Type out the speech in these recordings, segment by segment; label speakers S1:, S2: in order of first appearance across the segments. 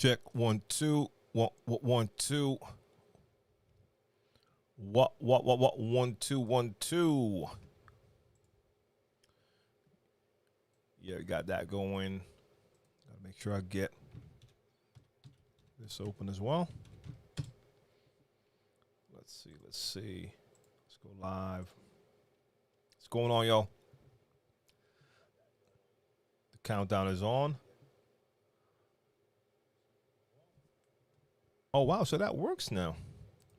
S1: Check 1 2 1 1 2. What 1 2 1 2. Yeah, got that going. Gotta make sure I get this open as well. Let's see. Let's go live. What's going on, y'all? The countdown is on. Oh, wow. So that works now.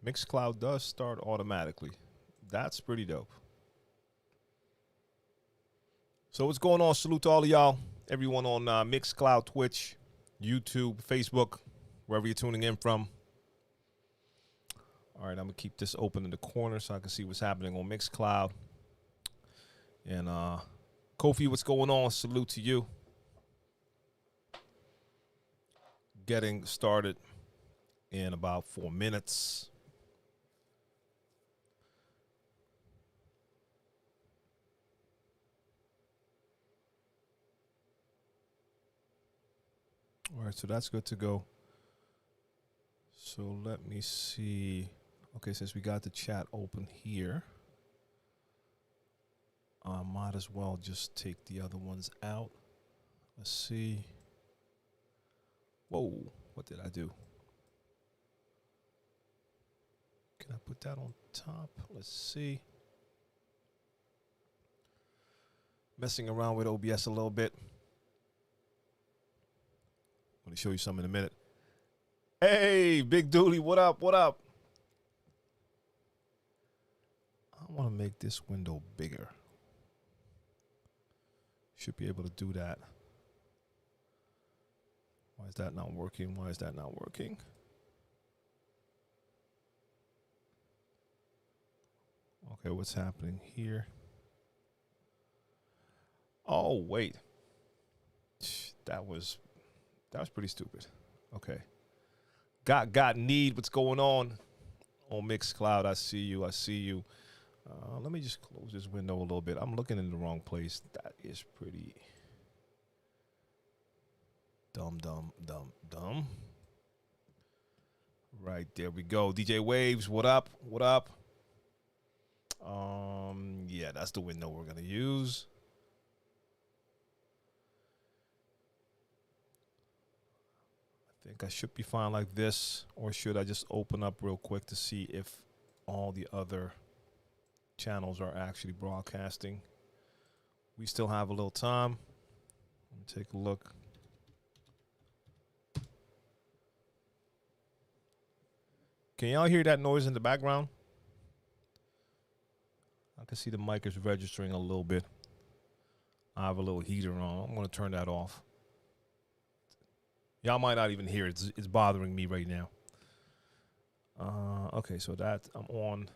S1: Mixcloud does start automatically. That's pretty dope. So what's going on? Salute to all of y'all. Everyone on Mixcloud, Twitch, YouTube, Facebook, wherever you're tuning in from. All right, I'm going to keep this open in the corner so I can see what's happening on Mixcloud. And Kofi, what's going on? Salute to you. Getting started in about 4 minutes. All right, so that's good to go. So let me see. Okay, since we got the chat open here, I might as well just take the other ones out. Let's see. Whoa, what did I do? Can I put that on top? Let's see. Messing around with OBS a little bit. I'm going to show you some in a minute. Hey, Big Dooley, what up? What up? I want to make this window bigger. Should be able to do that. Why is that not working? Why is that not working? Okay, what's happening here? Oh, wait. That was pretty stupid. Okay. Got need. What's going on Mixcloud? I see you. I see you. Let me just close this window a little bit. I'm looking in the wrong place. That is pretty dumb. Right, there we go. DJ Waves, what up? What up? Yeah, that's the window we're gonna use. I think I should be fine like this, or should I just open up real quick to see if all the other channels are actually broadcasting? We still have a little time. Let me take a look. Can y'all hear that noise in the background? I can see the mic is registering a little bit. I have a little heater on. I'm going to turn that off. Y'all might not even hear it. It's bothering me right now. Okay, so that I'm on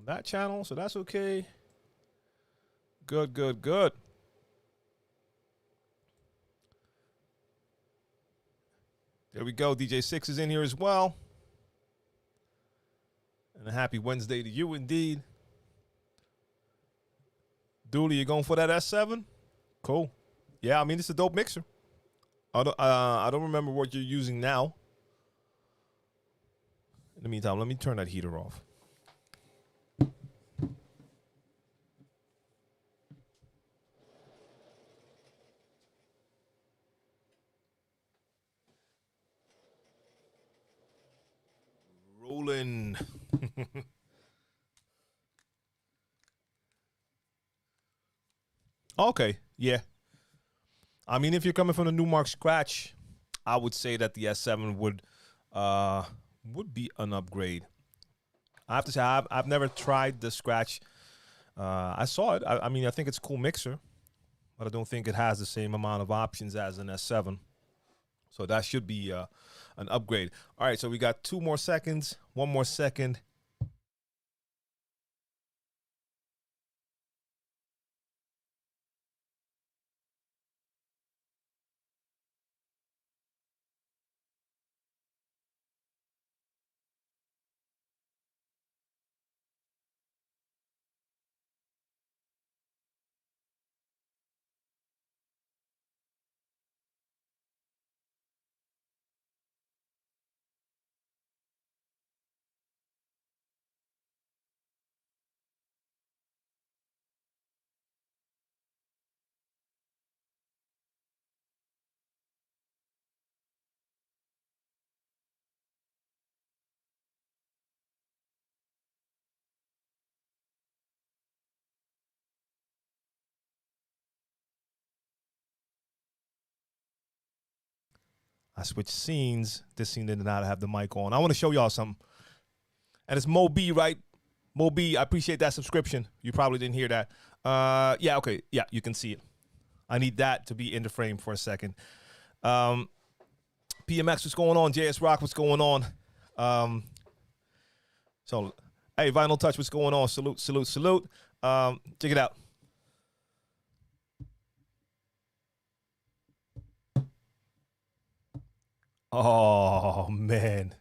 S1: that channel, so that's okay. Good. There we go. DJ 6 is in here as well. And a happy Wednesday to you indeed. Dooley, you going for that S7? Cool. Yeah, I mean, it's a dope mixer. I don't remember what you're using now. In the meantime, let me turn that heater off. Rolling. Okay, yeah. I mean, if you're coming from the Newmark scratch, I would say that the S7 would be an upgrade. I have to say, I've never tried the scratch. I saw it. I mean, I think it's a cool mixer, but I don't think it has the same amount of options as an S7. So that should be an upgrade. All right, so we got 2 more seconds, 1 more second. I switched scenes. This scene did not have the mic on. I want to show y'all something. And it's Mo B, right? Mo B, I appreciate that subscription. You probably didn't hear that. Yeah, okay. Yeah, you can see it. I need that to be in the frame for a second. PMX, what's going on? JS Rock, what's going on? So, hey, Vinyl Touch, what's going on? Salute, salute, salute. Check it out. Oh, man.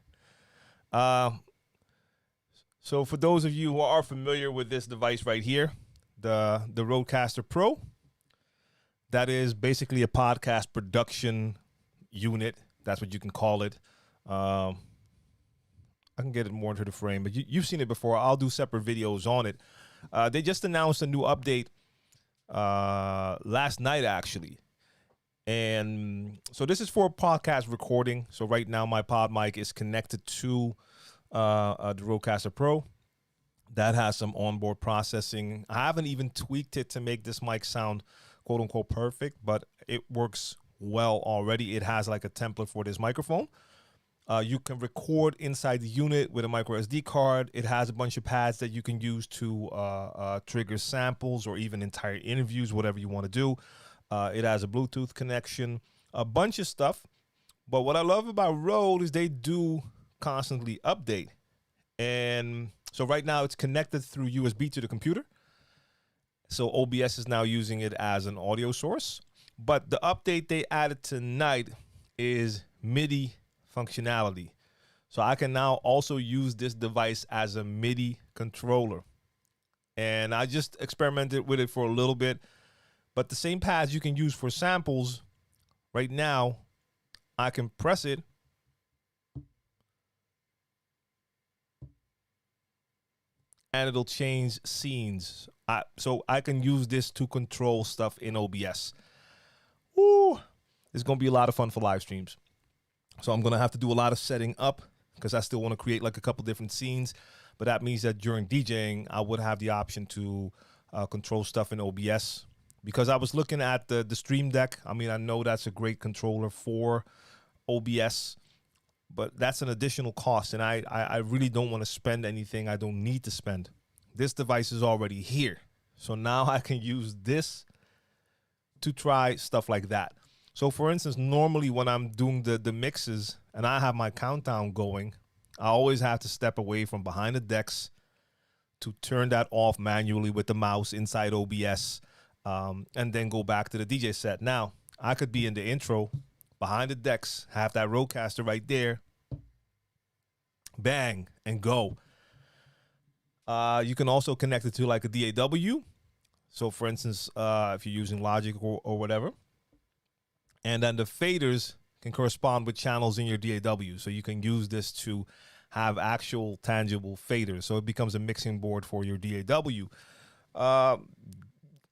S1: So for those of you who are familiar with this device right here, the Rodecaster Pro, that is basically a podcast production unit. That's what you can call it. I can get it more into the frame, but you've seen it before. I'll do separate videos on it. They just announced a new update last night, actually. And so this is for podcast recording. So right now my pod mic is connected to the Rodecaster Pro. That has some onboard processing. I haven't even tweaked it to make this mic sound quote unquote perfect, but it works well already. It has like a template for this microphone. You can record inside the unit with a micro SD card. It has a bunch of pads that you can use to trigger samples or even entire interviews, whatever you want to do. It has a Bluetooth connection, a bunch of stuff. But what I love about Rode is they do constantly update. And so right now it's connected through USB to the computer. So OBS is now using it as an audio source. But the update they added tonight is MIDI functionality. So I can now also use this device as a MIDI controller. And I just experimented with it for a little bit. But the same pads you can use for samples, right now, I can press it. And it'll change scenes. So I can use this to control stuff in OBS. Woo! It's going to be a lot of fun for live streams. So I'm going to have to do a lot of setting up because I still want to create like a couple different scenes. But that means that during DJing, I would have the option to control stuff in OBS. Because I was looking at the Stream Deck. I mean, I know that's a great controller for OBS, but that's an additional cost, and I really don't want to spend anything I don't need to spend. This device is already here, so now I can use this to try stuff like that. So, for instance, normally when I'm doing the mixes and I have my countdown going, I always have to step away from behind the decks to turn that off manually with the mouse inside OBS. And then go back to the DJ set. Now, I could be in the intro, behind the decks, have that Rodecaster right there, bang, and go. You can also connect it to like a DAW. So, for instance, if you're using Logic or whatever. And then the faders can correspond with channels in your DAW. So you can use this to have actual tangible faders. So it becomes a mixing board for your DAW.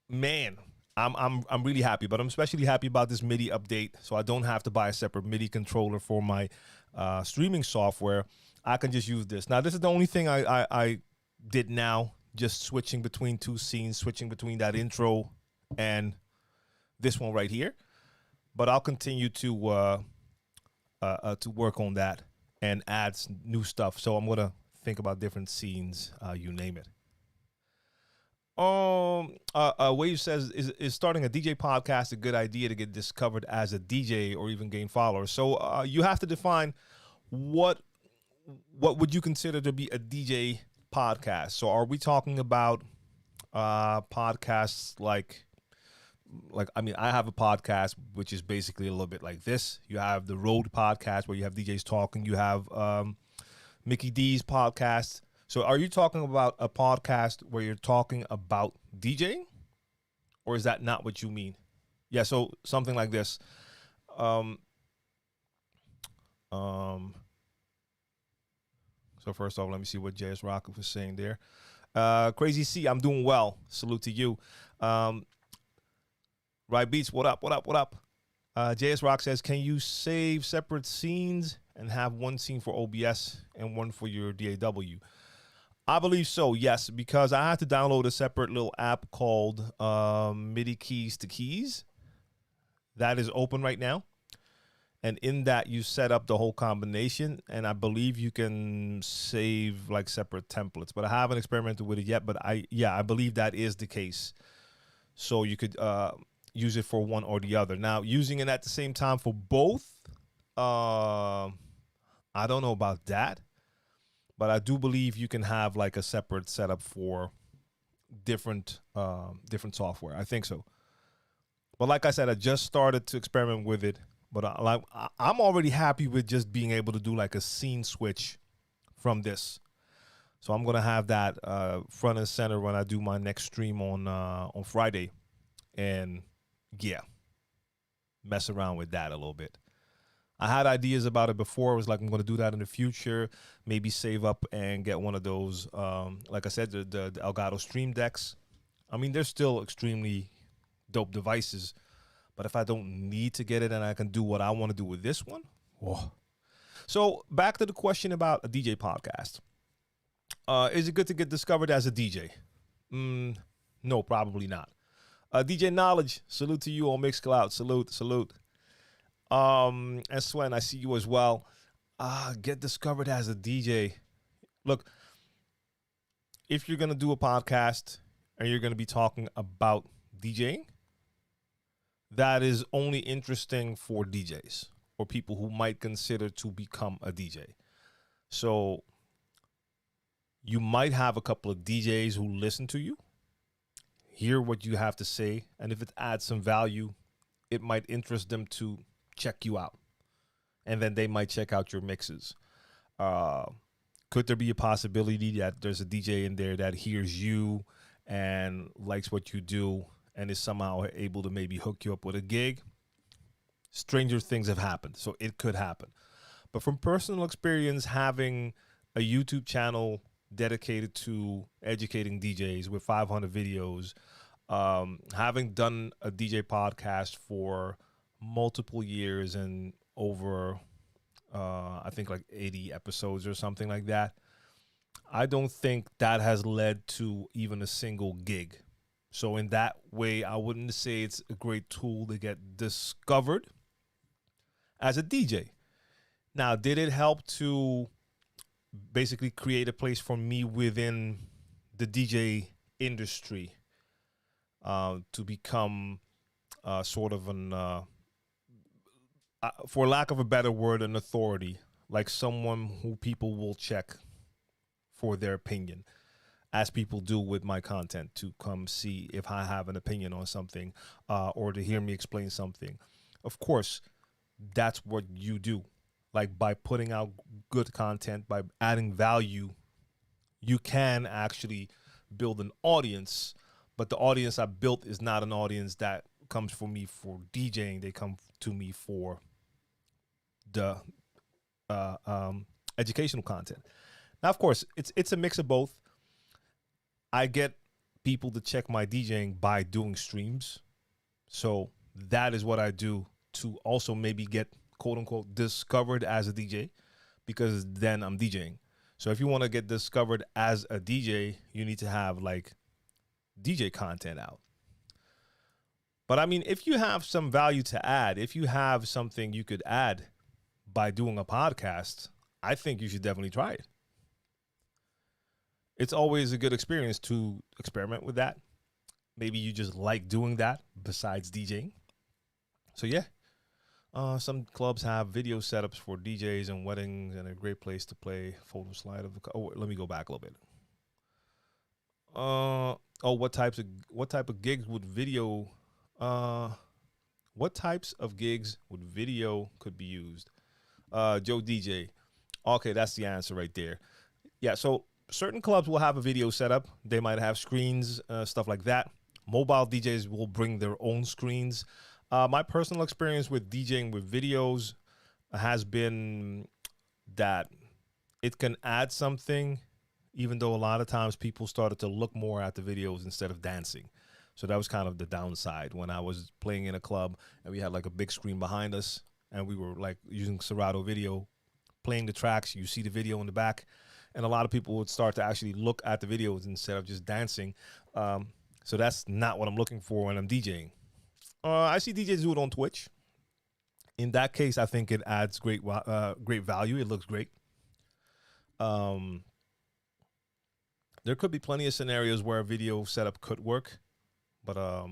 S1: Man, I'm really happy, but I'm especially happy about this MIDI update. So I don't have to buy a separate MIDI controller for my streaming software. I can just use this. Now, this is the only thing I did now, just switching between two scenes, switching between that intro and this one right here. But I'll continue to work on that and add new stuff. So I'm gonna think about different scenes, you name it. Wave says, is starting a DJ podcast a good idea to get discovered as a DJ or even gain followers? So you have to define what would you consider to be a DJ podcast. So are we talking about podcasts like I mean, I have a podcast which is basically a little bit like this. You have the Rode podcast where you have DJs talking. You have Mickey D's podcast. So are you talking about a podcast where you're talking about DJing? Or is that not what you mean? Yeah, so something like this. So first off, let me see what JS Rock was saying there. Crazy C, I'm doing well. Salute to you. Right Beats, what up, what up, what up? JS Rock says, can you save separate scenes and have one scene for OBS and one for your DAW? I believe so, yes, because I had to download a separate little app called MIDI Keys to Keys. That is open right now. And in that, you set up the whole combination, and I believe you can save like separate templates. But I haven't experimented with it yet. But I believe that is the case. So you could use it for one or the other. Now, using it at the same time for both, I don't know about that. But I do believe you can have like a separate setup for different software. I think so. But like I said, I just started to experiment with it. But I'm already happy with just being able to do like a scene switch from this. So I'm gonna have that front and center when I do my next stream on Friday, and yeah, mess around with that a little bit. I had ideas about it before. It was like, I'm gonna do that in the future. Maybe save up and get one of those. Like I said, the Elgato Stream Decks. I mean, they're still extremely dope devices. But if I don't need to get it and I can do what I want to do with this one, whoa. So back to the question about a DJ podcast. Is it good to get discovered as a DJ? No, probably not. DJ Knowledge, salute to you on Mixcloud. Salute. And Swen, I see you as well. Get discovered as a DJ. Look, if you're going to do a podcast and you're going to be talking about DJing, that is only interesting for DJs or people who might consider to become a DJ. So you might have a couple of DJs who listen to you, hear what you have to say, and if it adds some value, it might interest them to check you out. And then they might check out your mixes. Could there be a possibility that there's a DJ in there that hears you and likes what you do and is somehow able to maybe hook you up with a gig? Stranger things have happened, so it could happen. But from personal experience, having a YouTube channel dedicated to educating DJs with 500 videos, having done a DJ podcast for multiple years and over, I think like 80 episodes or something like that, I don't think that has led to even a single gig. So in that way, I wouldn't say it's a great tool to get discovered as a DJ. Now, did it help to basically create a place for me within the DJ industry to become sort of an, for lack of a better word, an authority, like someone who people will check for their opinion, as people do with my content, to come see if I have an opinion on something or to hear me explain something. Of course, that's what you do. Like, by putting out good content, by adding value, you can actually build an audience. But the audience I built is not an audience that comes for me for DJing. They come to me for the educational content. Now, of course, it's a mix of both. I get people to check my DJing by doing streams. So that is what I do to also maybe get, quote unquote, discovered as a DJ, because then I'm DJing. So if you want to get discovered as a DJ, you need to have like DJ content out. But I mean, if you have some value to add, if you have something you could add by doing a podcast, I think you should definitely try it. It's always a good experience to experiment with that. Maybe you just like doing that besides DJing. So yeah, some clubs have video setups for DJs and weddings, and a great place to play photo slide of. Let me go back a little bit. What type of gigs would video? What types of gigs would video could be used? Joe DJ. Okay, that's the answer right there. Yeah, so certain clubs will have a video setup. They might have screens, stuff like that. Mobile DJs will bring their own screens. My personal experience with DJing with videos has been that it can add something, even though a lot of times people started to look more at the videos instead of dancing. So that was kind of the downside when I was playing in a club and we had like a big screen behind us and we were like using Serato video, playing the tracks. You see the video in the back. And a lot of people would start to actually look at the videos instead of just dancing. So that's not what I'm looking for when I'm DJing. I see DJs do it on Twitch. In that case, I think it adds great value. It looks great. There could be plenty of scenarios where a video setup could work, but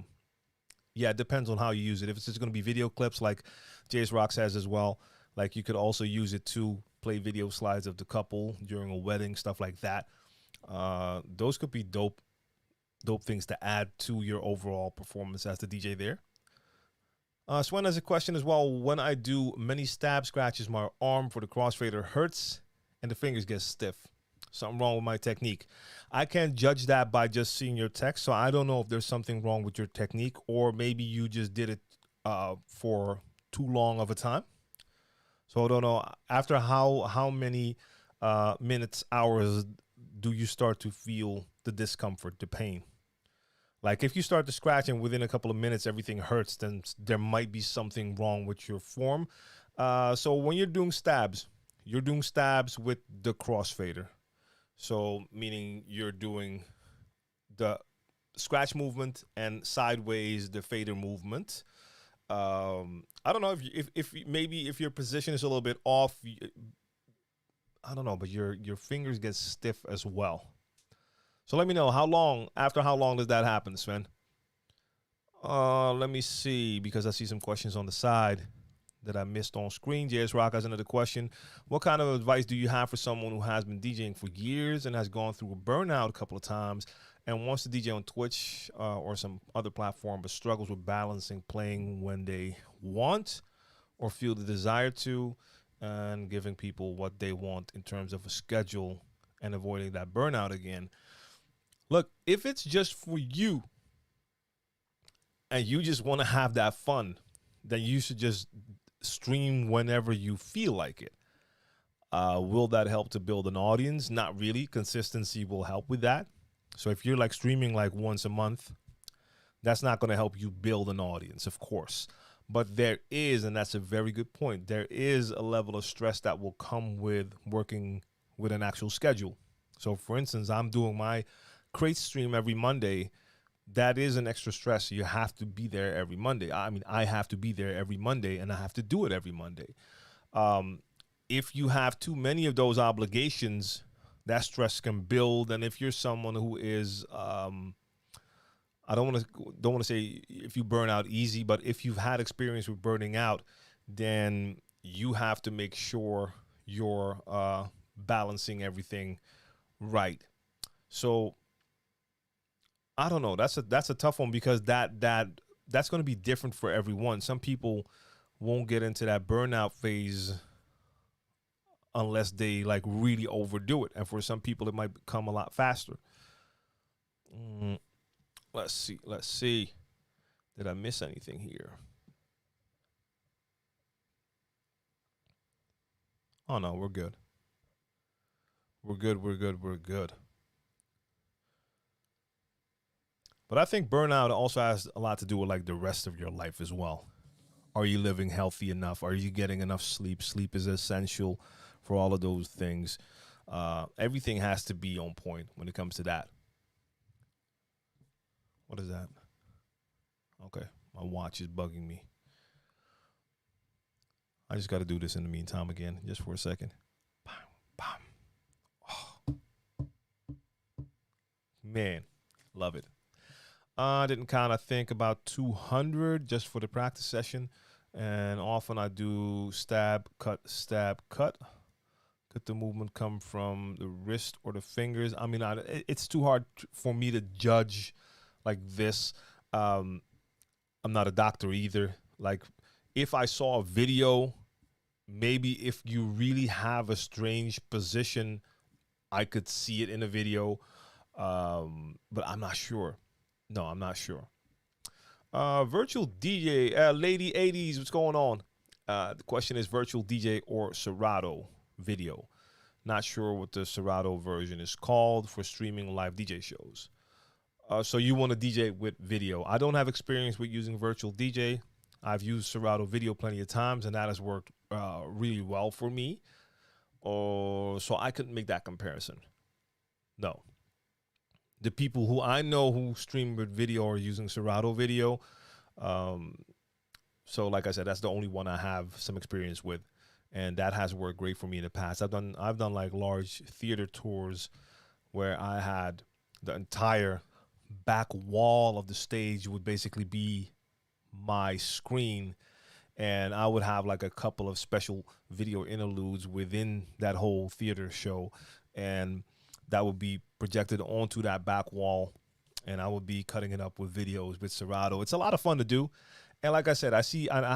S1: yeah, it depends on how you use it. If it's just going to be video clips, like Jace Rock says as well, like you could also use it to play video slides of the couple during a wedding, stuff like that. Those could be dope things to add to your overall performance as the DJ there. Swen has a question as well. When I do many stab scratches, my arm for the crossfader hurts and the fingers get stiff. Something wrong with my technique. I can't judge that by just seeing your text, so I don't know if there's something wrong with your technique, or maybe you just did it for too long of a time. So I don't know. After how many minutes, hours do you start to feel the discomfort, the pain? Like if you start to scratch and within a couple of minutes everything hurts, then there might be something wrong with your form. So when you're doing stabs with the crossfader. So meaning you're doing the scratch movement and sideways the fader movement. I don't know if maybe if your position is a little bit off, I don't know, but your fingers get stiff as well. So let me know after how long does that happen, Sven? Let me see, because I see some questions on the side that I missed on screen. JS Rock has another question. What kind of advice do you have for someone who has been DJing for years and has gone through a burnout a couple of times and wants to DJ on Twitch or some other platform, but struggles with balancing playing when they want or feel the desire to, and giving people what they want in terms of a schedule and avoiding that burnout again? Look, if it's just for you and you just want to have that fun, then you should just stream whenever you feel like it. Will that help to build an audience? Not really. Consistency will help with that. So if you're like streaming like once a month, that's not going to help you build an audience, of course. But there is, and that's a very good point, there is a level of stress that will come with working with an actual schedule. So for instance, I'm doing my crate stream every Monday. That is an extra stress. You have to be there every Monday. I mean, I have to be there every Monday, and I have to do it every Monday. If you have too many of those obligations, that stress can build. And if you're someone who is, I don't want to say if you burn out easy, but if you've had experience with burning out, then you have to make sure you're balancing everything right. So I don't know. That's a tough one, because that's going to be different for everyone. Some people won't get into that burnout phase unless they like really overdo it, and for some people it might come a lot faster. Let's see. Did I miss anything here? Oh no, we're good. We're good. But I think burnout also has a lot to do with like the rest of your life as well. Are you living healthy enough? Are you getting enough sleep? Sleep is essential for all of those things. Everything has to be on point when it comes to that. What is that? Okay, my watch is bugging me. I just got to do this in the meantime again, just for a second. Bam, bam. Oh. Man, love it. I didn't count, I think, about 200 just for the practice session. And often I do stab, cut, stab, cut. Could the movement come from the wrist or the fingers? I mean, it's too hard for me to judge like this. I'm not a doctor either. Like, if I saw a video, maybe if you really have a strange position, I could see it in a video. But I'm not sure. No, I'm not sure. Virtual DJ, Lady 80s, what's going on? The question is virtual DJ or Serato video. Not sure what the Serato version is called for streaming live DJ shows. So you want to DJ with video. I don't have experience with using virtual DJ. I've used Serato video plenty of times, and that has worked really well for me. So I couldn't make that comparison. No. The people who I know who stream with video are using Serato video. So like I said, that's the only one I have some experience with, and that has worked great for me in the past. I've done like large theater tours where I had the entire back wall of the stage would basically be my screen, and I would have like a couple of special video interludes within that whole theater show, and that would be projected onto that back wall, and I would be cutting it up with videos with Serato. It's a lot of fun to do, and like I said, I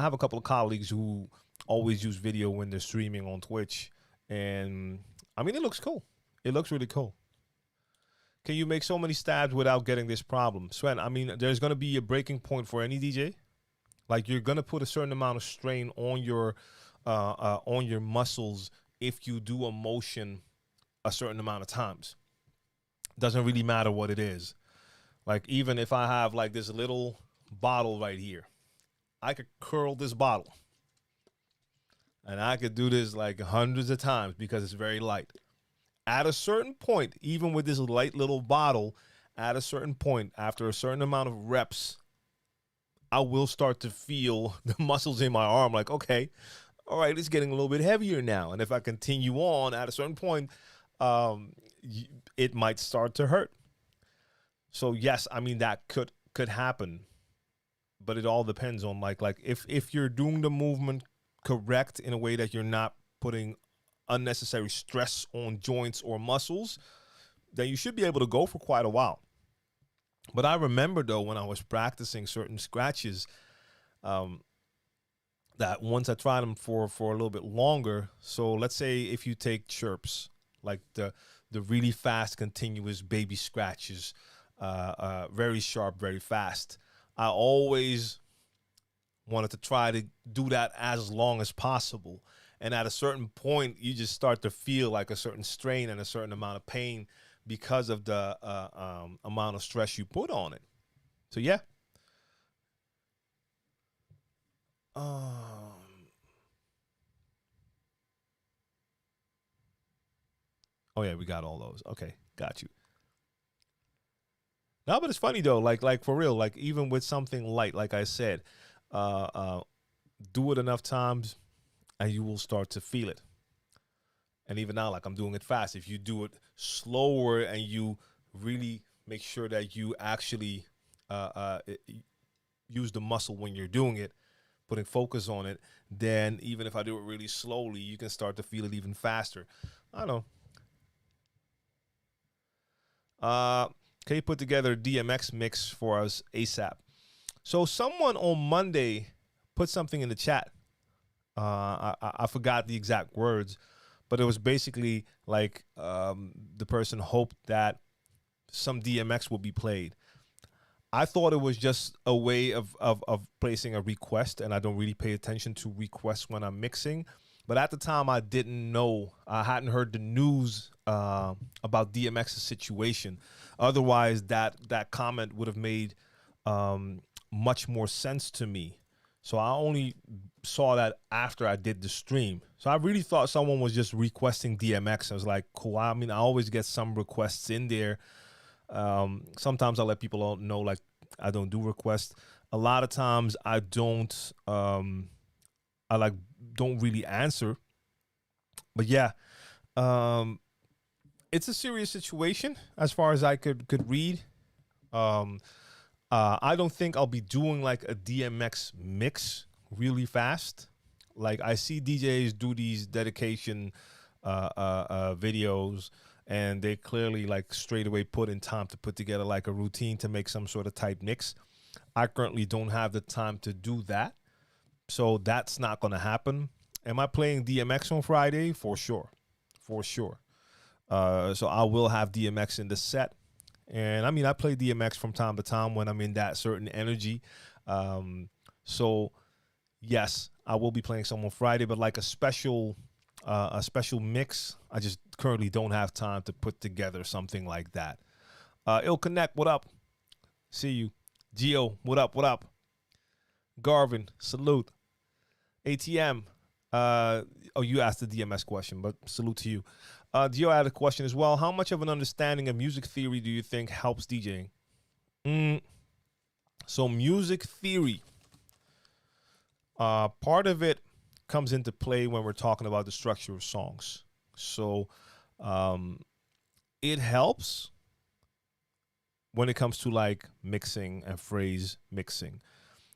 S1: have a couple of colleagues who always use video when they're streaming on Twitch, and I mean, it looks cool. It looks really cool. Can you make so many stabs without getting this problem? Sven, I mean, there's going to be a breaking point for any DJ. Like, you're going to put a certain amount of strain on your muscles if you do a motion a certain amount of times. Doesn't really matter what it is. Like, even if I have like this little bottle right here, I could curl this bottle. And I could do this like hundreds of times because it's very light. At a certain point, even with this light little bottle, at a certain point, after a certain amount of reps, I will start to feel the muscles in my arm like, okay, all right, it's getting a little bit heavier now. And if I continue on at a certain point, it might start to hurt. So yes, I mean, that could happen, but it all depends on like if you're doing the movement correct in a way that you're not putting unnecessary stress on joints or muscles, then you should be able to go for quite a while. But I remember, though, when I was practicing certain scratches, that once I tried them for a little bit longer. So let's say if you take chirps, like the really fast, continuous baby scratches, very sharp, very fast, I always wanted to try to do that as long as possible. And at a certain point, you just start to feel like a certain strain and a certain amount of pain because of the amount of stress you put on it. So, yeah. Oh, yeah, we got all those. Okay, got you. No, but it's funny, though. Like for real, like even with something light, like I said, do it enough times and you will start to feel it. And even now, like I'm doing it fast. If you do it slower and you really make sure that you actually use the muscle when you're doing it, putting focus on it, then even if I do it really slowly, you can start to feel it even faster. I don't know. Can you put together a DMX mix for us ASAP? So someone on Monday put something in the chat. I forgot the exact words, but it was basically like the person hoped that some DMX would be played. I thought it was just a way of placing a request, and I don't really pay attention to requests when I'm mixing. But at the time, I didn't know. I hadn't heard the news about DMX's situation. Otherwise, that comment would have made much more sense to me. So I only saw that after I did the stream. So I really thought someone was just requesting DMX. I was like, cool. I mean, I always get some requests in there. Sometimes I let people know, like, I don't do requests. A lot of times I don't, don't really answer. But yeah, it's a serious situation as far as I could read. I don't think I'll be doing like a DMX mix really fast. Like I see DJs do these dedication videos, and they clearly like straight away put in time to put together like a routine to make some sort of type mix. I currently don't have the time to do that, so that's not going to happen. Am I playing DMX on Friday? For sure. So I will have DMX in the set. And I mean, I play DMX from time to time when I'm in that certain energy. So yes, I will be playing some on Friday, but like a special mix, I just currently don't have time to put together something like that. Ill Connect, what up? See you. Gio, what up? Garvin, salute. ATM, you asked the DMS question, but salute to you. Gio had a question as well. How much of an understanding of music theory do you think helps DJing? So music theory, Part of it comes into play when we're talking about the structure of songs. So um, it helps when it comes to like mixing and phrase mixing,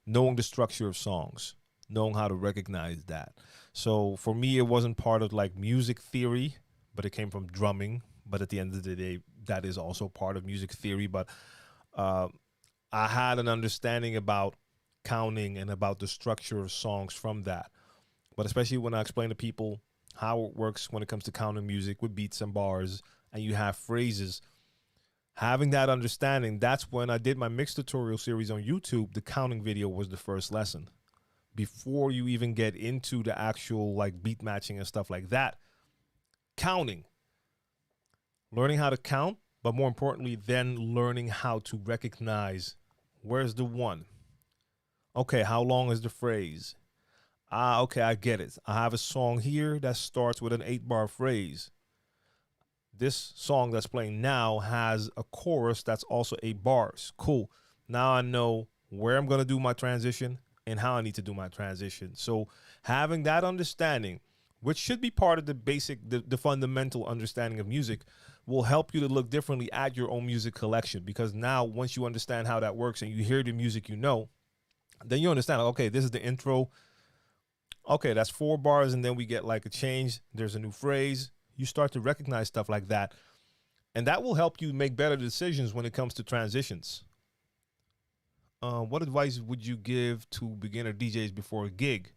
S1: knowing the structure of songs, knowing how to recognize that. So for me, it wasn't part of like music theory, but it came from drumming. But at the end of the day, that is also part of music theory. But uh, I had an understanding about counting and about the structure of songs from that. But especially when I explain to people how it works when it comes to counting music with beats and bars, and you have phrases, having that understanding, that's when I did my mix tutorial series on YouTube. The counting video was the first lesson. Before you even get into the actual like beat matching and stuff like that, counting, learning how to count, but more importantly, then learning how to recognize where's the one. Okay, how long is the phrase? Okay, I get it. I have a song here that starts with an 8-bar phrase. This song that's playing now has a chorus that's also 8 bars. Cool. Now I know where I'm going to do my transition and how I need to do my transition. So having that understanding, which should be part of the basic, the fundamental understanding of music, will help you to look differently at your own music collection. Because now once you understand how that works and you hear the music you know, then you understand, okay, this is the intro. Okay, that's 4 bars, and then we get like a change. There's a new phrase. You start to recognize stuff like that. And that will help you make better decisions when it comes to transitions. What advice would you give to beginner DJs before a gig?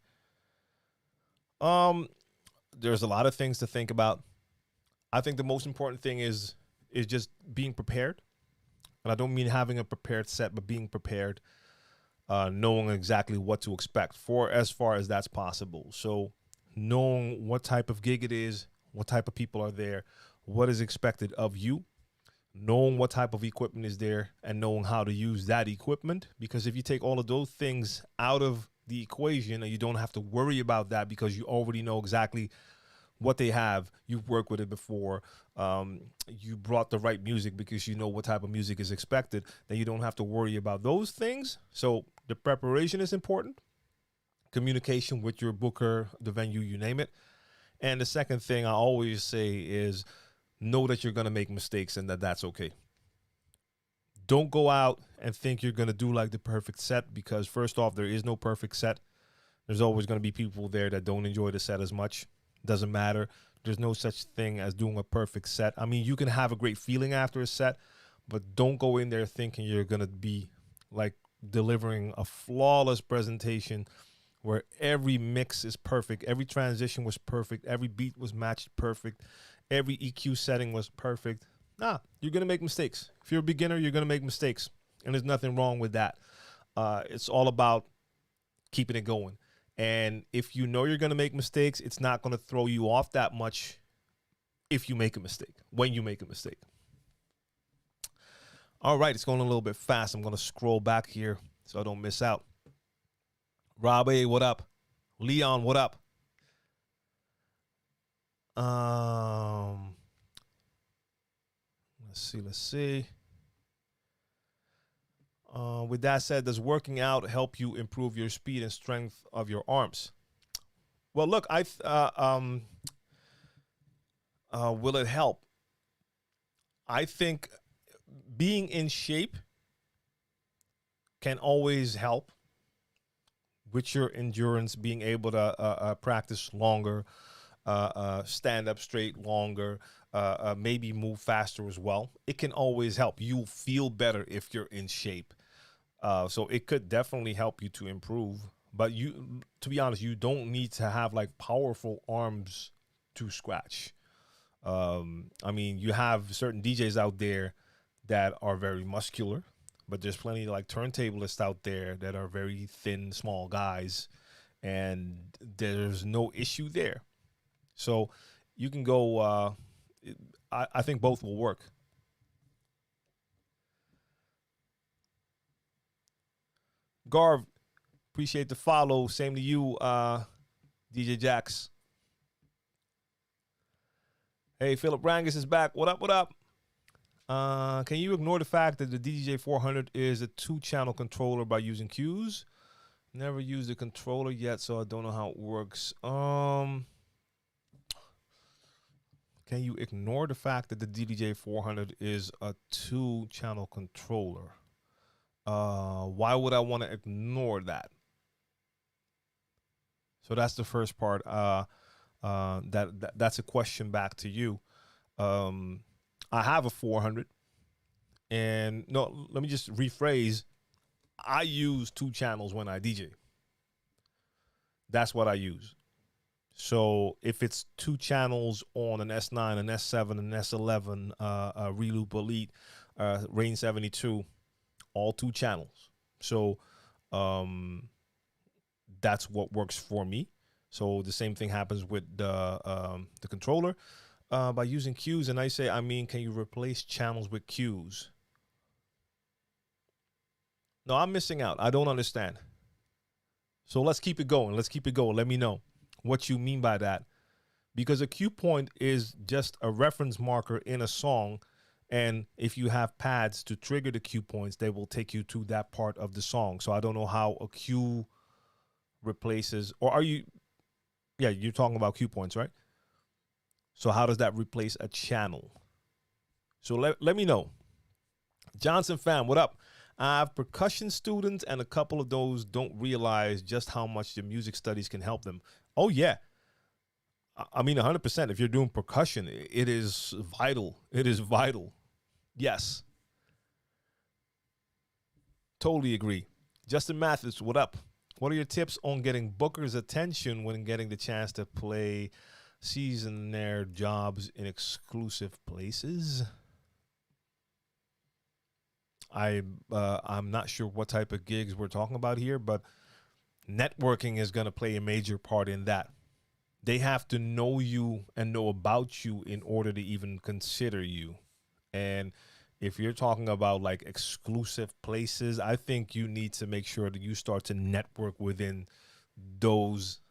S1: There's a lot of things to think about. I think the most important thing is just being prepared. And I don't mean having a prepared set, but being prepared. Knowing exactly what to expect for as far as that's possible. So knowing what type of gig it is, what type of people are there, what is expected of you, knowing what type of equipment is there, and knowing how to use that equipment. Because if you take all of those things out of the equation and you don't have to worry about that because you already know exactly what they have, you've worked with it before, you brought the right music because you know what type of music is expected, then you don't have to worry about those things. So the preparation is important, communication with your booker, the venue, you name it. And the second thing I always say is know that you're going to make mistakes and that that's okay. Don't go out and think you're going to do like the perfect set, because first off, there is no perfect set. There's always going to be people there that don't enjoy the set as much. Doesn't matter. There's no such thing as doing a perfect set. I mean, you can have a great feeling after a set, but don't go in there thinking you're going to be like delivering a flawless presentation where every mix is perfect, every transition was perfect, every beat was matched perfect, every EQ setting was perfect. Nah, you're going to make mistakes. If you're a beginner, you're going to make mistakes, and there's nothing wrong with that. It's all about keeping it going. And if you know you're going to make mistakes, it's not going to throw you off that much if you make a mistake, when you make a mistake. All right, it's going a little bit fast. I'm going to scroll back here so I don't miss out. Rob A, what up? Leon, what up? Let's see. With that said, does working out help you improve your speed and strength of your arms? Well, look, will it help? I think being in shape can always help with your endurance, being able to practice longer, stand up straight longer, maybe move faster as well. It can always help. You'll feel better if you're in shape. So it could definitely help you to improve. But to be honest, you don't need to have like powerful arms to scratch. I mean, you have certain DJs out there that are very muscular, but there's plenty like turntablists out there that are very thin, small guys, and there's no issue there. So you can go, I think both will work. Garv, appreciate the follow. Same to you, DJ Jax. Hey, Philip Rangus is back. What up, what up? Can you ignore the fact that the DJ 400 is a 2-channel controller by using cues? Never used a controller yet, so I don't know how it works. Can you ignore the fact that the DDJ 400 is a 2-channel controller? Why would I want to ignore that? So that's the first part. That's a question back to you. I have a 400, and no, let me just rephrase. I use 2 channels when I DJ. That's what I use. So if it's 2 channels on an S9, an S7, an S11, Reloop Elite, Rain 72, all 2 channels. So that's what works for me. So the same thing happens with the controller. By using cues, and I say, can you replace channels with cues? No, I'm missing out. I don't understand. So let's keep it going. Let's keep it going. Let me know what you mean by that. Because a cue point is just a reference marker in a song. And if you have pads to trigger the cue points, they will take you to that part of the song. So I don't know how a cue replaces, or are you, yeah, you're talking about cue points, right? So how does that replace a channel? So let me know. Johnson fam, what up? I have percussion students, and a couple of those don't realize just how much the music studies can help them. Oh, yeah. 100%. If you're doing percussion, it is vital. It is vital. Yes. Totally agree. Justin Mathis, what up? What are your tips on getting bookers' attention when getting the chance to play season-air jobs in exclusive places? I'm not sure what type of gigs we're talking about here, but networking is going to play a major part in that. They have to know you and know about you in order to even consider you. And if you're talking about like exclusive places, I think you need to make sure that you start to network within those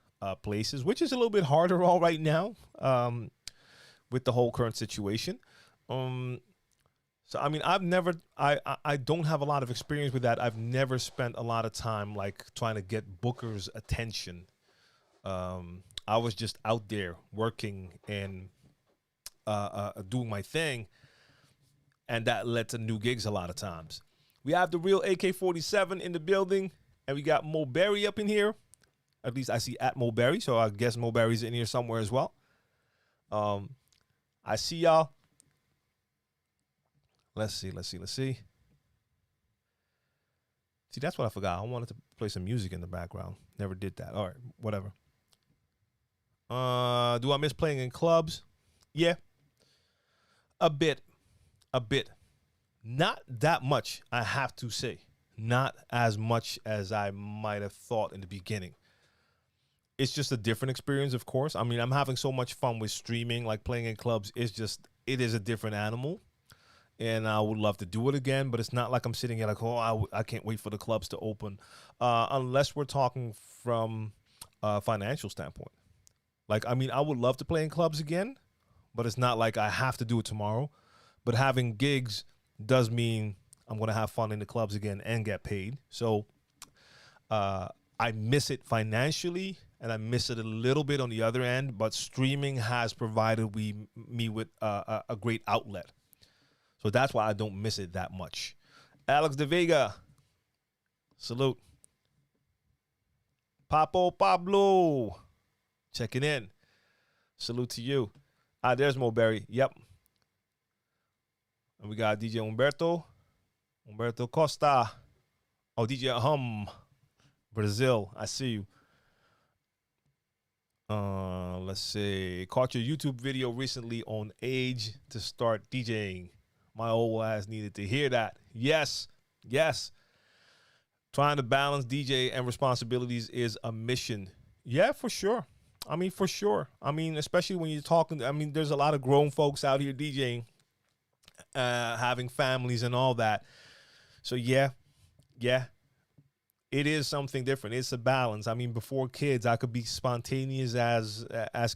S1: places, which is a little bit harder all right now with the whole current situation. So, I don't have a lot of experience with that. I've never spent a lot of time like trying to get bookers' attention. I was just out there working and doing my thing, and that led to new gigs a lot of times. We have the real AK-47 in the building, and we got Mo Berry up in here. At least I see at Mo Berry, so I guess Mo Berry's in here somewhere as well. I see y'all. Let's see. See, that's what I forgot. I wanted to play some music in the background. Never did that. All right, whatever. Do I miss playing in clubs? Yeah. A bit. Not that much, I have to say. Not as much as I might have thought in the beginning. It's just a different experience, of course. I'm having so much fun with streaming, like playing in clubs. It is a different animal. And I would love to do it again, but it's not like I'm sitting here like, I can't wait for the clubs to open. Unless we're talking from a financial standpoint. Like, I would love to play in clubs again, but it's not like I have to do it tomorrow. But having gigs does mean I'm going to have fun in the clubs again and get paid. So I miss it financially, and I miss it a little bit on the other end, but streaming has provided me with a great outlet. So that's why I don't miss it that much. Alex De Vega, salute. Papo Pablo, checking in. Salute to you. There's Mo Berry. Yep. And we got DJ Humberto Costa. Oh, DJ Brazil. I see you. Let's see. Caught your YouTube video recently on age to start DJing. My old ass needed to hear that. Yes. Trying to balance DJ and responsibilities is a mission. Yeah, for sure. For sure. Especially when you're talking, there's a lot of grown folks out here DJing, having families and all that. So yeah, it is something different. It's a balance. Before kids, I could be spontaneous as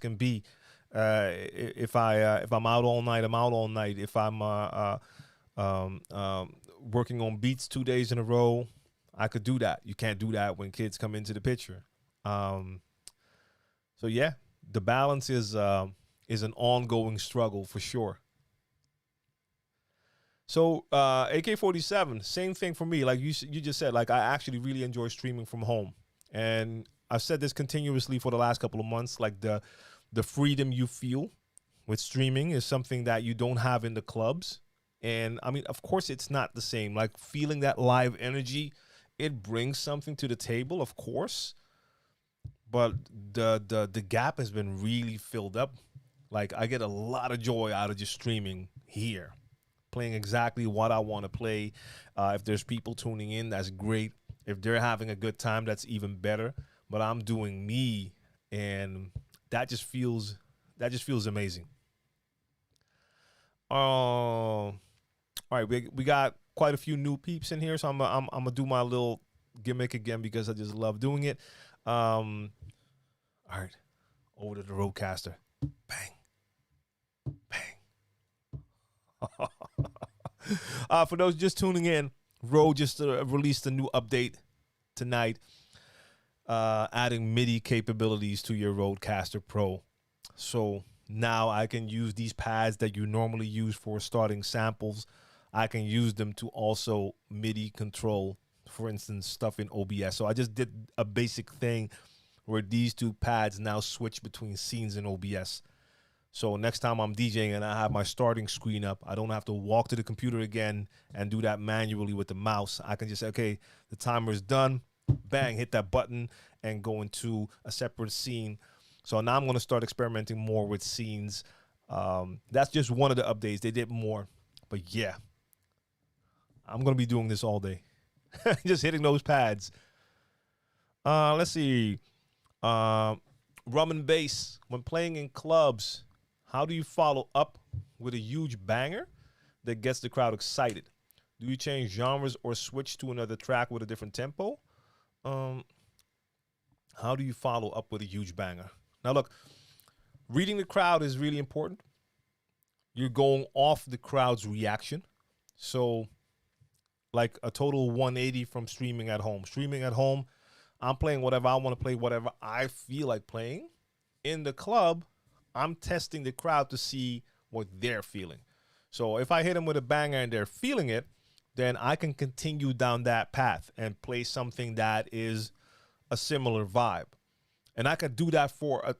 S1: can be. If I'm out all night, I'm out all night. If I'm working on beats 2 days in a row, I could do that. You can't do that when kids come into the picture. So yeah, the balance is an ongoing struggle for sure. So AK-47, same thing for me. Like you just said, like I actually really enjoy streaming from home, and I've said this continuously for the last couple of months. Like the freedom you feel with streaming is something that you don't have in the clubs. And I mean, of course, it's not the same. Like feeling that live energy, it brings something to the table, of course. But the gap has been really filled up. Like I get a lot of joy out of just streaming here, playing exactly what I want to play. If there's people tuning in, that's great. If they're having a good time, that's even better. But I'm doing me, and that just feels amazing. All right, we got quite a few new peeps in here, so I'm gonna do my little gimmick again because I just love doing it. All right, over to the Roadcaster. Bang, bang. For those just tuning in, Rode just released a new update tonight, adding MIDI capabilities to your Roadcaster Pro. So now I can use these pads that you normally use for starting samples. I can use them to also MIDI control, for instance, stuff in OBS. So I just did a basic thing where these two pads now switch between scenes in OBS. So next time I'm DJing and I have my starting screen up, I don't have to walk to the computer again and do that manually with the mouse. I can just say, okay, the timer is done. Bang, hit that button and go into a separate scene. So now I'm going to start experimenting more with scenes. That's just one of the updates. They did more. But yeah, I'm going to be doing this all day. Just hitting those pads. Let's see. Rum and bass. When playing in clubs, how do you follow up with a huge banger that gets the crowd excited? Do you change genres or switch to another track with a different tempo? How do you follow up with a huge banger? Now, look, reading the crowd is really important. You're going off the crowd's reaction. So, like a total 180 from streaming at home. Streaming at home, I'm playing whatever I want to play, whatever I feel like playing. In the club, I'm testing the crowd to see what they're feeling. So if I hit them with a banger and they're feeling it, then I can continue down that path and play something that is a similar vibe. And I could do that for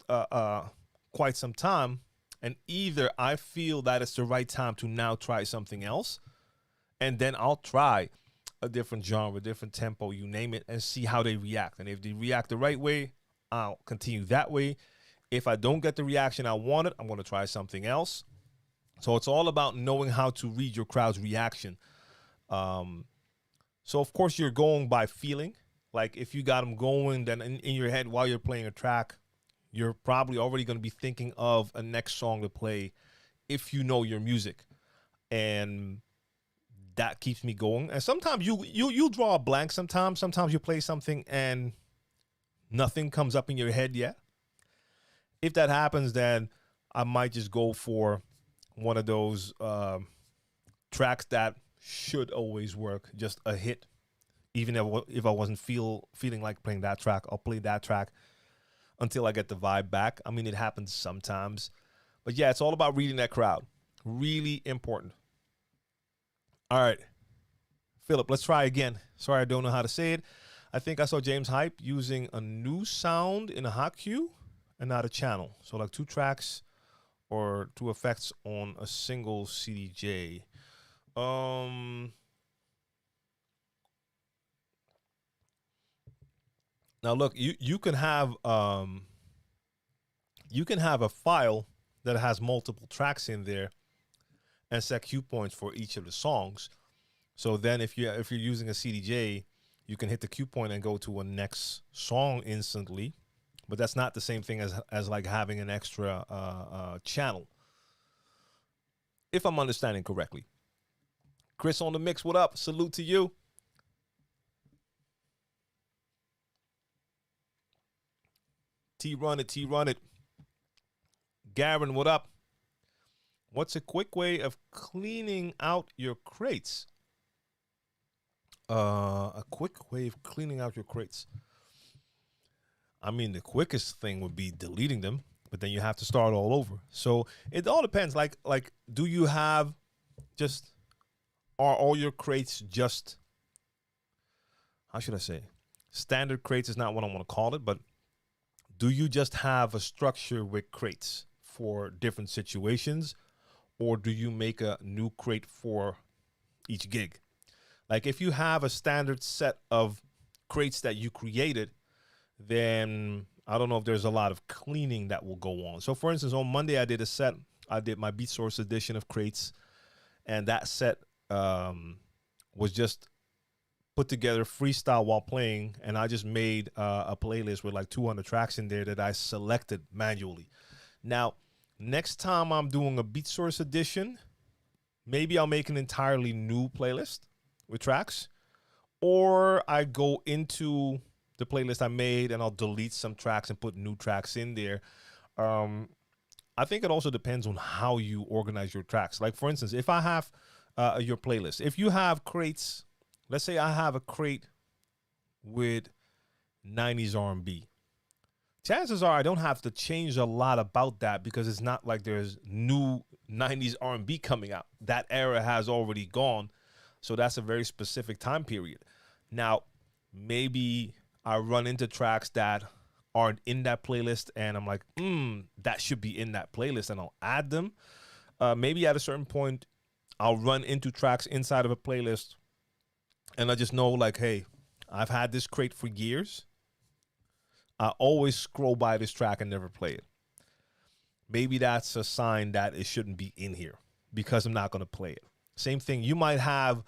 S1: quite some time. And either I feel that it's the right time to now try something else, and then I'll try a different genre, different tempo, you name it, and see how they react. And if they react the right way, I'll continue that way. If I don't get the reaction I wanted, I'm going to try something else. So it's all about knowing how to read your crowd's reaction. So, of course, you're going by feeling. Like, if you got them going, then in your head while you're playing a track, you're probably already going to be thinking of a next song to play if you know your music. And that keeps me going. And sometimes you draw a blank sometimes. Sometimes you play something and nothing comes up in your head yet. If that happens, then I might just go for one of those tracks that should always work, just a hit. Even if I wasn't feeling like playing that track, I'll play that track until I get the vibe back. I mean, it happens sometimes. But yeah, it's all about reading that crowd. Really important. All right, Philip, let's try again. Sorry, I don't know how to say it. I think I saw James Hype using a new sound in a hot cue and not a channel. So like 2 tracks or 2 effects on a single CDJ. Now look, you can have a file that has multiple tracks in there and set cue points for each of the songs. So then if you're using a CDJ, you can hit the cue point and go to a next song instantly. But that's not the same thing as like having an extra channel, if I'm understanding correctly. Chris on the mix, what up? Salute to you. T-Run it. Garen, what up? What's a quick way of cleaning out your crates? A quick way of cleaning out your crates. I mean, the quickest thing would be deleting them, but then you have to start all over. So it all depends. Like, do you have just, are all your crates just, how should I say? Standard crates is not what I want to call it, but do you just have a structure with crates for different situations, or do you make a new crate for each gig? Like if you have a standard set of crates that you created, then I don't know if there's a lot of cleaning that will go on. So for instance, on Monday, I did a set. I did my Beat Source edition of crates, and that set was just put together freestyle while playing, and I just made a playlist with like 200 tracks in there that I selected manually. Now, next time I'm doing a Beat Source edition, maybe I'll make an entirely new playlist with tracks, or I go into the playlist I made and I'll delete some tracks and put new tracks in there. I think it also depends on how you organize your tracks. Like for instance, if I have your playlist, if you have crates, let's say I have a crate with 90s R&B. Chances are I don't have to change a lot about that because it's not like there's new 90s R&B coming out. That era has already gone. So that's a very specific time period. Now, maybe I run into tracks that aren't in that playlist and I'm like, that should be in that playlist, and I'll add them. Maybe at a certain point, I'll run into tracks inside of a playlist and I just know like, hey, I've had this crate for years. I always scroll by this track and never play it. Maybe that's a sign that it shouldn't be in here because I'm not going to play it. Same thing. You might have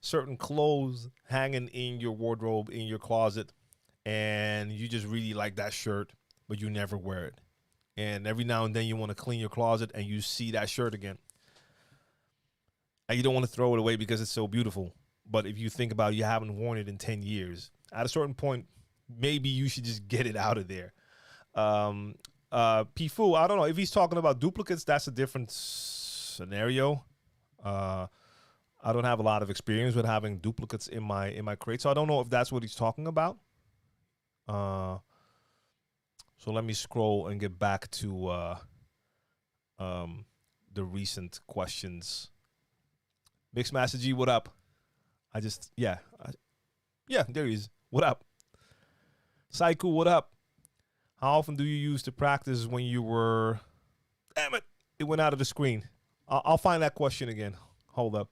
S1: certain clothes hanging in your wardrobe, in your closet, and you just really like that shirt, but you never wear it. And every now and then you want to clean your closet and you see that shirt again. And you don't want to throw it away because it's so beautiful. But if you think about it, you haven't worn it in 10 years. At a certain point, maybe you should just get it out of there. P-Fu, I don't know. If he's talking about duplicates, that's a different scenario. I don't have a lot of experience with having duplicates in my crate, so I don't know if that's what he's talking about. So let me scroll and get back to the recent questions. Mixmaster G, what up? Yeah, there he is. What up? Saiku, what up? How often do you use to practice when you were... Damn it, it went out of the screen. I'll find that question again. Hold up.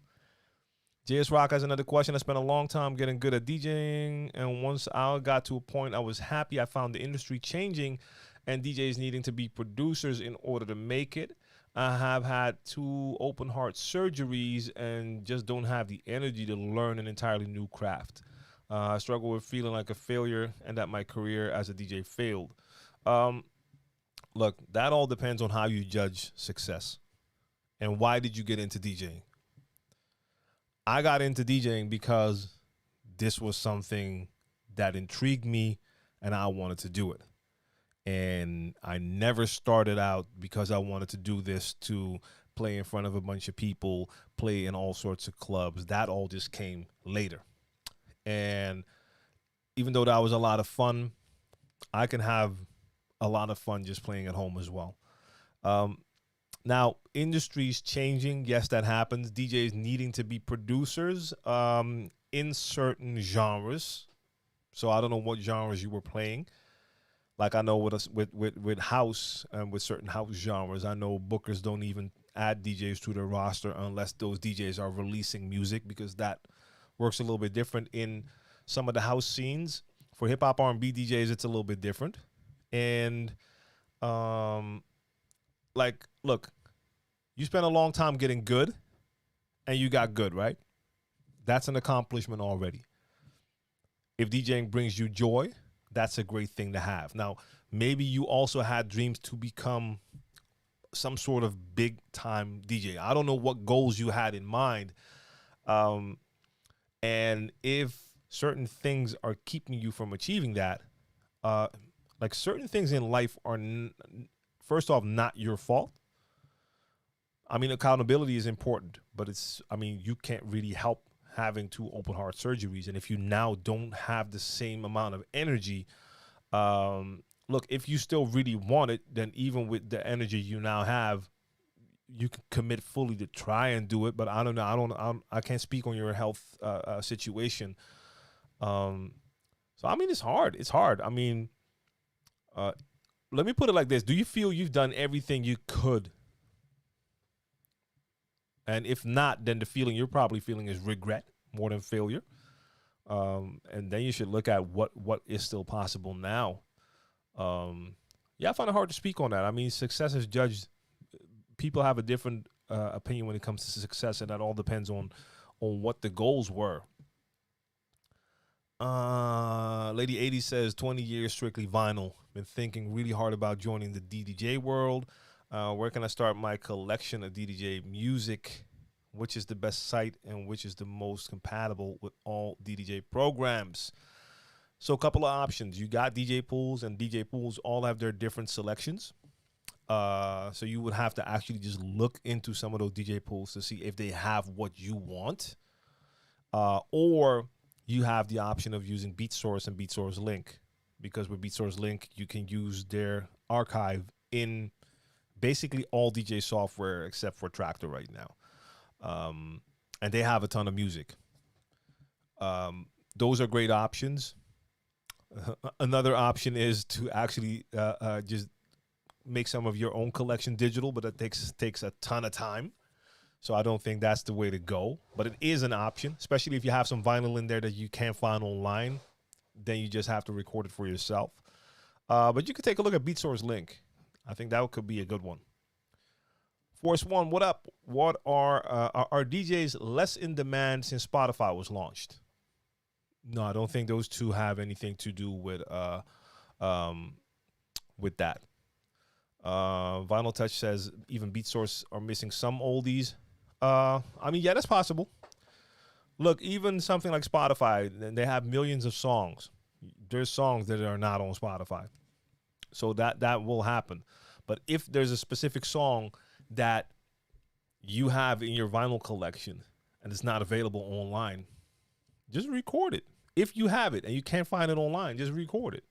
S1: JS Rock has another question. I spent a long time getting good at DJing, and once I got to a point I was happy, I found the industry changing and DJs needing to be producers in order to make it. I have had 2 open heart surgeries and just don't have the energy to learn an entirely new craft. I struggle with feeling like a failure and that my career as a DJ failed. Look, that all depends on how you judge success. And why did you get into DJing? I got into DJing because this was something that intrigued me and I wanted to do it. And I never started out because I wanted to do this to play in front of a bunch of people, play in all sorts of clubs. That all just came later. And even though that was a lot of fun, I can have a lot of fun just playing at home as well. Now, industry's changing. Yes, that happens. DJs needing to be producers in certain genres. So I don't know what genres you were playing. Like I know with house and with certain house genres, I know bookers don't even add DJs to their roster unless those DJs are releasing music, because that works a little bit different in some of the house scenes. For hip hop R&B DJs, it's a little bit different. And like, look, you spent a long time getting good and you got good, right? That's an accomplishment already. If DJing brings you joy, that's a great thing to have. Now, maybe you also had dreams to become some sort of big time DJ. I don't know what goals you had in mind. And if certain things are keeping you from achieving that, like certain things in life are, first off, not your fault. I mean, accountability is important, but you can't really help having 2 open heart surgeries. And if you now don't have the same amount of energy, look, if you still really want it, then even with the energy you now have, you can commit fully to try and do it. But I don't know. I can't speak on your health situation. So I mean, it's hard. It's hard. I mean, let me put it like this: do you feel you've done everything you could? And if not, then the feeling you're probably feeling is regret more than failure. And then you should look at what is still possible now. Yeah, I find it hard to speak on that. I mean, success is judged. People have a different opinion when it comes to success, and that all depends on what the goals were. Lady 80 says 20 years strictly vinyl. Been thinking really hard about joining the DDJ world. Where can I start my collection of DDJ music? Which is the best site and which is the most compatible with all DDJ programs? So a couple of options. You got DJ pools, and DJ pools all have their different selections. So you would have to actually just look into some of those DJ pools to see if they have what you want. Or you have the option of using BeatSource and BeatSource Link, because with BeatSource Link, you can use their archive in basically all DJ software except for Tractor right now. And they have a ton of music. Those are great options. Another option is to actually just make some of your own collection digital, but it takes a ton of time. So I don't think that's the way to go. But it is an option, especially if you have some vinyl in there that you can't find online. Then you just have to record it for yourself. But you could take a look at BeatSource Link. I think that could be a good one. Force One, what up? What are DJs less in demand since Spotify was launched? No, I don't think those two have anything to do with that. Vinyl Touch says even BeatSource are missing some oldies. I mean, yeah, that's possible. Look, even something like Spotify, they have millions of songs. There's songs that are not on Spotify. So that will happen. But if there's a specific song that you have in your vinyl collection and it's not available online, just record it. If you have it and you can't find it online, just record it.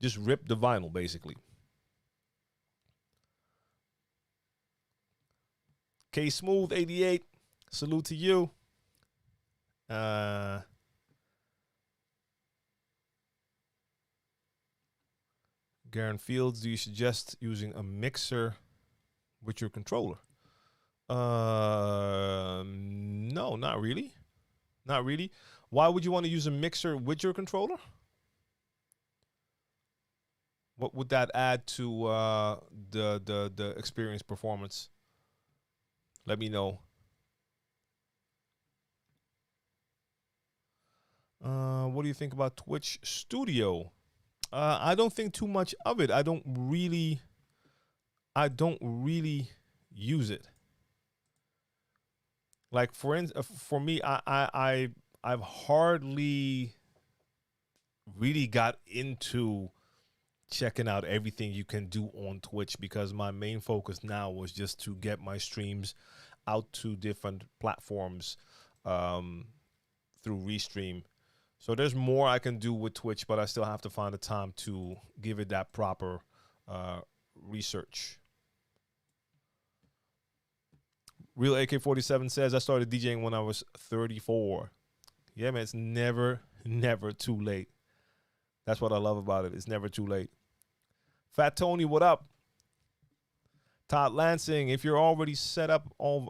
S1: Just rip the vinyl, basically. K Smooth 88, salute to you. Garen Fields, do you suggest using a mixer with your controller? No, not really. Not really. Why would you want to use a mixer with your controller? What would that add to the experience performance? Let me know. What do you think about Twitch Studio? I don't think too much of it. I don't really use it. Like for me, I've hardly really got into checking out everything you can do on Twitch, because my main focus now was just to get my streams out to different platforms through Restream. So there's more I can do with Twitch, but I still have to find the time to give it that proper research. Real AK-47 says, I started DJing when I was 34. Yeah, man, it's never too late. That's what I love about it. It's never too late. Fat Tony, what up? Todd Lansing, if you're already set up all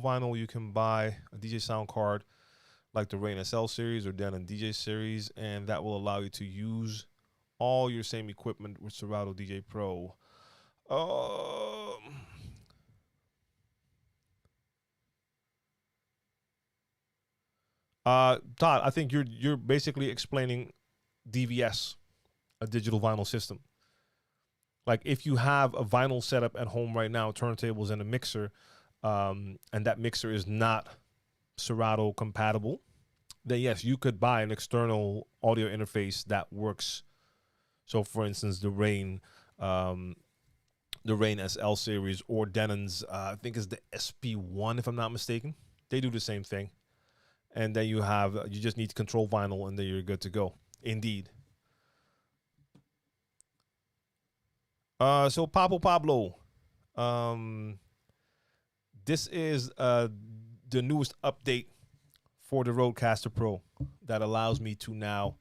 S1: vinyl, you can buy a DJ sound card like the Rain SL series or Denon DJ series, and that will allow you to use all your same equipment with Serato DJ Pro. Todd, I think you're basically explaining DVS, a digital vinyl system. Like if you have a vinyl setup at home right now, turntables and a mixer, and that mixer is not Serato compatible, then yes, you could buy an external audio interface that works. So for instance, the Rain the Rain SL series or Denon's, I think it's the SP1 if I'm not mistaken. They do the same thing. And then you just need control vinyl and then you're good to go. Indeed. So Pablo, this is the newest update for the Rodecaster Pro that allows me to now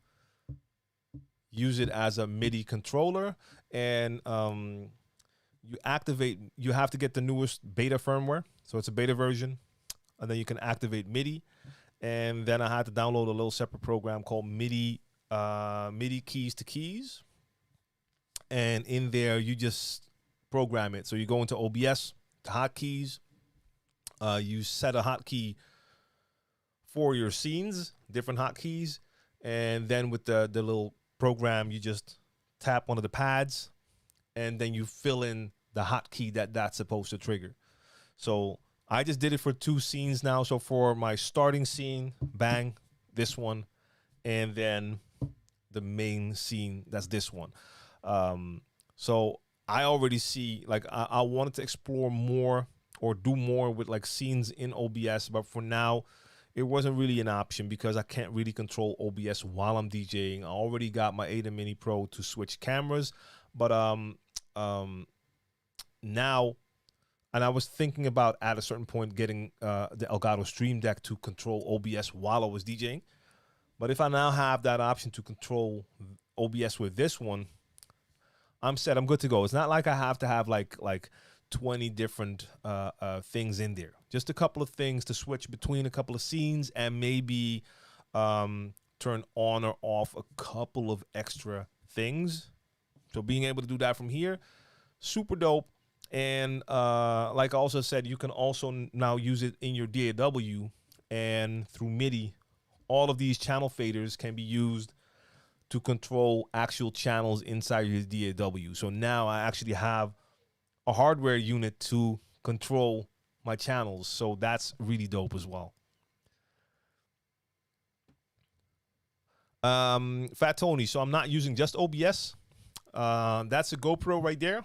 S1: use it as a MIDI controller. And you have to get the newest beta firmware. So it's a beta version. And then you can activate MIDI. And then I had to download a little separate program called MIDI Keys to Keys. And in there, you just program it. So you go into OBS, the hotkeys. You set a hotkey for your scenes, different hotkeys. And then with the little program, you just tap one of the pads. And then you fill in the hotkey that's supposed to trigger. So I just did it for 2 scenes now. So for my starting scene, bang, this one. And then the main scene, that's this one. So I already see, like, I wanted to explore more or do more with like scenes in OBS. But for now, it wasn't really an option because I can't really control OBS while I'm DJing. I already got my ADA Mini Pro to switch cameras. But now, and I was thinking about at a certain point getting the Elgato Stream Deck to control OBS while I was DJing. But if I now have that option to control OBS with this one, I'm set. I'm good to go. It's not like I have to have like 20 different things in there. Just a couple of things to switch between a couple of scenes and maybe turn on or off a couple of extra things. So being able to do that from here, super dope. And like I also said, you can also now use it in your DAW, and through MIDI, all of these channel faders can be used to control actual channels inside your DAW. So now I actually have a hardware unit to control my channels. So that's really dope as well. Fat Tony, so I'm not using just OBS. That's a GoPro right there.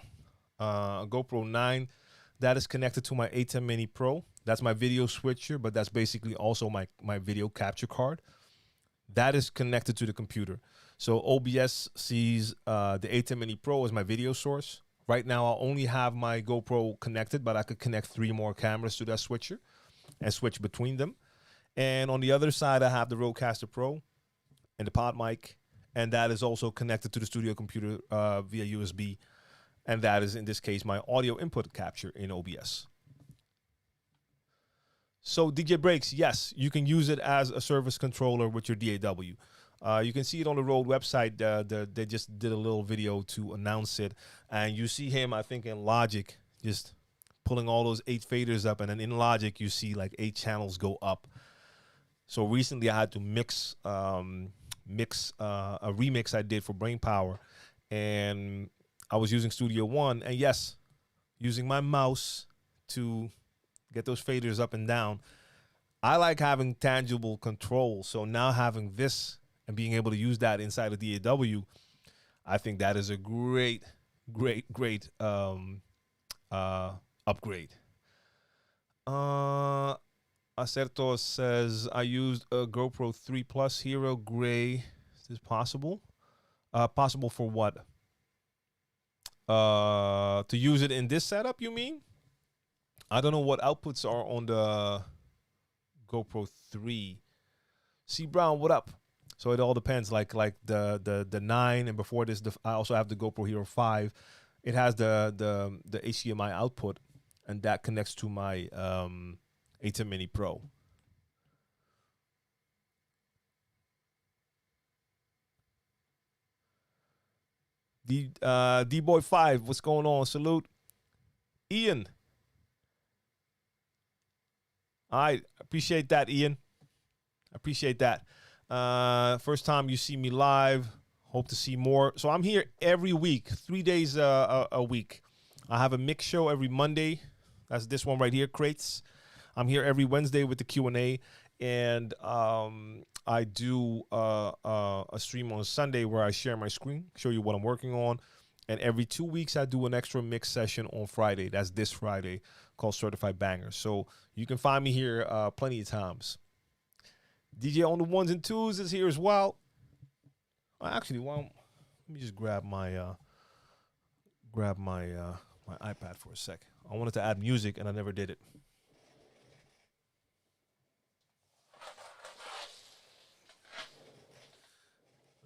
S1: A GoPro 9 that is connected to my A10 Mini Pro. That's my video switcher, but that's basically also my video capture card. That is connected to the computer. So OBS sees the A10 Mini Pro as my video source. Right now, I only have my GoPro connected, but I could connect 3 more cameras to that switcher and switch between them. And on the other side, I have the Rodecaster Pro and the pod mic, and that is also connected to the studio computer via USB. And that is, in this case, my audio input capture in OBS. So DJ Breaks, yes, you can use it as a service controller with your DAW. You can see it on the Rode website. They just did a little video to announce it. And you see him, I think, in Logic, just pulling all those 8 faders up. And then in Logic, you see like 8 channels go up. So recently I had to mix a remix I did for Brainpower. And I was using Studio One, and yes, using my mouse to get those faders up and down. I like having tangible control, so now having this and being able to use that inside of DAW, I think that is a great upgrade. Acerto says, I used a GoPro 3 Plus Hero Gray. Is this possible? Possible for what? To use it in this setup, you mean? I don't know what outputs are on the GoPro 3. C Brown, what up? So it all depends. Like the 9, and before this, I also have the GoPro Hero 5. It has the HDMI output, and that connects to my A10 Mini Pro. D-Boy 5, what's going on? Salute. Ian. All right, appreciate that, Ian. Appreciate that. First time you see me live. Hope to see more. So I'm here every week, 3 days a week. I have a mix show every Monday. That's this one right here, Crates. I'm here every Wednesday with the Q&A. And I do a stream on Sunday where I share my screen, show you what I'm working on. And every 2 weeks, I do an extra mix session on Friday. That's this Friday, called Certified Bangers. So you can find me here plenty of times. DJ on the ones and twos is here as well. Actually, let me just grab my my iPad for a sec. I wanted to add music, and I never did it.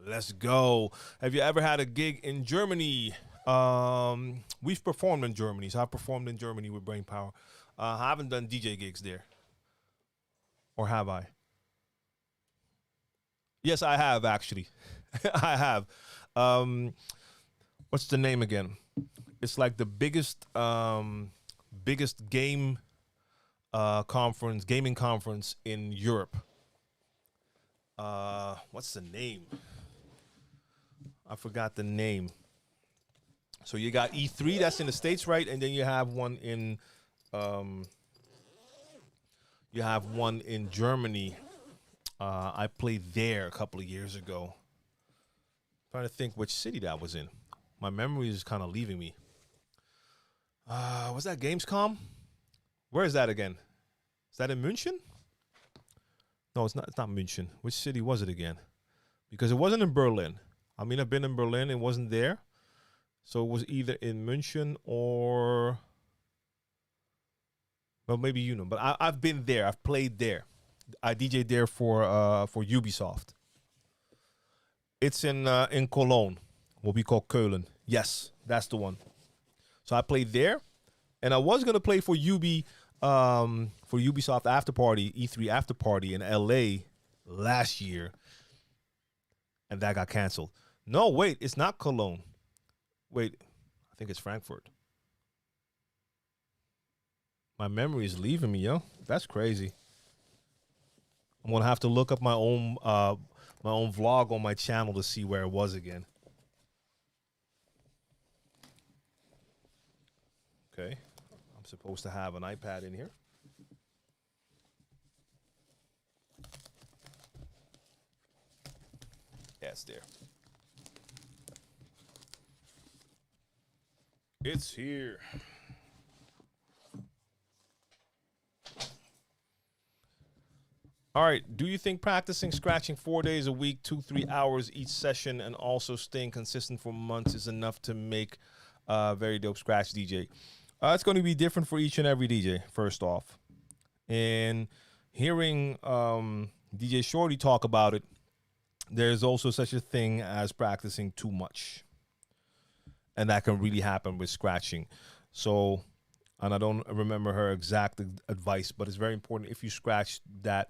S1: Let's go. Have you ever had a gig in Germany? We've performed in Germany. So I've performed in Germany with Brainpower. I haven't done DJ gigs there. Or have I? Yes, I have, actually. I have. What's the name again? It's like the biggest gaming conference in Europe. What's the name? I forgot the name. So you got E3, that's in the States, right? And then you have one in Germany. I played there a couple of years ago. Trying to think which city that was in. My memory is kind of leaving me. Was that Gamescom? Where is that again? Is that in München? No, it's not. It's not München. Which city was it again? Because it wasn't in Berlin. I mean, I've been in Berlin. It wasn't there. So it was either in München or... Well, maybe you know. But I've been there. I've played there. I DJ'd there for Ubisoft. It's in Cologne, what we call Köln. Yes, that's the one. So I played there. And I was going to play for Ubisoft After Party, E3 After Party in LA last year. And that got canceled. No, wait, it's not Cologne. Wait, I think it's Frankfurt. My memory is leaving me, yo. That's crazy. I'm gonna have to look up my own vlog on my channel to see where it was again. Okay, I'm supposed to have an iPad in here. Yeah, it's there. It's here. All right. Do you think practicing scratching 4 days a week, 2-3 hours each session, and also staying consistent for months is enough to make a very dope scratch DJ? It's going to be different for each and every DJ, first off. And hearing DJ Shorty talk about it, there's also such a thing as practicing too much. And that can really happen with scratching. So, and I don't remember her exact advice, but it's very important if you scratch that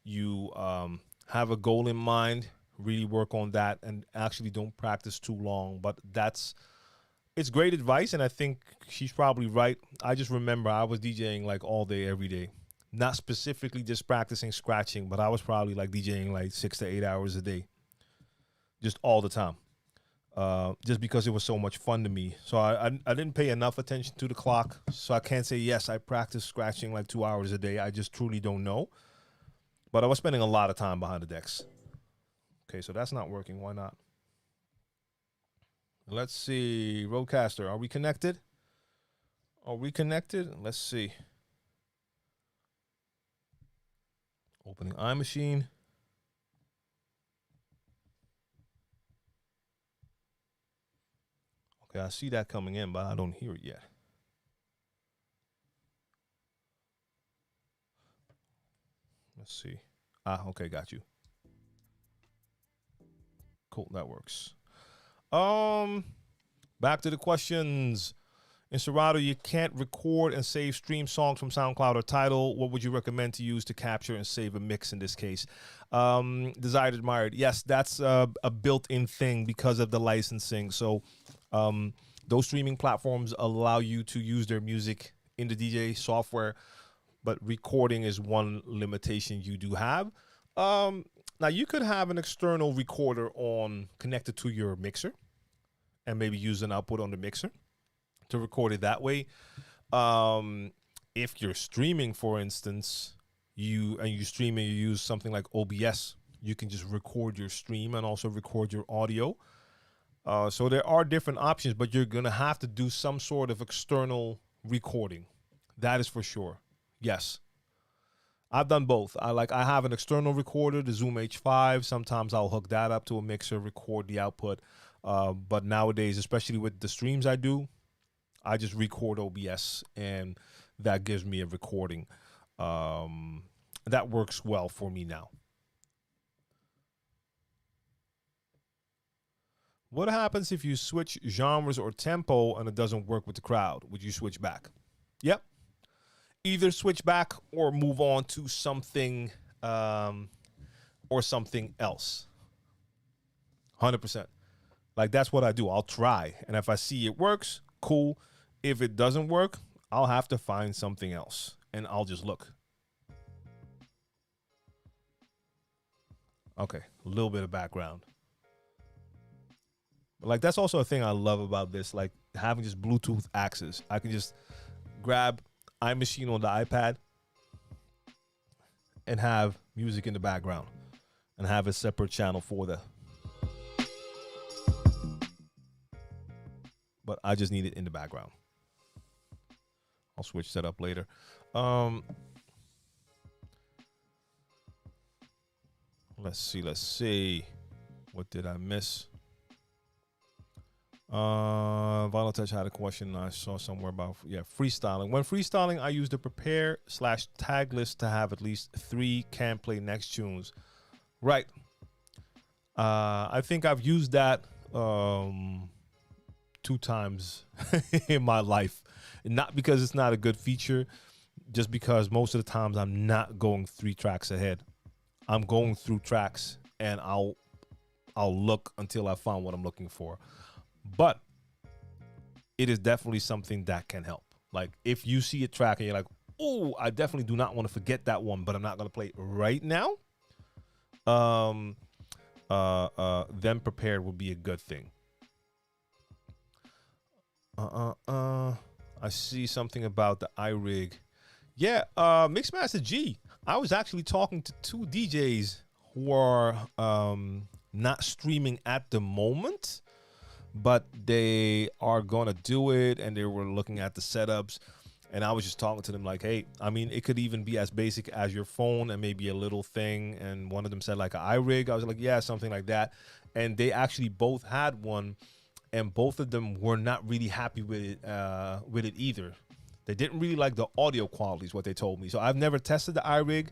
S1: you have a goal in mind, really work on that, and actually don't practice too long. But it's great advice, and I think she's probably right. I just remember I was DJing like all day, every day. Not specifically just practicing scratching, but I was probably like DJing like 6 to 8 hours a day. Just all the time. Just because it was so much fun to me. So I didn't pay enough attention to the clock. So I can't say, yes, I practice scratching like 2 hours a day. I just truly don't know. But I was spending a lot of time behind the decks. Okay, so that's not working. Why not? Let's see. Roadcaster, are we connected? Are we connected? Let's see. Opening iMachine. Okay, I see that coming in, but I don't hear it yet. Let's see. Okay, got you. Cool, that works. Back to the questions. In Serato, you can't record and save stream songs from SoundCloud or Tidal. What would you recommend to use to capture and save a mix in this case? Desired Admired. Yes, that's a built-in thing because of the licensing. So those streaming platforms allow you to use their music in the DJ software, but recording is one limitation you do have. Now, you could have an external recorder connected to your mixer and maybe use an output on the mixer to record it that way. If you're streaming, for instance, you stream and you use something like OBS, you can just record your stream and also record your audio. So there are different options, but you're gonna have to do some sort of external recording. That is for sure. Yes. I've done both. I have an external recorder, the Zoom H5. Sometimes I'll hook that up to a mixer, record the output. But nowadays, especially with the streams I do, I just record OBS, and that gives me a recording. That works well for me now. What happens if you switch genres or tempo and it doesn't work with the crowd? Would you switch back? Yep. Either switch back or move on to something or something else. 100%. Like, that's what I do. I'll try. And if I see it works, cool. If it doesn't work, I'll have to find something else. And I'll just look. Okay, a little bit of background. But like, that's also a thing I love about this, like having just Bluetooth access. I can just grab iMachine on the iPad and have music in the background and have a separate channel for that. But I just need it in the background. I'll switch that up later. Let's see. What did I miss? Vinyl Touch had a question I saw somewhere about, freestyling. When freestyling, I use the prepare/tag list to have at least 3 can play next tunes. Right. I think I've used that 2 times in my life. Not because it's not a good feature, just because most of the times I'm not going 3 tracks ahead. I'm going through tracks and I'll look until I find what I'm looking for. But it is definitely something that can help. Like, if you see a track and you're like, oh, I definitely do not want to forget that one, but I'm not going to play it right now. Then prepared would be a good thing. I see something about the iRig. Yeah, Mixmaster G. I was actually talking to 2 DJs who are not streaming at the moment, but they are gonna do it, and they were looking at the setups, and I was just talking to them like, hey, I mean, it could even be as basic as your phone and maybe a little thing. And one of them said like an iRig. I was like, yeah, something like that. And they actually both had one, and both of them were not really happy with it either. They didn't really like the audio quality is what they told me. So I've never tested the iRig.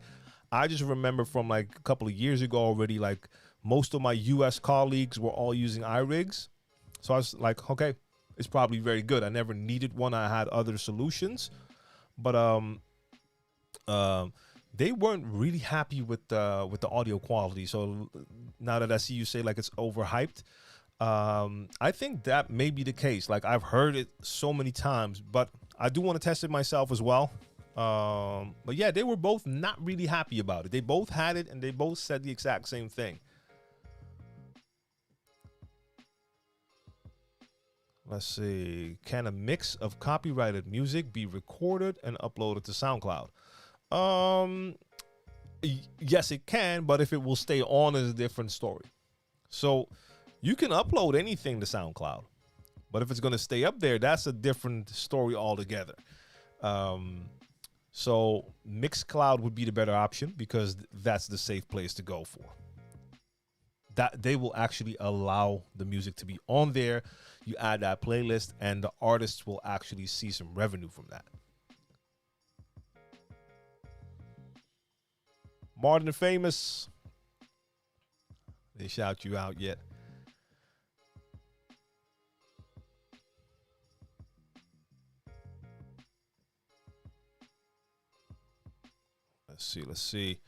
S1: I just remember from like a couple of years ago already, like most of my US colleagues were all using iRigs. So I was like, okay, it's probably very good. I never needed one. I had other solutions, but they weren't really happy with the audio quality. So now that I see you say like it's overhyped, I think that may be the case. Like, I've heard it so many times, but I do want to test it myself as well. But yeah, they were both not really happy about it. They both had it and they both said the exact same thing. Let's see. Can a mix of copyrighted music be recorded and uploaded to SoundCloud? Yes, it can, but if it will stay on is a different story. So you can upload anything to SoundCloud, but if it's going to stay up there, that's a different story altogether. So Mixcloud would be the better option because that's the safe place to go for. That they will actually allow the music to be on there. You add that playlist and the artists will actually see some revenue from that. Martin the Famous. They shout you out yet? Let's see.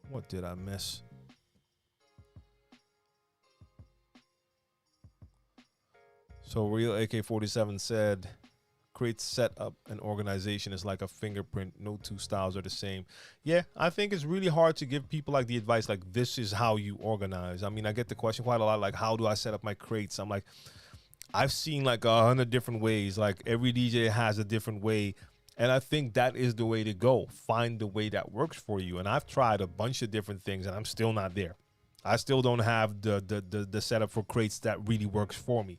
S1: What did I miss? So Real AK-47 said, create setup and organization is like a fingerprint. No 2 styles are the same. Yeah, I think it's really hard to give people like the advice, like this is how you organize. I mean, I get the question quite a lot, like how do I set up my crates? I'm like, I've seen like 100 different ways. Like every DJ has a different way And I think that is the way to go. Find the way that works for you. And I've tried a bunch of different things, and I'm still not there. I still don't have the setup for crates that really works for me.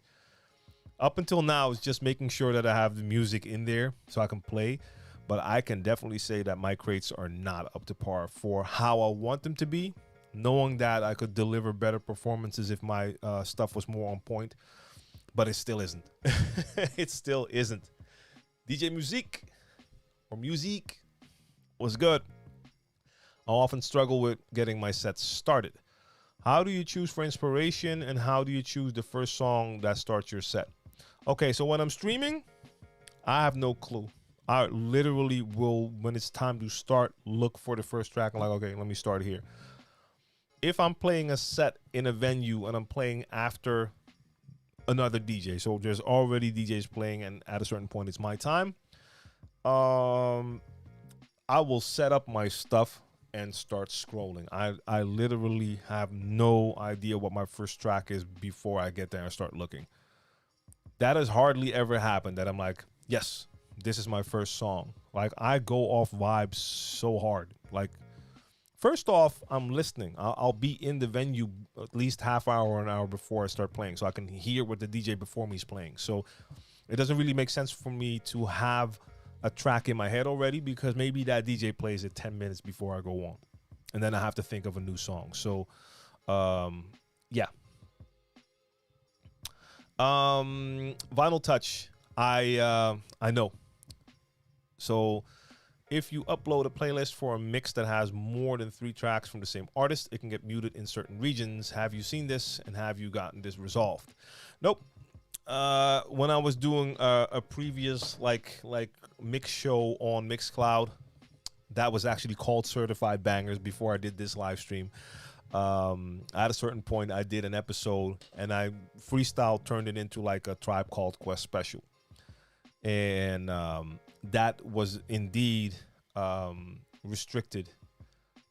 S1: Up until now, it's just making sure that I have the music in there so I can play. But I can definitely say that my crates are not up to par for how I want them to be, knowing that I could deliver better performances if my stuff was more on point. But it still isn't. It still isn't. DJ Musique or Musique was good. I often struggle with getting my sets started. How do you choose for inspiration, and how do you choose the first song that starts your set? Okay, so when I'm streaming, I have no clue. I literally will, when it's time to start, look for the first track. I'm like, okay, let me start here. If I'm playing a set in a venue and I'm playing after another DJ, so there's already DJs playing, and at a certain point it's my time, I will set up my stuff and start scrolling. I literally have no idea what my first track is before I get there and start looking. That has hardly ever happened that I'm like, yes, this is my first song. Like, I go off vibes so hard. Like, first off, I'm listening. I'll be in the venue at least half hour or an hour before I start playing, so I can hear what the DJ before me is playing. So it doesn't really make sense for me to have a track in my head already, because maybe that DJ plays it 10 minutes before I go on, and then I have to think of a new song. So, yeah. Vinyl Touch. I know. So if you upload a playlist for a mix that has more than 3 tracks from the same artist, it can get muted in certain regions. Have you seen this, and have you gotten this resolved? Nope. When I was doing a previous like mix show on Mixcloud, that was actually called Certified Bangers before I did this live stream. At a certain point, I did an episode, and I freestyle turned it into like a Tribe Called Quest special. And that was indeed restricted,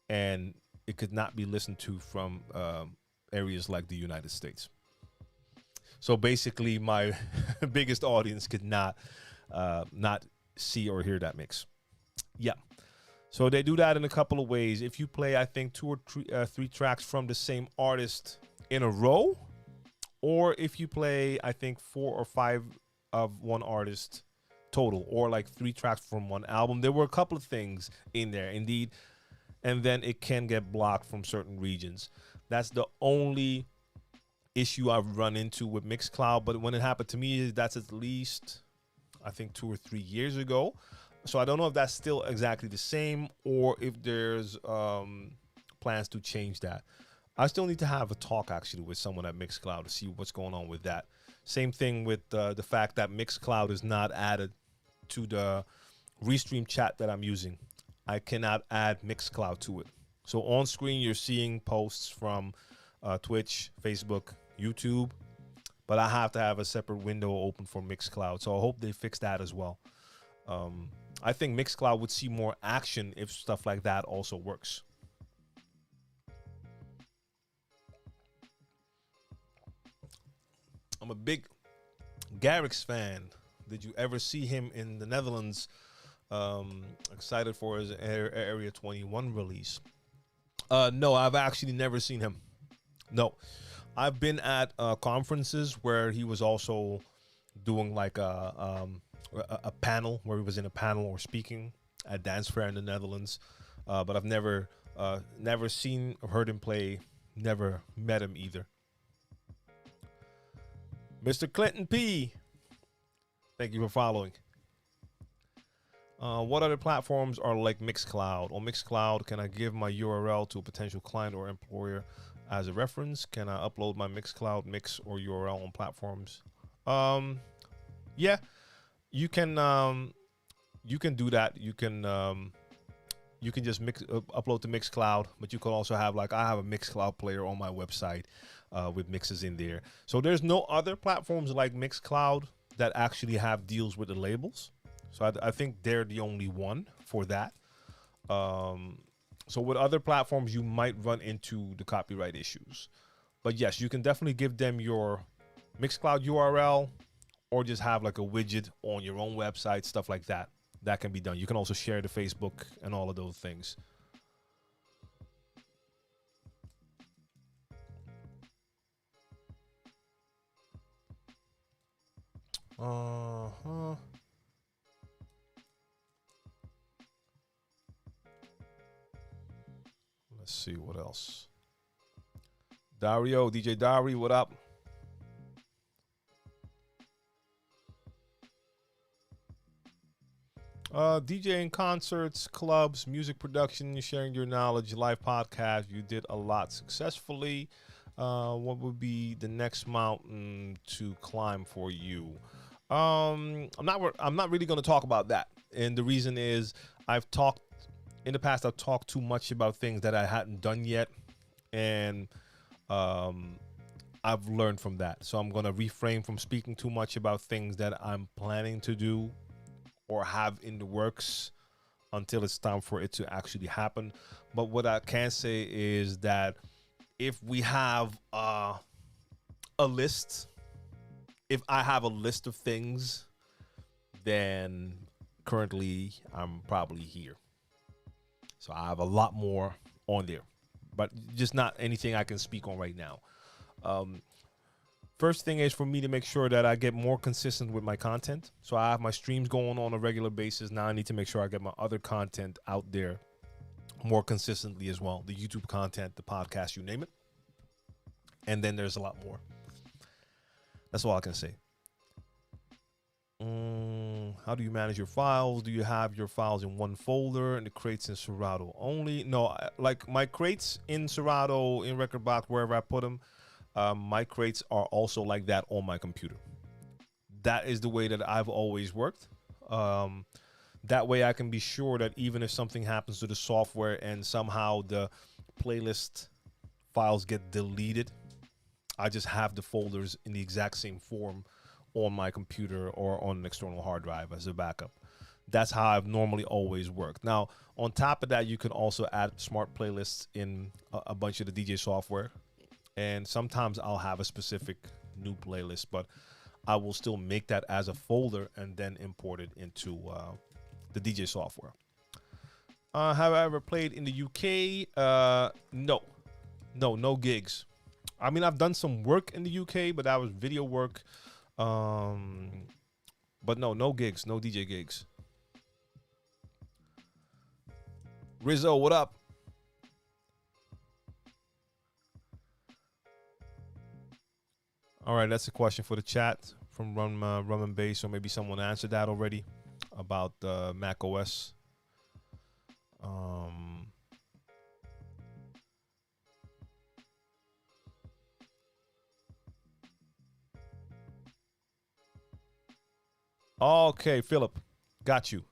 S1: and it could not be listened to from areas like the United States. So basically, my biggest audience could not see or hear that mix. Yeah. So they do that in a couple of ways. If you play, I think, 2 or 3 tracks from the same artist in a row, or if you play, I think, 4 or 5 of one artist total, or like 3 tracks from one album. There were a couple of things in there, indeed, and then it can get blocked from certain regions. That's the only issue I've run into with Mixcloud, but when it happened to me, that's at least, I think, 2 or 3 years ago. So I don't know if that's still exactly the same, or if there's plans to change that. I still need to have a talk actually with someone at Mixcloud to see what's going on with that. Same thing with the fact that Mixcloud is not added to the Restream chat that I'm using. I cannot add Mixcloud to it. So on screen, you're seeing posts from Twitch, Facebook, YouTube, but I have to have a separate window open for Mixcloud. So I hope they fix that as well. I think Mixcloud would see more action if stuff like that also works. I'm a big Garrix fan. Did you ever see him in the Netherlands? Excited for his Area 21 release. No, I've actually never seen him. No, I've been at conferences where he was also doing like a panel, where he was in a panel or speaking at Dance Fair in the Netherlands. But I've never seen or heard him play, never met him either. Mr. Clinton P, thank you for following. What other platforms are like Mixcloud? On Mixcloud, can I give my URL to a potential client or employer as a reference? Can I upload my Mixcloud mix or URL on platforms? Yeah, you can do that. You can just upload to Mixcloud, but you can also have, like, I have a Mixcloud player on my website with mixes in there. So there's no other platforms like Mixcloud that actually have deals with the labels. So I think they're the only one for that. So with other platforms, you might run into the copyright issues. But yes, you can definitely give them your Mixcloud URL, or just have like a widget on your own website, stuff like that. that can be done. You can also share the Facebook and all of those things. Let's see what else. Dario, DJ Dari, what up? DJing concerts, clubs, music production, sharing your knowledge, live podcast. You did a lot successfully. What would be the next mountain to climb for you? I'm not really going to talk about that, and the reason is I've talked in the past. I've talked too much about things that I hadn't done yet, and I've learned from that. So I'm going to refrain from speaking too much about things that I'm planning to do or have in the works until it's time for it to actually happen. But what I can say is that if we have a list, if I have a list of things, then currently I'm probably here. So I have a lot more on there, but just not anything I can speak on right now. First thing is for me to make sure that I get more consistent with my content. So I have my streams going on a regular basis. Now I need to make sure I get my other content out there more consistently as well. The YouTube content, the podcast, you name it. And then there's a lot more. That's all I can say. How do you manage your files? Do you have your files in one folder and the crates in Serato only? No, like my crates in Serato, in Rekordbox, wherever I put them, my crates are also like that on my computer. That is the way that I've always worked. That way I can be sure that even if something happens to the software and somehow the playlist files get deleted, I just have the folders in the exact same form on my computer or on an external hard drive as a backup. That's how I've normally always worked. Now, on top of that, you can also add smart playlists in a bunch of the DJ software. And sometimes I'll have a specific new playlist, but I will still make that as a folder and then import it into the DJ software. Have I ever played in the UK? No gigs. I mean, I've done some work in the UK, but that was video work. But no gigs, no DJ gigs. Rizzo, what up? All right, that's a question for the chat from Rum and Bass, or maybe someone answered that already about Mac OS. Okay, Philip, got you.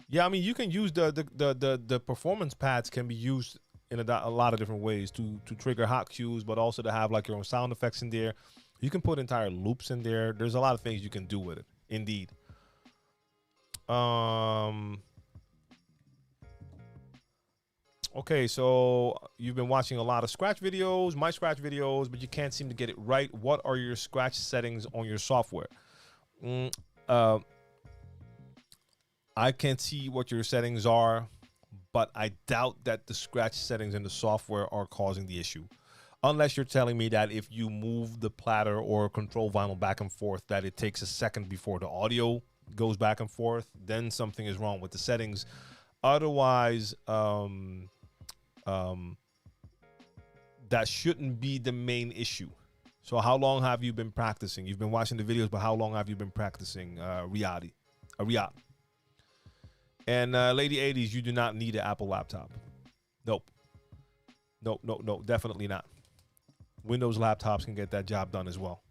S1: Yeah, I mean, you can use the performance pads can be used in a lot of different ways to trigger hot cues, but also to have like your own sound effects in there. You can put entire loops in there. There's a lot of things you can do with it. Indeed. Okay, so you've been watching a lot of scratch videos, my scratch videos, but you can't seem to get it right. What are your scratch settings on your software? I can't see what your settings are, but I doubt that the scratch settings in the software are causing the issue. Unless you're telling me that if you move the platter or control vinyl back and forth, that it takes a second before the audio goes back and forth, then something is wrong with the settings. Otherwise, that shouldn't be the main issue. So how long have you been practicing? You've been watching the videos, but how long have you been practicing Riyadh? And Lady 80s, you do not need an Apple laptop. Nope, definitely not. Windows laptops can get that job done as well.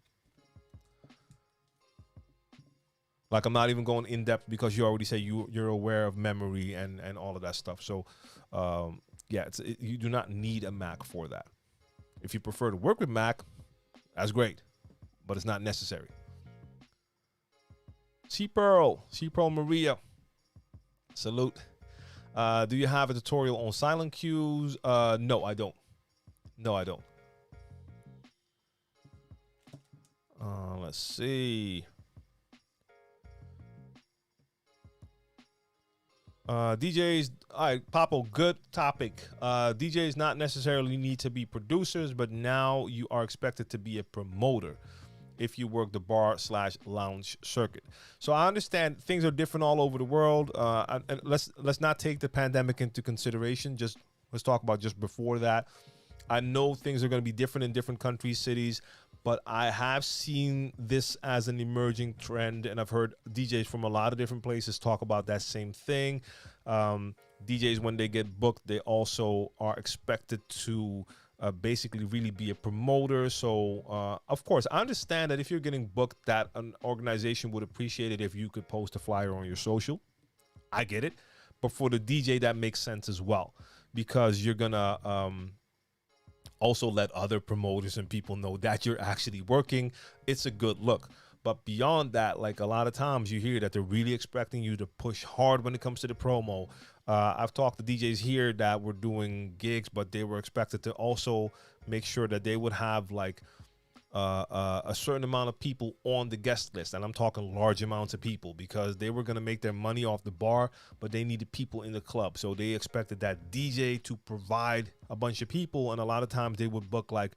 S1: Like, I'm not even going in depth because you already say you're aware of memory and all of that stuff. So, yeah, you do not need a Mac for that. If you prefer to work with Mac, that's great, but it's not necessary. C-Pearl Maria, salute. Do you have a tutorial on silent cues? No, I don't. Let's see. DJs, all right, Papo, good topic. DJs not necessarily need to be producers, but now you are expected to be a promoter if you work the bar slash lounge circuit. So I understand things are different all over the world. And let's not take the pandemic into consideration. Just let's talk about just before that. I know things are going to be different in different countries, cities, but I have seen this as an emerging trend, and I've heard DJs from a lot of different places talk about that same thing. DJs, when they get booked, they also are expected to basically really be a promoter. So, of course, I understand that if you're getting booked, that an organization would appreciate it if you could post a flyer on your social. I get it. But for the DJ, that makes sense as well, because you're going to also let other promoters and people know that you're actually working. It's a good look. But beyond that, like a lot of times you hear that they're really expecting you to push hard when it comes to the promo. I've talked to DJs here that were doing gigs, but they were expected to also make sure that they would have like a certain amount of people on the guest list. And I'm talking large amounts of people, because they were going to make their money off the bar, but they needed people in the club. So they expected that DJ to provide a bunch of people. And a lot of times they would book like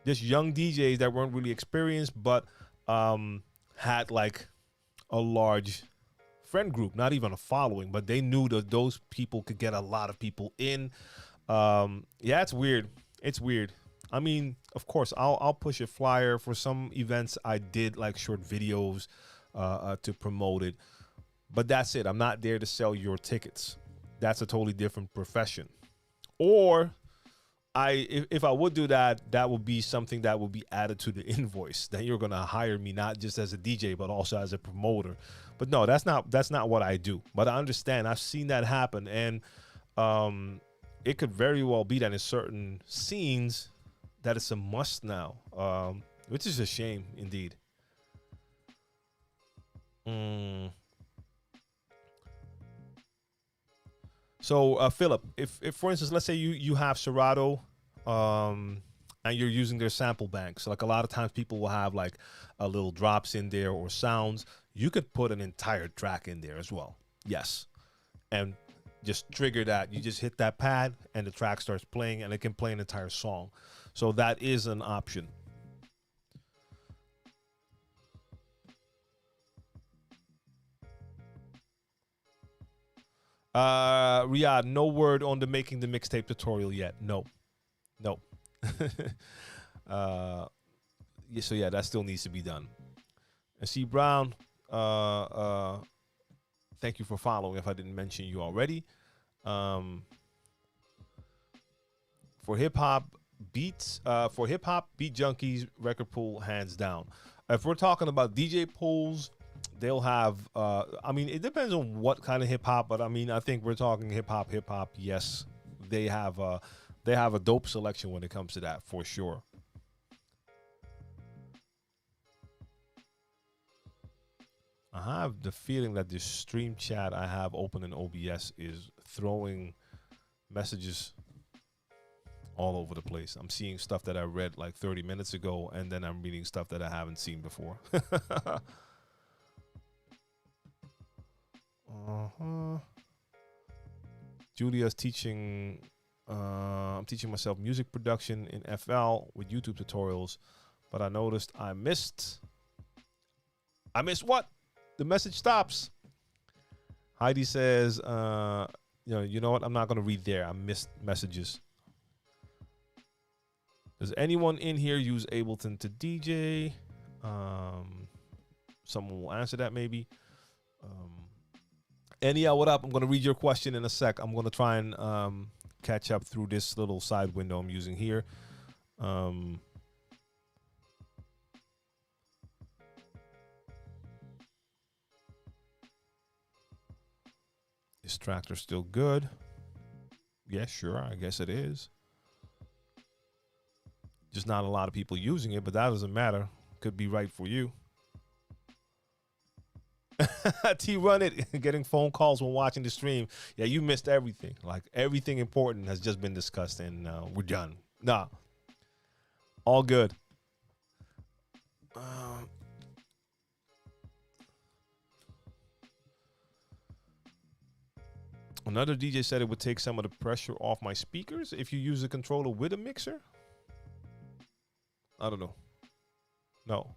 S1: just young DJs that weren't really experienced, but had like a large friend group, not even a following, but they knew that those people could get a lot of people in. Yeah, it's weird. It's weird. I mean, of course, I'll push a flyer for some events. I did like short videos to promote it, but that's it. I'm not there to sell your tickets. That's a totally different profession. Or if I would do that, that would be something that would be added to the invoice. That you're gonna hire me not just as a DJ, but also as a promoter. But no, that's not what I do. But I understand. I've seen that happen, and it could very well be that in certain scenes that it's a must now, which is a shame indeed. So, Philip, if for instance, let's say you have Serato, and you're using their sample banks, like a lot of times people will have like a little drops in there or sounds. You could put an entire track in there as well. Yes, and just trigger that. You just hit that pad, and the track starts playing, and it can play an entire song. So that is an option. Riyadh, no word on the making the mixtape tutorial yet. No. Yeah, so yeah, that still needs to be done. And C Brown, thank you for following. If I didn't mention you already, for hip hop beats, beat junkies, record pool, hands down. If we're talking about DJ pools, they'll have. I mean, it depends on what kind of hip hop, but I mean, I think we're talking hip hop. Yes, they have a dope selection when it comes to that for sure. I have the feeling that this stream chat I have open in OBS is throwing messages all over the place. I'm seeing stuff that I read like 30 minutes ago, and then I'm reading stuff that I haven't seen before. Julia's teaching. I'm teaching myself music production in FL with YouTube tutorials, but I noticed I missed what? The message stops. Heidi says, you know what? I'm not gonna read there. I missed messages. Does anyone in here use Ableton to DJ? Someone will answer that maybe. Ania, what up? I'm gonna read your question in a sec. I'm gonna try and catch up through this little side window I'm using here. Is Tractor still good? Yeah, sure. I guess it is. Just not a lot of people using it, but that doesn't matter. Could be right for you. T Run It, getting phone calls when watching the stream. Yeah, you missed everything. Like everything important has just been discussed, and we're done. Nah, all good. Another DJ said it would take some of the pressure off my speakers if you use a controller with a mixer. I don't know. No.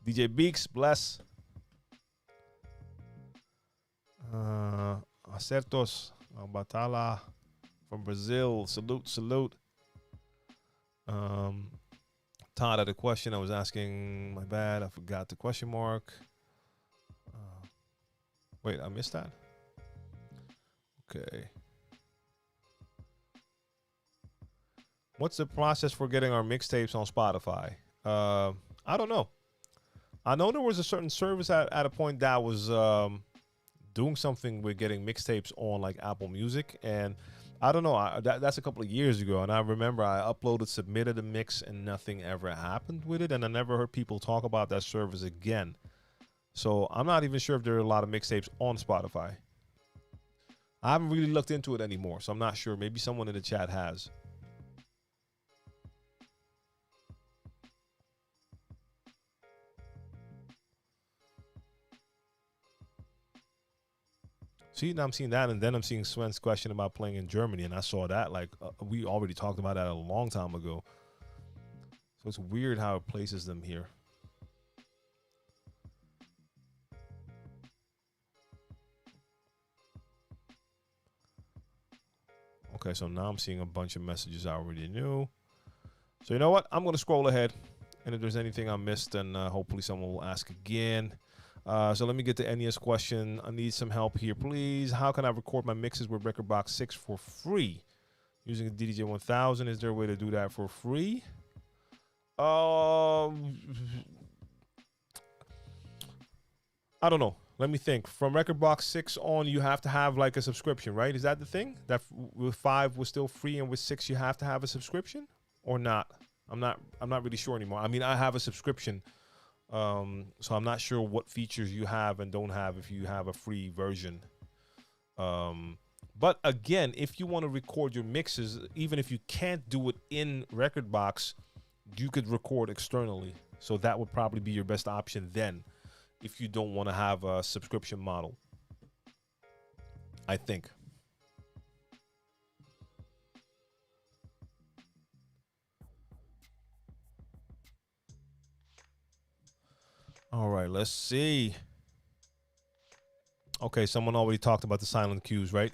S1: DJ Beaks, bless. Acertos, Batala from Brazil. Salute, salute. Todd had a question I was asking. My bad, I forgot the question mark. Wait, I missed that? Okay. What's the process for getting our mixtapes on Spotify? I don't know. I know there was a certain service at a point that was doing something with getting mixtapes on like Apple Music, and I don't know. That's a couple of years ago, and I remember I uploaded, submitted a mix, and nothing ever happened with it, and I never heard people talk about that service again. So I'm not even sure if there are a lot of mixtapes on Spotify. I haven't really looked into it anymore, so I'm not sure. Maybe someone in the chat has. See, now I'm seeing that, and then I'm seeing Sven's question about playing in Germany, and I saw that, like, we already talked about that a long time ago. So it's weird how it places them here. Okay, so now I'm seeing a bunch of messages I already knew. So you know what? I'm going to scroll ahead, and if there's anything I missed, then hopefully someone will ask again. So let me get to NES question. I need some help here, please. How can I record my mixes with Rekordbox 6 for free? Using a DJ 1000, is there a way to do that for free? I don't know. Let me think. From Rekordbox 6 on, you have to have like a subscription, right? Is that the thing? That with 5 was still free, and with 6 you have to have a subscription, or not? I'm not really sure anymore. I mean, I have a subscription. So I'm not sure what features you have and don't have if you have a free version. But again, if you want to record your mixes, even if you can't do it in Rekordbox, you could record externally. So that would probably be your best option then, if you don't want to have a subscription model, I think. All right, let's see. Okay, someone already talked about the silent cues, right?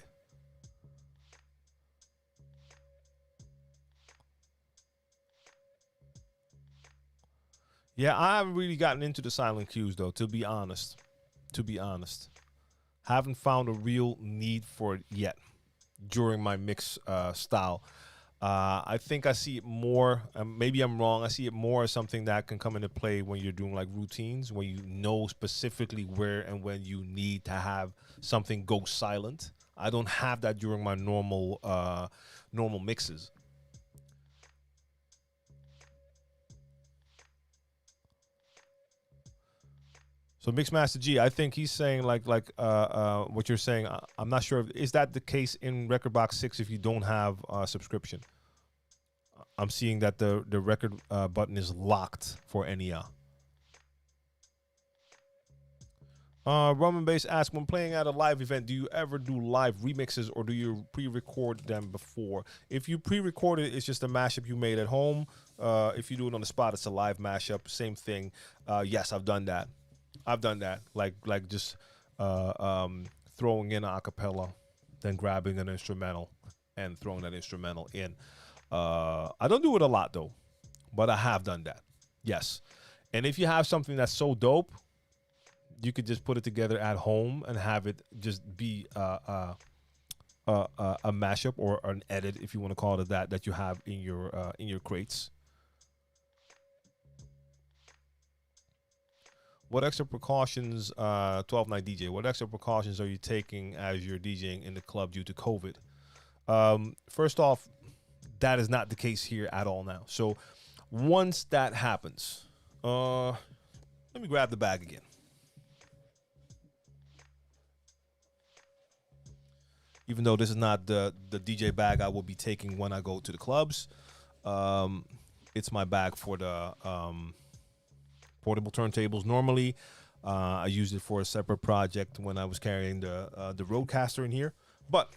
S1: Yeah, I haven't really gotten into the silent cues, though, to be honest. Haven't found a real need for it yet during my mix style. I think I see it more, maybe I'm wrong, I see it more as something that can come into play when you're doing like routines, when you know specifically where and when you need to have something go silent. I don't have that during my normal mixes. So Mixmaster G, I think he's saying like what you're saying. I'm not sure. Is that the case in Rekordbox 6 if you don't have a subscription? I'm seeing that the record button is locked for NEA. Roman Bass asks, when playing at a live event, do you ever do live remixes or do you pre-record them before? If you pre-record it, it's just a mashup you made at home. If you do it on the spot, it's a live mashup. Same thing. Yes, I've done that. Like just throwing in an acapella, then grabbing an instrumental and throwing that instrumental in. I don't do it a lot though, but I have done that. Yes. And if you have something that's so dope, you could just put it together at home and have it just be a mashup or an edit, if you want to call it that you have in your crates. What extra precautions, 12 Night DJ, what extra precautions are you taking as you're DJing in the club due to COVID? First off, that is not the case here at all now. So once that happens, let me grab the bag again. Even though this is not the DJ bag I will be taking when I go to the clubs, it's my bag for the portable turntables. Normally, I used it for a separate project when I was carrying the Rodecaster in here. But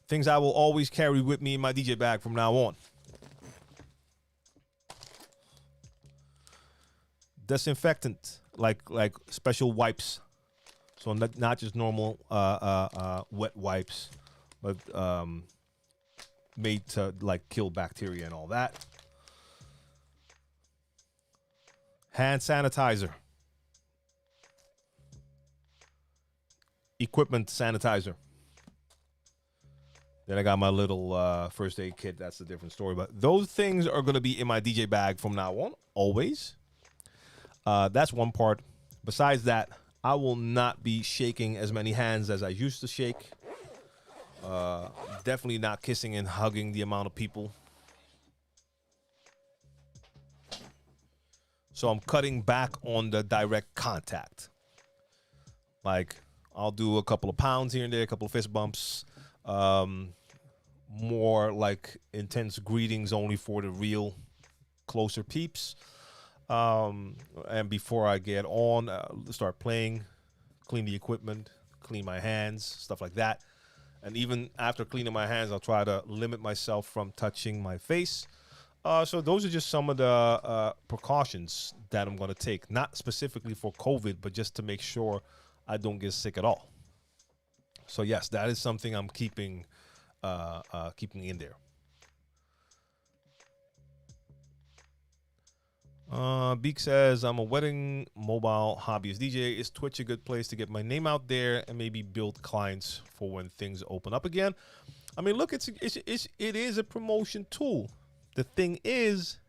S1: things I will always carry with me in my DJ bag from now on. Disinfectant, like special wipes. So not just normal wet wipes, but made to like kill bacteria and all that. Hand sanitizer. Equipment sanitizer. Then I got my little first aid kit. That's a different story. But those things are going to be in my DJ bag from now on, always. That's one part. Besides that, I will not be shaking as many hands as I used to shake. Definitely not kissing and hugging the amount of people. So I'm cutting back on the direct contact. Like, I'll do a couple of pounds here and there, a couple of fist bumps. More like intense greetings only for the real closer peeps. And before I get on, start playing, clean the equipment, clean my hands, stuff like that. And even after cleaning my hands, I'll try to limit myself from touching my face. So those are just some of the precautions that I'm going to take. Not specifically for COVID, but just to make sure I don't get sick at all. So yes, that is something I'm keeping in there. Beak says, I'm a wedding mobile hobbyist DJ. Is Twitch a good place to get my name out there and maybe build clients for when things open up again? I mean, look, it is a promotion tool. The thing is,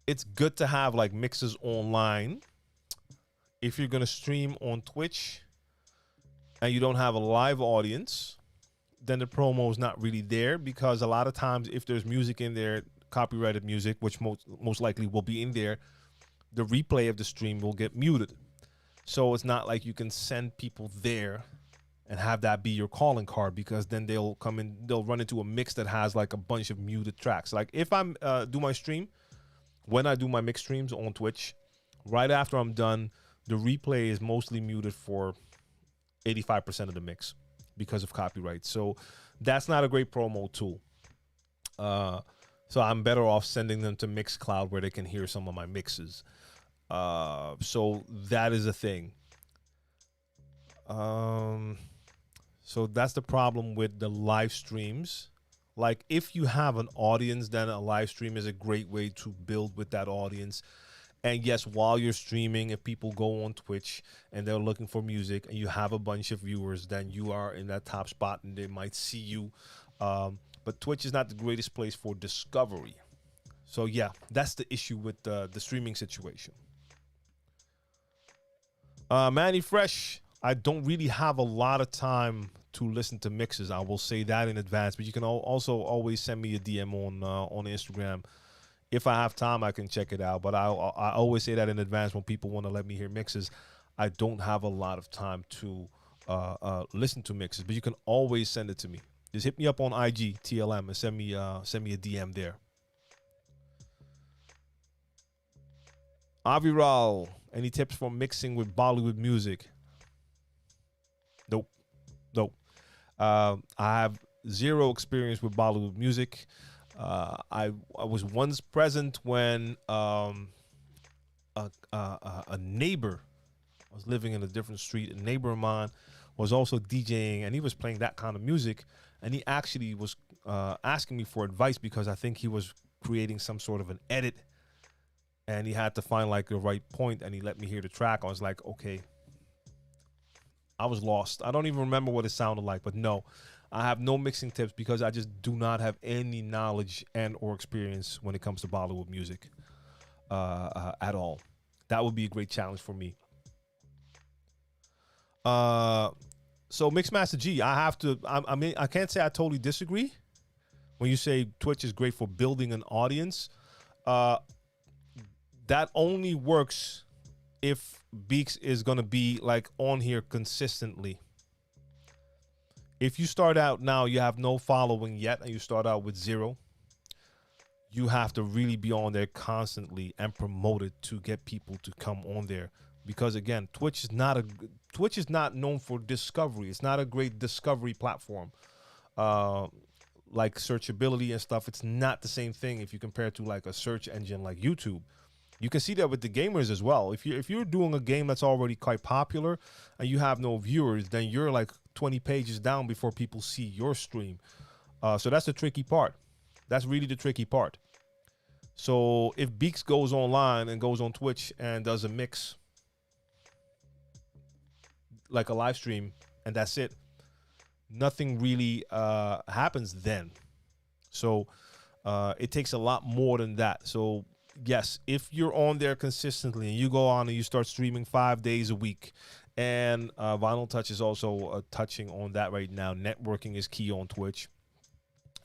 S1: it's good to have like mixes online. If you're going to stream on Twitch and you don't have a live audience, then the promo is not really there, because a lot of times if there's music in there, copyrighted music, which most likely will be in there, the replay of the stream will get muted. So it's not like you can send people there and have that be your calling card, because then they'll come in, they'll run into a mix that has like a bunch of muted tracks. Like if I'm do my stream, when I do my mix streams on Twitch, right after I'm done, the replay is mostly muted for 85% of the mix because of copyright. So that's not a great promo tool. So I'm better off sending them to Mixcloud where they can hear some of my mixes. So that is a thing. So that's the problem with the live streams. Like if you have an audience, then a live stream is a great way to build with that audience. And yes, while you're streaming, if people go on Twitch and they're looking for music and you have a bunch of viewers, then you are in that top spot and they might see you. But Twitch is not the greatest place for discovery. So yeah, that's the issue with the streaming situation. Manny Fresh, I don't really have a lot of time to listen to mixes. I will say that in advance, but you can also always send me a DM on Instagram. If I have time, I can check it out. But I always say that in advance when people want to let me hear mixes. I don't have a lot of time to listen to mixes, but you can always send it to me. Just hit me up on IG TLM and send me a DM there. Aviral, any tips for mixing with Bollywood music? Nope. I have zero experience with Bollywood music. I was once present when a neighbor, I was living in a different street. A neighbor of mine was also DJing, and he was playing that kind of music. And he actually was asking me for advice because I think he was creating some sort of an edit, and he had to find like the right point, and he let me hear the track. I was like, okay. I was lost. I don't even remember what it sounded like, but no, I have no mixing tips because I just do not have any knowledge and or experience when it comes to Bollywood music at all. That would be a great challenge for me. So Mixmaster G, I mean, I can't say I totally disagree when you say Twitch is great for building an audience. That only works if Beaks is going to be like on here consistently. If you start out now, you have no following yet, and you start out with 0, you have to really be on there constantly and promote it to get people to come on there. Because again, Twitch is not known for discovery. It's not a great discovery platform. Uh, like searchability and stuff, it's not the same thing if you compare it to like a search engine like YouTube. You can see that with the gamers as well. If you're doing a game that's already quite popular and you have no viewers, then you're like 20 pages down before people see your stream. So that's the tricky part. That's really the tricky part. So if Beaks goes online and goes on Twitch and does a mix, like a live stream, and that's it, nothing really happens then. So it takes a lot more than that. So yes, if you're on there consistently and you go on and you start streaming 5 days a week, and Vinyl Touch is also touching on that right now. Networking is key on Twitch.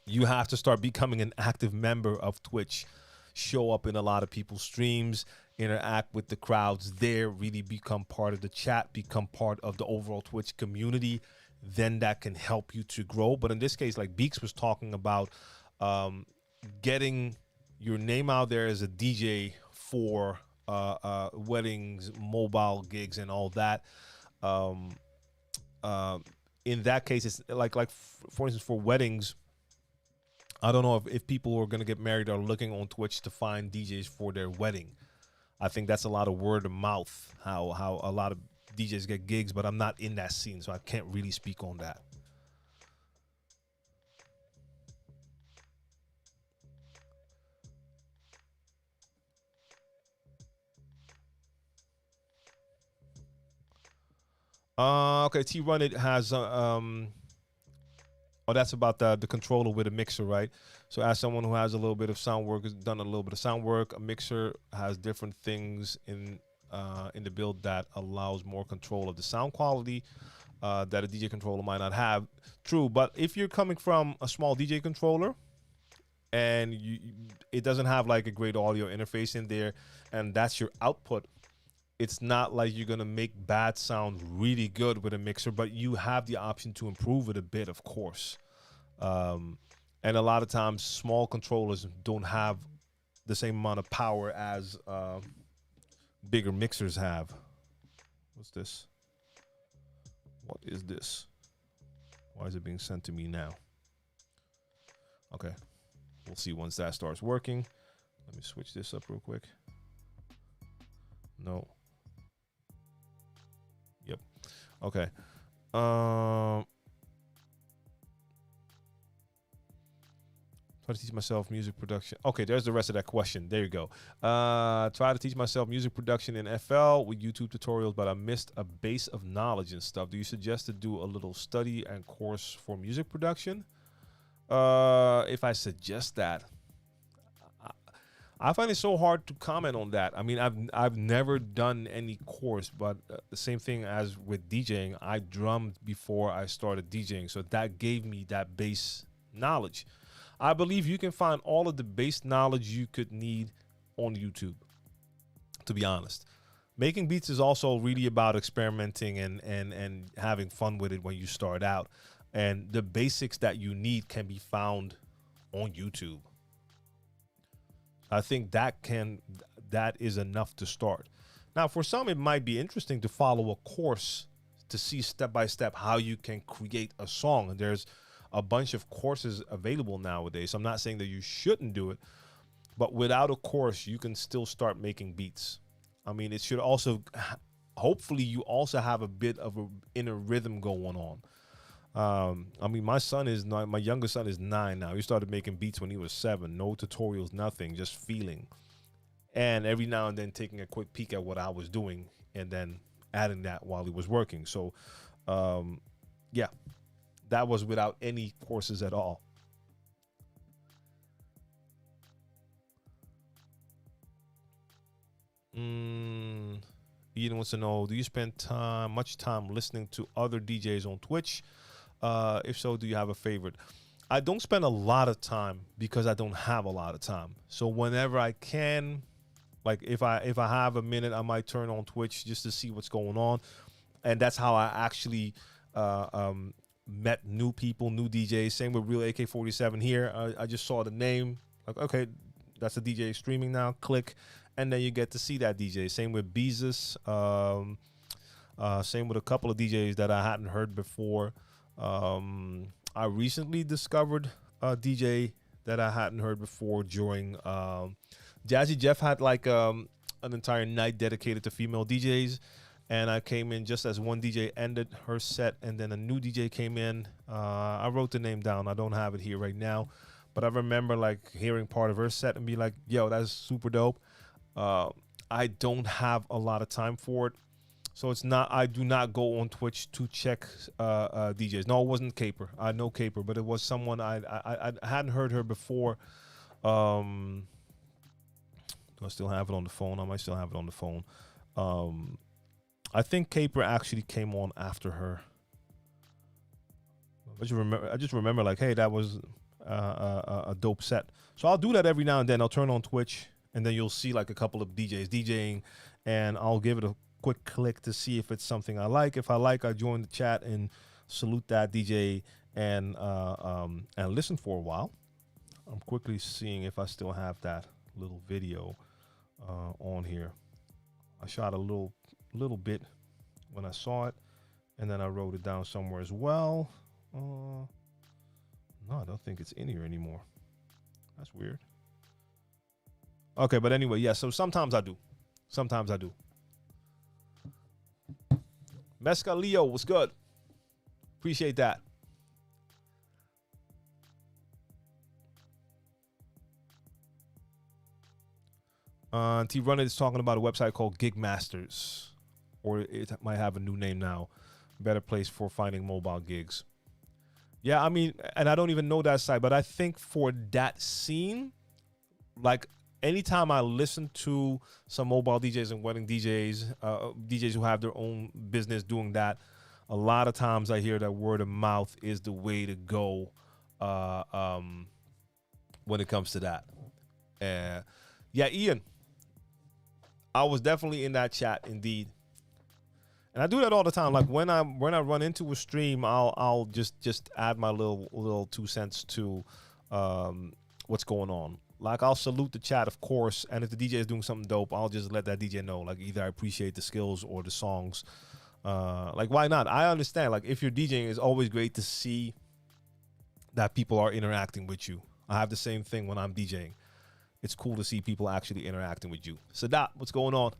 S1: You have to start becoming an active member of Twitch. Show up in a lot of people's streams, interact with the crowds there, really become part of the chat, become part of the overall Twitch community. Then that can help you to grow. But in this case, like Beaks was talking about, getting your name out there as a DJ for weddings, mobile gigs, and all that. In that case, it's like for instance, for weddings, I don't know if people who are going to get married are looking on Twitch to find DJs for their wedding. I think that's a lot of word of mouth, how a lot of DJs get gigs, but I'm not in that scene, so I can't really speak on that. Okay, T Run It has oh, that's about the controller with a mixer, right? So as someone who has a little bit of sound work, has done a little bit of sound work, a mixer has different things in the build that allows more control of the sound quality that a DJ controller might not have. True, but if you're coming from a small DJ controller and it doesn't have like a great audio interface in there, and that's your output, it's not like you're gonna make bad sound really good with a mixer, but you have the option to improve it a bit, of course. And a lot of times small controllers don't have the same amount of power as bigger mixers have. What's this? What is this? Why is it being sent to me now? Okay, we'll see once that starts working. Let me switch this up real quick. No. Yep. Okay. Try to teach myself music production. Okay, there's the rest of that question. There you go. Try to teach myself music production in FL with YouTube tutorials, but I missed a base of knowledge and stuff. Do you suggest to do a little study and course for music production? If I suggest that, I find it so hard to comment on that. I mean, I've never done any course, but the same thing as with DJing, I drummed before I started DJing, so that gave me that base knowledge. I believe you can find all of the base knowledge you could need on YouTube, to be honest. Making beats is also really about experimenting and having fun with it when you start out. And the basics that you need can be found on YouTube. I think that is enough to start. Now, for some, it might be interesting to follow a course to see step by step how you can create a song. And there's a bunch of courses available nowadays. So I'm not saying that you shouldn't do it, but without a course, you can still start making beats. I mean, it should also, hopefully you also have a bit of an inner rhythm going on. I mean, my youngest son is 9 now. He started making beats when he was 7. No tutorials, nothing, just feeling. And every now and then taking a quick peek at what I was doing and then adding that while he was working. So, yeah, that was without any courses at all. Ian wants to know, do you spend much time listening to other DJs on Twitch? If so, do you have a favorite? I don't spend a lot of time because I don't have a lot of time. So whenever I can, like if I have a minute, I might turn on Twitch just to see what's going on. And that's how I actually met new people, new DJs. Same with Real AK-47 here. I just saw the name. Like, okay, that's the DJ streaming now. Click, and then you get to see that DJ. Same with Beezus. Same with a couple of DJs that I hadn't heard before. I recently discovered a DJ that I hadn't heard before during Jazzy Jeff had like an entire night dedicated to female DJs, and I came in just as one DJ ended her set, and then a new DJ came in. I wrote the name down. I don't have it here right now, but I remember like hearing part of her set and be like, yo, that's super dope. I don't have a lot of time for it. So it's not, I do not go on Twitch to check DJs. No, it wasn't Caper. I know Caper, but it was someone I hadn't heard her before. Do I still have it on the phone? I might still have it on the phone. I think Caper actually came on after her. I just remember like, hey, that was a dope set. So I'll do that every now and then. I'll turn on Twitch, and then you'll see like a couple of DJs DJing, and I'll give it a quick click to see if it's something I like. If I like, I join the chat and salute that DJ and listen for a while. I'm quickly seeing if I still have that little video on here. I shot a little bit when I saw it, and then I wrote it down somewhere as well. No, I don't think it's in here anymore. That's weird. Okay, but anyway, yeah, so sometimes I do. Sometimes I do. Mesca Leo, what's good? Appreciate that. T Runner is talking about a website called Gig Masters, or it might have a new name now. Better place for finding mobile gigs. Yeah, I mean, and I don't even know that site, but I think for that scene, like anytime I listen to some mobile DJs and wedding DJs, DJs who have their own business doing that, a lot of times I hear that word of mouth is the way to go when it comes to that. Yeah, Ian, I was definitely in that chat indeed. And I do that all the time. Like when I run into a stream, I'll just add my little 2 cents to what's going on. Like I'll salute the chat, of course, and if the DJ is doing something dope, I'll just let that DJ know. Like either I appreciate the skills or the songs. Like why not? I understand. Like if you're DJing, it's always great to see that people are interacting with you. I have the same thing when I'm DJing. It's cool to see people actually interacting with you. Sadat, what's going on?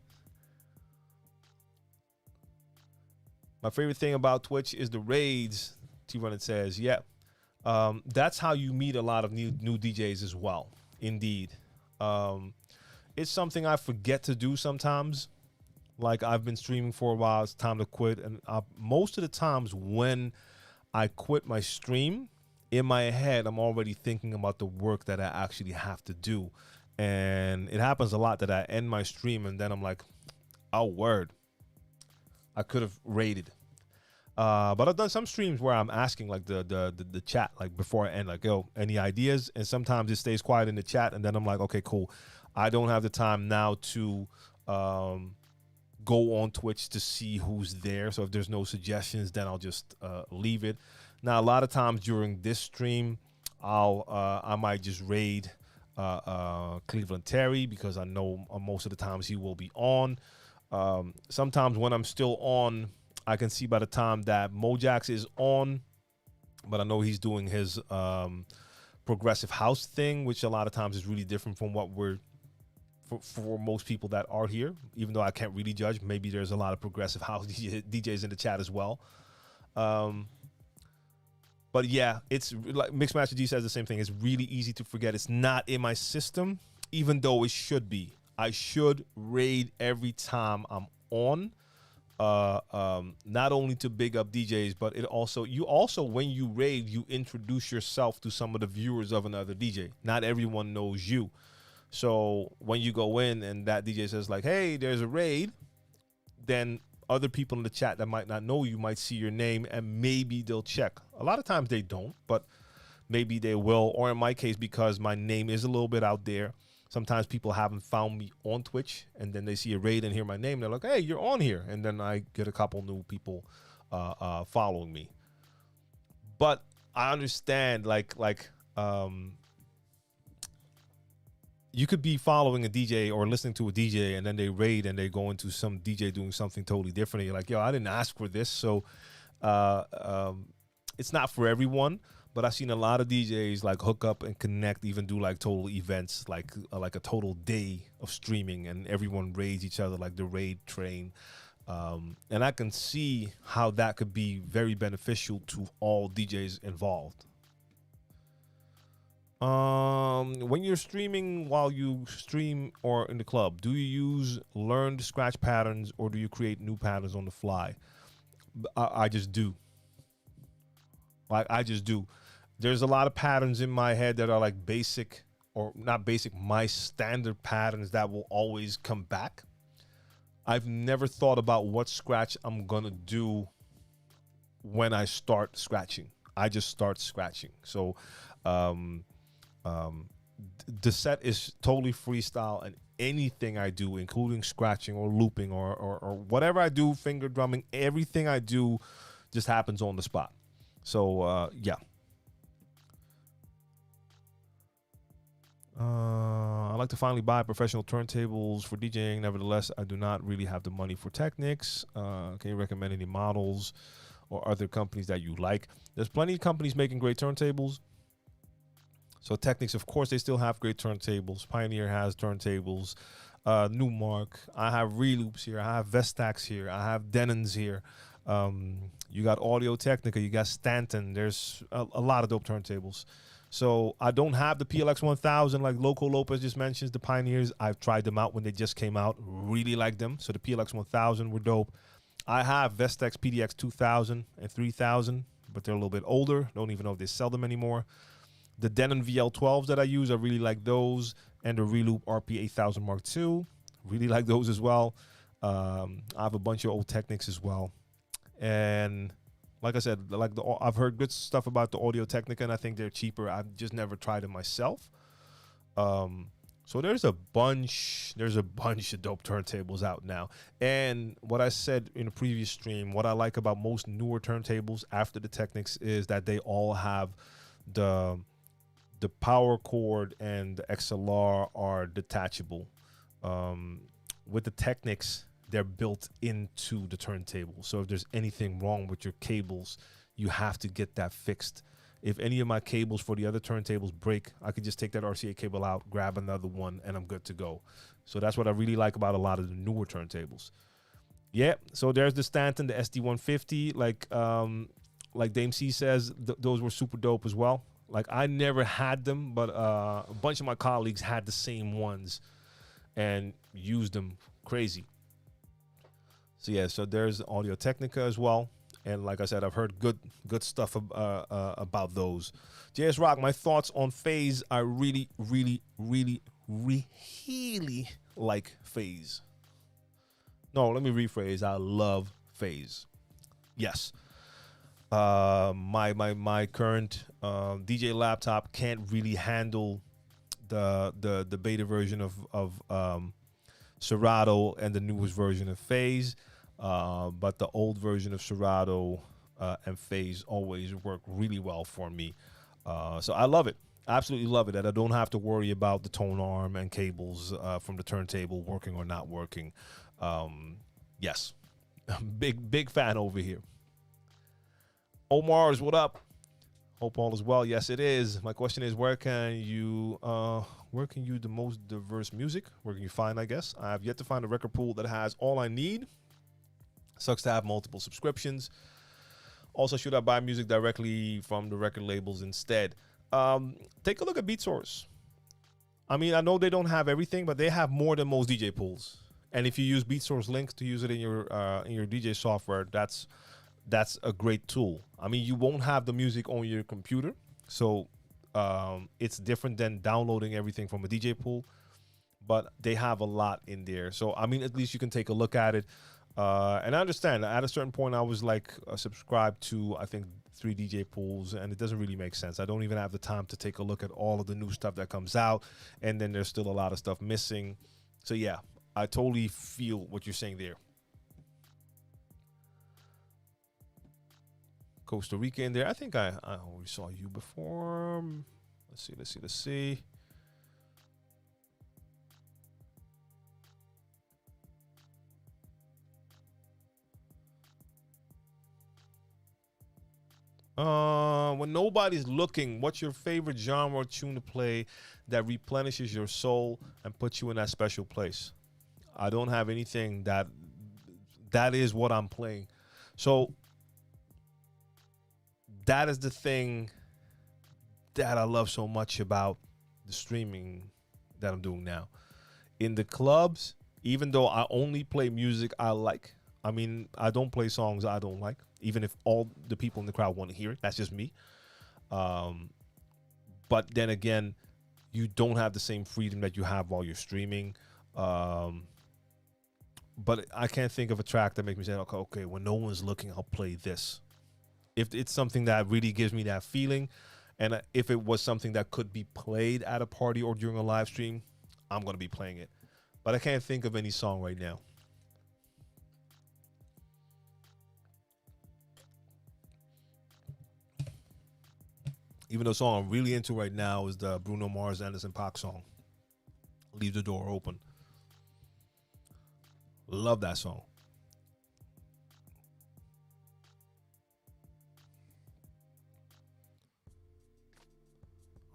S1: My favorite thing about Twitch is the raids. T-Run says, yeah. That's how you meet a lot of new DJs as well. Indeed. It's something I forget to do sometimes. Like I've been streaming for a while. It's time to quit. And most of the times when I quit my stream, in my head, I'm already thinking about the work that I actually have to do. And it happens a lot that I end my stream and then I'm like, oh, word. I could have rated. But I've done some streams where I'm asking like the chat, like before I end, like, yo, any ideas? And sometimes it stays quiet in the chat. And then I'm like, okay, cool. I don't have the time now to go on Twitch to see who's there. So if there's no suggestions, then I'll just leave it. Now, a lot of times during this stream, I might just raid Cleveland Terry because I know most of the times he will be on. Sometimes when I'm still on, I can see by the time that Mojax is on, but I know he's doing his progressive house thing, which a lot of times is really different from what we're for most people that are here, even though I can't really judge. Maybe there's a lot of progressive house DJs in the chat as well. But yeah, it's like Mixmaster G says the same thing. It's really easy to forget. It's not in my system, even though it should be. I should raid every time I'm on, not only to big up DJs, but you also when you raid, you introduce yourself to some of the viewers of another DJ. Not everyone knows you. So when you go in and that DJ says like, hey, there's a raid, then other people in the chat that might not know you might see your name and maybe they'll check. A lot of times they don't, but maybe they will. Or in my case, because my name is a little bit out there, sometimes people haven't found me on Twitch and then they see a raid and hear my name. They're like, hey, you're on here. And then I get a couple new people following me. But I understand you could be following a DJ or listening to a DJ, and then they raid and they go into some DJ doing something totally different. And you're like, yo, I didn't ask for this. So uh, um, it's not for everyone. But I've seen a lot of DJs like hook up and connect, even do like total events, like a total day of streaming, and everyone raids each other like the raid train. And I can see how that could be very beneficial to all DJs involved. When you're streaming, while you stream or in the club, do you use learned scratch patterns or do you create new patterns on the fly? I just do. Like, I just do. There's a lot of patterns in my head that are like basic, or not basic, my standard patterns that will always come back. I've never thought about what scratch I'm gonna do when I start scratching. I just start scratching. So the set is totally freestyle, and anything I do, including scratching or looping or whatever I do, finger drumming, everything I do just happens on the spot. So yeah. I like to finally buy professional turntables for DJing. Nevertheless, I do not really have the money for Technics. Can you recommend any models or other companies that you like? There's plenty of companies making great turntables. So Technics, of course, they still have great turntables. Pioneer has turntables. Newmark. I have Reloops here. I have Vestax here. I have Denons here. You got Audio Technica. You got Stanton. There's a lot of dope turntables. So I don't have the PLX 1000 like Loco Lopez just mentions. The Pioneers, I've tried them out when they just came out. Really like them. So the PLX 1000 were dope. I have Vestax PDX 2000 and 3000, but they're a little bit older. Don't even know if they sell them anymore. The Denon VL12s that I use, I really like those. And the Reloop RP 8000 Mark II. Really like those as well. I have a bunch of old Technics as well. And like I said, I've heard good stuff about the Audio Technica, and I think they're cheaper. I've just never tried it myself. So there's a bunch of dope turntables out now. And what I said in a previous stream, what I like about most newer turntables after the Technics is that they all have the power cord and the XLR are detachable. With the Technics, they're built into the turntable. So if there's anything wrong with your cables, you have to get that fixed. If any of my cables for the other turntables break, I could just take that RCA cable out, grab another one, and I'm good to go. So that's what I really like about a lot of the newer turntables. Yeah, so there's the Stanton, the SD150. Like Dame C says, those were super dope as well. Like, I never had them, but a bunch of my colleagues had the same ones and used them crazy. So yeah, so there's Audio Technica as well, and like I said, I've heard good stuff about those. JS Rock, my thoughts on Phase. I really like Phase. No, let me rephrase. I love Phase. Yes. My current DJ laptop can't really handle the beta version of Serato and the newest version of Phase. But the old version of Serato and Phase always work really well for me. So I love it. Absolutely love it. That I don't have to worry about the tone arm and cables from the turntable working or not working. Yes. Big fan over here. Omar's, what up? Hope all is well. Yes, it is. My question is, where can you the most diverse music? Where can you find, I guess? I have yet to find a record pool that has all I need. Sucks to have multiple subscriptions. Also, should I buy music directly from the record labels instead? Take a look at BeatSource. I mean, I know they don't have everything, but they have more than most DJ pools. And if you use BeatSource links to use it in your DJ software, that's a great tool. I mean, you won't have the music on your computer, so it's different than downloading everything from a DJ pool. But they have a lot in there, so I mean, at least you can take a look at it. And I understand, at a certain point, I was like subscribed to, I think, 3 DJ pools, and it doesn't really make sense. I don't even have the time to take a look at all of the new stuff that comes out, and then there's still a lot of stuff missing. So yeah, I totally feel what you're saying there. Costa Rica in there. I think I already saw you before. Let's see. When nobody's looking, what's your favorite genre or tune to play that replenishes your soul and puts you in that special place? I don't have anything that is what I'm playing. So that is the thing that I love so much about the streaming that I'm doing now. In the clubs, even though I only play music I like, I mean, I don't play songs I don't like, even if all the people in the crowd want to hear it. That's just me. But then again, you don't have the same freedom that you have while you're streaming. But I can't think of a track that makes me say, okay, when no one's looking, I'll play this. If it's something that really gives me that feeling, and if it was something that could be played at a party or during a live stream, I'm going to be playing it. But I can't think of any song right now. Even though the song I'm really into right now is the Bruno Mars Anderson .Paak song, Leave the Door Open. Love that song.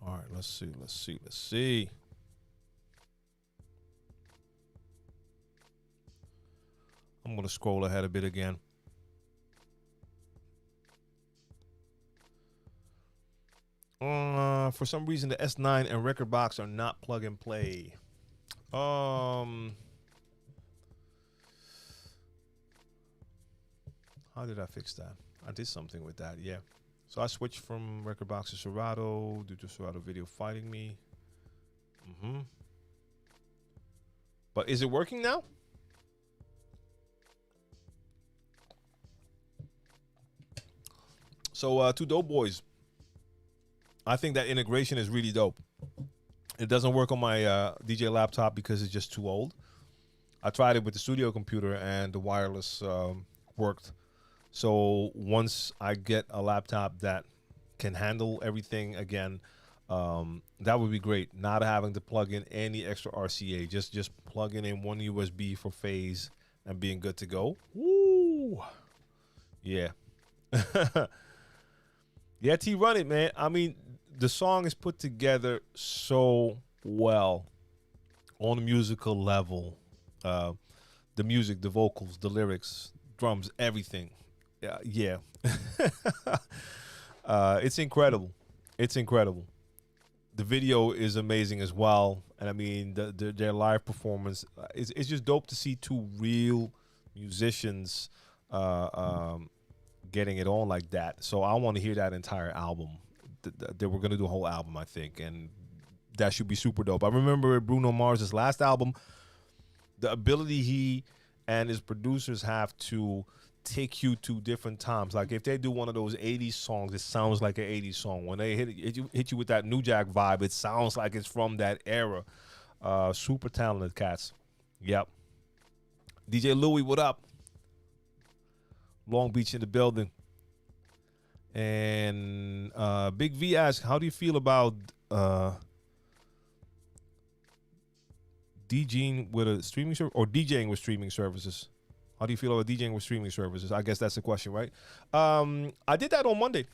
S1: All right, let's see. I'm going to scroll ahead a bit again. For some reason, the S9 and record box are not plug and play. How did I fix that? I did something with that, yeah. So I switched from record box to Serato due to Serato video fighting me. But is it working now? So two dope boys. I think that integration is really dope. It doesn't work on my DJ laptop because it's just too old. I tried it with the studio computer and the wireless worked. So once I get a laptop that can handle everything again, that would be great. Not having to plug in any extra RCA, just plugging in one USB for phase and being good to go. Woo! Yeah. Yeah, T, run it, man. I mean, the song is put together so well on a musical level. The music, the vocals, the lyrics, drums, everything. Yeah. It's incredible. It's incredible. The video is amazing as well. And I mean, their live performance, it's just dope to see two real musicians getting it on like that. So I want to hear that entire album. They were going to do a whole album, I think. And that should be super dope. I remember Bruno Mars' last album, the ability he and his producers have to take you to different times. Like if they do one of those 80s songs, it sounds like an 80s song. When they hit you with that New Jack vibe, it sounds like it's from that era. Super talented cats. Yep. DJ Louie, what up? Long Beach in the building. And Big V asks, how do you feel about DJing with a streaming service or DJing with streaming services? How do you feel about DJing with streaming services? I guess that's the question, right? I did that on Monday.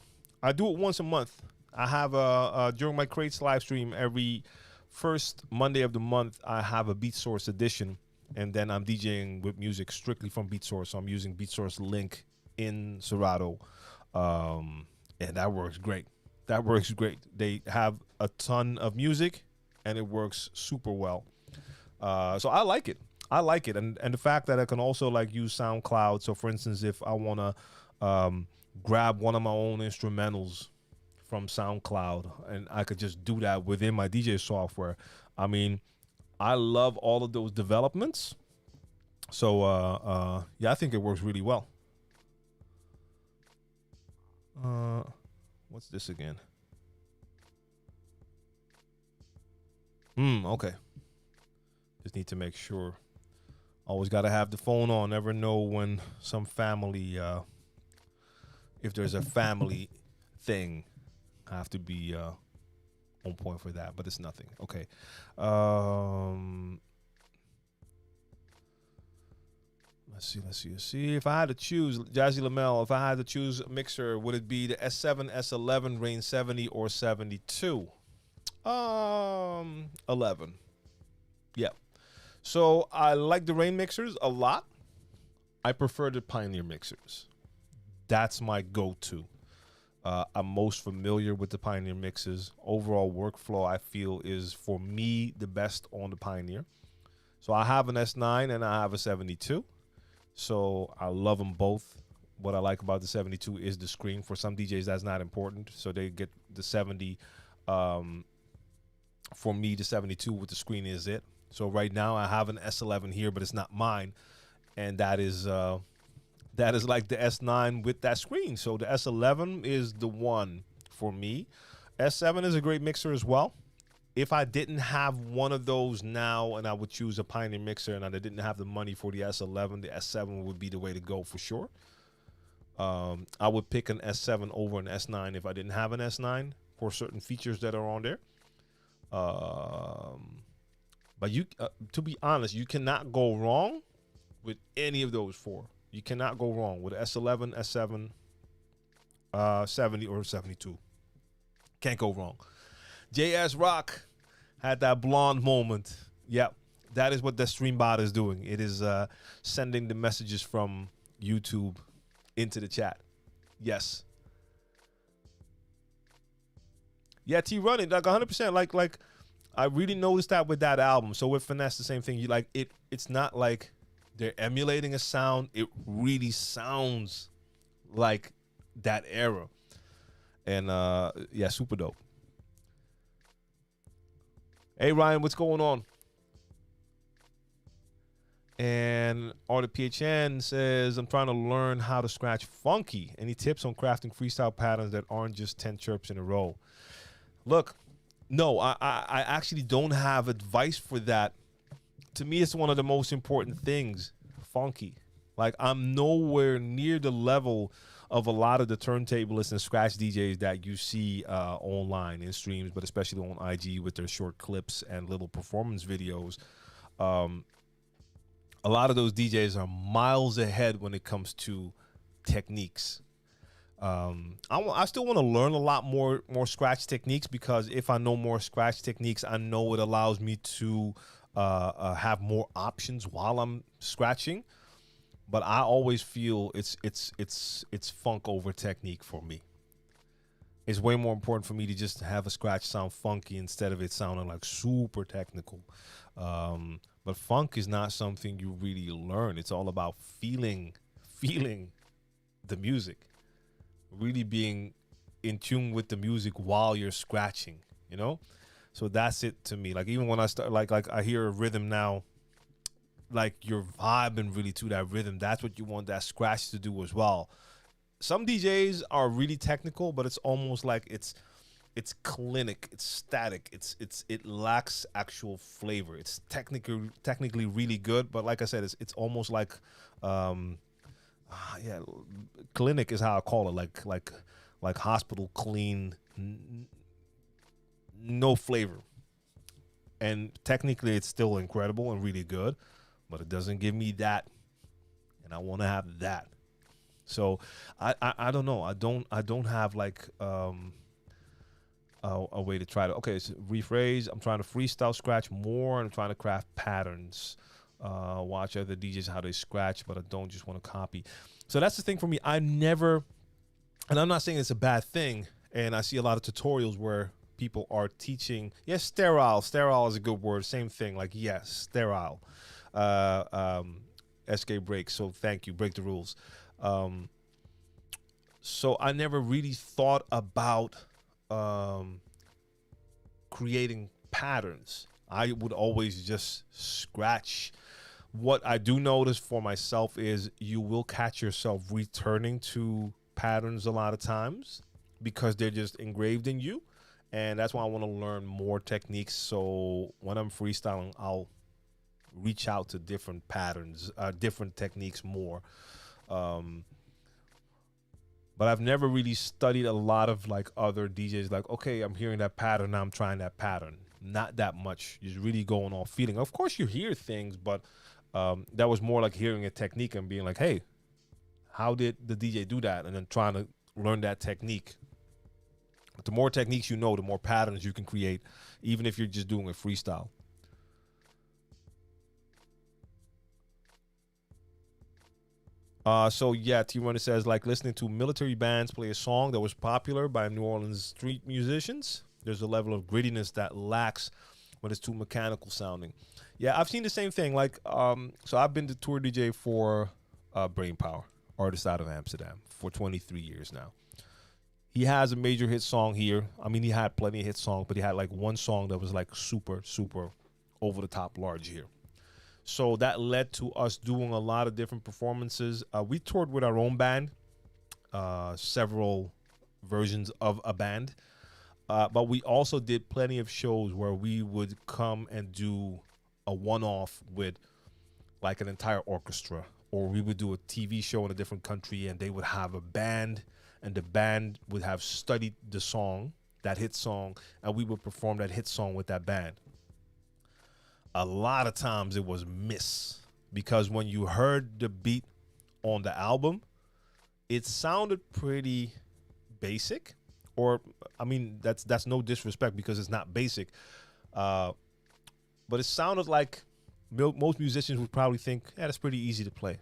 S1: I do it once a month. I have during my Crates live stream every first Monday of the month, I have a Beat Source edition, and then I'm DJing with music strictly from Beat Source. So I'm using Beat Source link in Serato, and that works great. That works great. They have a ton of music, and it works super well. So I like it. I like it, and the fact that I can also like use SoundCloud. So for instance, if I want to grab one of my own instrumentals from SoundCloud, and I could just do that within my DJ software. I mean, I love all of those developments. So yeah, I think it works really well. What's this again? Okay. Just need to make sure. Always got to have the phone on. Never know when some family, if there's a family thing, I have to be on point for that. But it's nothing. Okay. Let's see. If I had to choose, Jazzy Lamel, if I had to choose a mixer, would it be the S7, S11, Range 70, or 72? 11. Yeah. So I like the Rain mixers a lot. I prefer the Pioneer mixers. That's my go-to. I'm most familiar with the Pioneer mixes. Overall workflow, I feel, is, for me, the best on the Pioneer. So I have an S9 and I have a 72. So I love them both. What I like about the 72 is the screen. For some DJs, that's not important. So they get the 70. For me, the 72 with the screen is it. So right now I have an S11 here, but it's not mine. And that is like the S9 with that screen. So the S11 is the one for me. S7 is a great mixer as well. If I didn't have one of those now and I would choose a Pioneer mixer and I didn't have the money for the S11, the S7 would be the way to go for sure. I would pick an S7 over an S9 if I didn't have an S9 for certain features that are on there. But to be honest, you cannot go wrong with any of those four. You cannot go wrong with S11, S7, 70, or 72. Can't go wrong. JS Rock had that blonde moment. Yep, that is what the stream bot is doing. It is sending the messages from YouTube into the chat. Yes. Yeah, T Running, like 100%. Like I really noticed that with that album. So with Finesse, the same thing. You like it. It's not like they're emulating a sound. It really sounds like that era. And yeah, super dope. Hey Ryan, what's going on? And Artie PHN says, I'm trying to learn how to scratch funky. Any tips on crafting freestyle patterns that aren't just 10 chirps in a row? Look, no, I actually don't have advice for that. To me, it's one of the most important things, funky. Like, I'm nowhere near the level of a lot of the turntablists and scratch DJs that you see online in streams, but especially on IG with their short clips and little performance videos. A lot of those DJs are miles ahead when it comes to techniques. I still want to learn a lot more scratch techniques, because if I know more scratch techniques, I know it allows me to have more options while I'm scratching. But I always feel it's funk over technique for me. It's way more important for me to just have a scratch sound funky instead of it sounding like super technical. But funk is not something you really learn. It's all about feeling the music, really being in tune with the music while you're scratching, you know? So that's it to me. Like, even when I start, like I hear a rhythm now, like you're vibing really to that rhythm. That's what you want that scratch to do as well. Some DJs are really technical, but it's almost like it's clinic, it's static, it lacks actual flavor. It's technically really good, but like I said, it's almost like yeah, clinic is how I call it, like hospital clean, no flavor. And technically it's still incredible and really good, but it doesn't give me that, and I want to have that. So I don't know. I don't have like a way to try to, okay, so rephrase. I'm trying to freestyle scratch more. I'm trying to craft patterns. Watch other DJs how they scratch, but I don't just want to copy. So that's the thing for me. I never, and I'm not saying it's a bad thing, and I see a lot of tutorials where people are teaching, yes, sterile is a good word, same thing, like, yes, sterile. SK break, so thank you, break the rules. So I never really thought about creating patterns. I would always just scratch. What I do notice for myself is you will catch yourself returning to patterns a lot of times because they're just engraved in you. And that's why I want to learn more techniques. So when I'm freestyling, I'll reach out to different patterns, different techniques more. But I've never really studied a lot of like other DJs. Like, okay, I'm hearing that pattern, now I'm trying that pattern. Not that much. You're really going off feeling. Of course, you hear things, but That was more like hearing a technique and being like, hey, how did the DJ do that? And then trying to learn that technique. But the more techniques you know, the more patterns you can create, even if you're just doing a freestyle. So yeah, T-Runner says, like listening to military bands play a song that was popular by New Orleans street musicians. There's a level of grittiness that lacks when it's too mechanical sounding. Yeah, I've seen the same thing. Like, so I've been the tour DJ for Brainpower, artist out of Amsterdam, for 23 years now. He has a major hit song here. I mean, he had plenty of hit songs, but he had like one song that was like super, super over the top large here. So that led to us doing a lot of different performances. We toured with our own band, several versions of a band. But we also did plenty of shows where we would come and do a one-off with like an entire orchestra. Or we would do a TV show in a different country and they would have a band. And the band would have studied the song, that hit song, and we would perform that hit song with that band. A lot of times it was miss, because when you heard the beat on the album, it sounded pretty basic. Or, I mean, that's no disrespect because it's not basic. But it sounded like most musicians would probably think, yeah, that's pretty easy to play.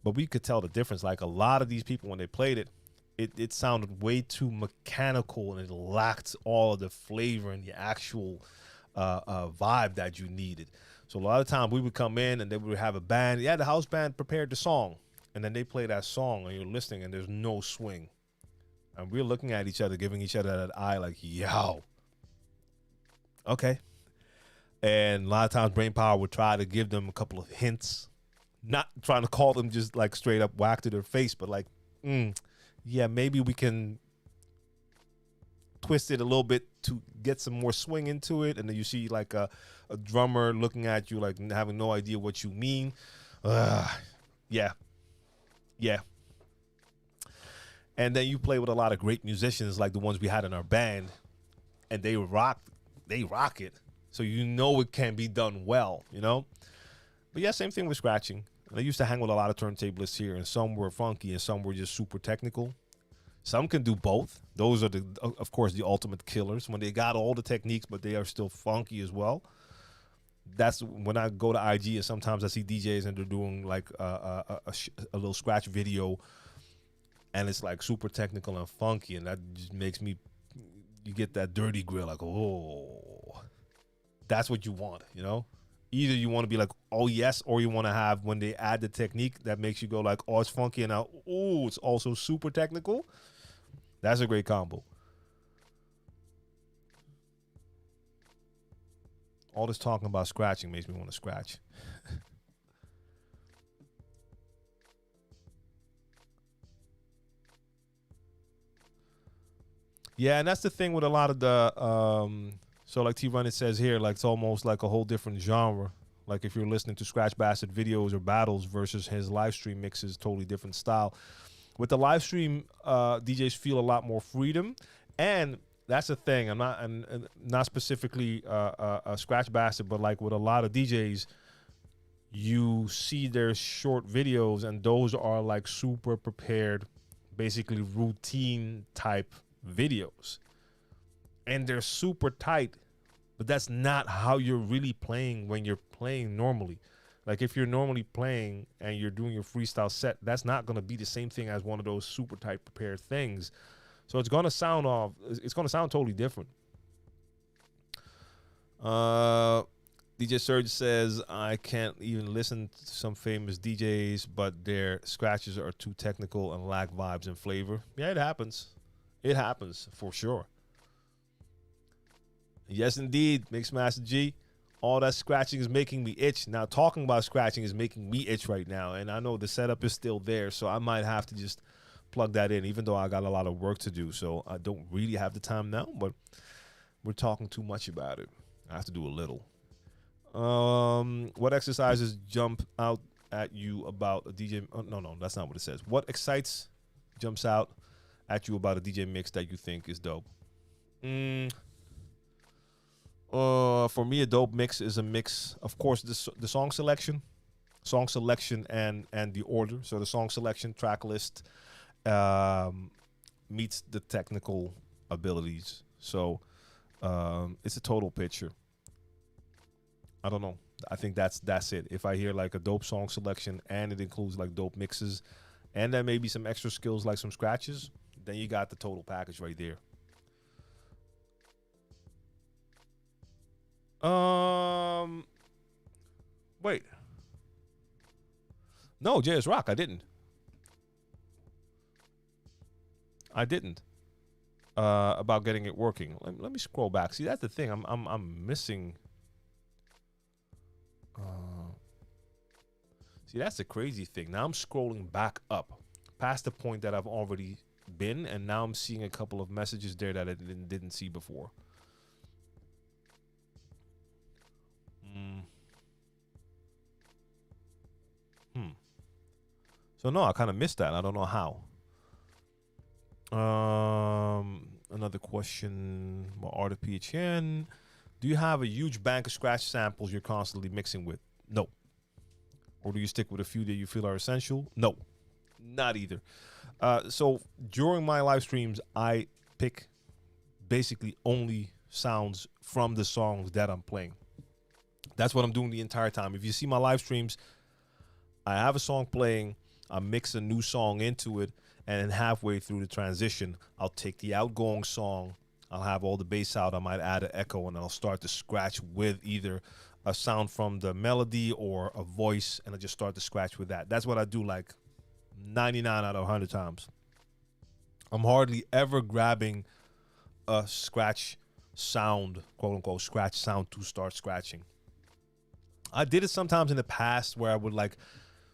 S1: But we could tell the difference. Like a lot of these people, when they played it, it sounded way too mechanical and it lacked all of the flavor and the actual vibe that you needed. So a lot of times we would come in and they would have a band. Yeah, the house band prepared the song. And then they play that song and you're listening and there's no swing. And we're looking at each other, giving each other that eye like, yo. Okay. And a lot of times Brainpower would try to give them a couple of hints. Not trying to call them just like straight up whack to their face, but like, yeah, maybe we can twist it a little bit to get some more swing into it. And then you see like a drummer looking at you like having no idea what you mean. Yeah. And then you play with a lot of great musicians like the ones we had in our band, and they rock it. So you know it can be done well, you know? But yeah, same thing with scratching. I used to hang with a lot of turntablists here, and some were funky and some were just super technical. Some can do both. Those are, of course, the ultimate killers. When they got all the techniques, but they are still funky as well. That's when I go to IG, and sometimes I see DJs and they're doing like a little scratch video, and it's like super technical and funky, and that just makes me, you get that dirty grill, like, oh, that's what you want, you know? Either you want to be like, oh, yes, or you want to have, when they add the technique that makes you go like, oh, it's funky, and now, oh, it's also super technical. That's a great combo. All this talking about scratching makes me want to scratch. Yeah, and that's the thing with a lot of the... So like T-Run, it says here, like it's almost like a whole different genre. Like if you're listening to Scratch Bastard videos or battles versus his live stream mixes, totally different style. With the live stream, DJs feel a lot more freedom, and that's the thing. I'm not specifically a Scratch Bastard, but like with a lot of DJs, you see their short videos, and those are like super prepared, basically routine type videos, and they're super tight. But that's not how you're really playing when you're playing normally. Like if you're normally playing and you're doing your freestyle set, that's not going to be the same thing as one of those super tight prepared things. So it's going to sound totally different. DJ Surge says, I can't even listen to some famous DJs, but their scratches are too technical and lack vibes and flavor. Yeah, it happens. It happens for sure. Yes, indeed, Mixmaster G. All that scratching is making me itch. Now, talking about scratching is making me itch right now. And I know the setup is still there, so I might have to just plug that in, even though I got a lot of work to do. So I don't really have the time now, but we're talking too much about it. I have to do a little. What exercises jump out at you about a DJ? Oh, no, that's not what it says. What jumps out at you about a DJ mix that you think is dope? For me, a dope mix is a mix. Of course, the song selection, and the order. So the song selection, track list, meets the technical abilities. So it's a total picture. I don't know. I think that's it. If I hear like a dope song selection and it includes like dope mixes, and then maybe some extra skills like some scratches, then you got the total package right there. Wait. No, JS Rock, I didn't. I didn't. About getting it working. Let me scroll back. See, that's the thing. I'm missing. See, that's the crazy thing. Now I'm scrolling back up past the point that I've already been, and now I'm seeing a couple of messages there that I didn't see before. So no, I kind of missed that. I don't know how. Another question about Art of PHN. Do you have a huge bank of scratch samples you're constantly mixing with? No. Or do you stick with a few that you feel are essential? No, not either. So during my live streams, I pick basically only sounds from the songs that I'm playing. That's what I'm doing the entire time. If you see my live streams, I have a song playing, I mix a new song into it, and then halfway through the transition, I'll take the outgoing song, I'll have all the bass out, I might add an echo, and I'll start to scratch with either a sound from the melody or a voice, and I just start to scratch with that. That's what I do like 99 out of 100 times. I'm hardly ever grabbing a scratch sound, quote unquote, scratch sound to start scratching. I did it sometimes in the past where I would like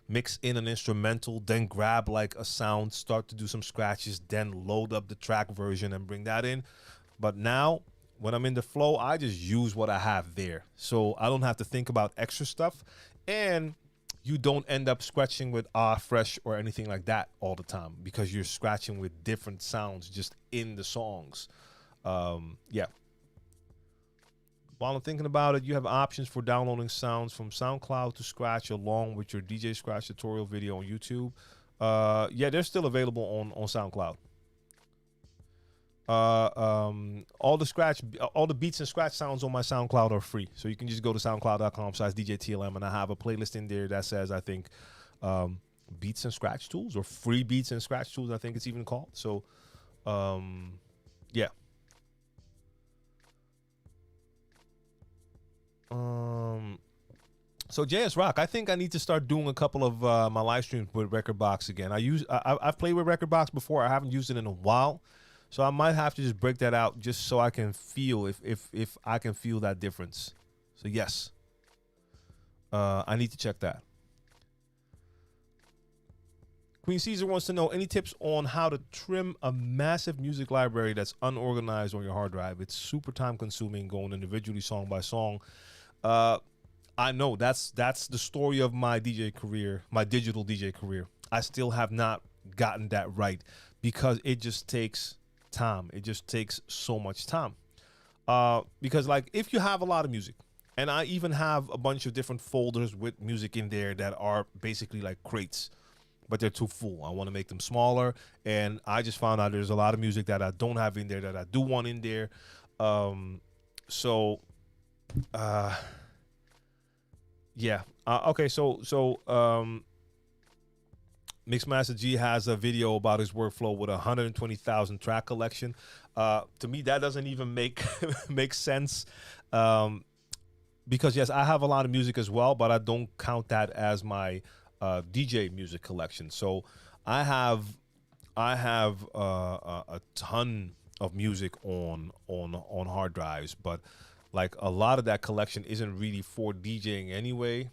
S1: mix in an instrumental, then grab like a sound, start to do some scratches, then load up the track version and bring that in. But now when I'm in the flow, I just use what I have there. So I don't have to think about extra stuff. And you don't end up scratching with fresh or anything like that all the time because you're scratching with different sounds just in the songs. Yeah. While I'm thinking about it, you have options for downloading sounds from SoundCloud to scratch along with your DJ Scratch tutorial video on YouTube. Yeah, they're still available on SoundCloud. All the beats and scratch sounds on my SoundCloud are free. So you can just go to soundcloud.com/DJ TLM, and I have a playlist in there that says, I think, beats and scratch tools, or free beats and scratch tools, I think it's even called. So, yeah. So JS Rock, I think I need to start doing a couple of my live streams with Rekordbox again. I've played with Rekordbox before. I haven't used it in a while, so I might have to just break that out just so I can feel if I can feel that difference. So yes, I need to check that. Queen Caesar wants to know any tips on how to trim a massive music library that's unorganized on your hard drive. It's super time consuming going individually song by song. I know that's the story of my DJ career, my digital DJ career. I still have not gotten that right because it just takes time. It just takes so much time. Because like if you have a lot of music, and I even have a bunch of different folders with music in there that are basically like crates, but they're too full. I want to make them smaller, and I just found out there's a lot of music that I don't have in there that I do want in there. Yeah. Okay. So Mixmaster G has a video about his workflow with 120,000 track collection. To me, that doesn't even make make sense. Because yes, I have a lot of music as well, but I don't count that as my DJ music collection. So I have a ton of music on hard drives, but like a lot of that collection isn't really for DJing anyway.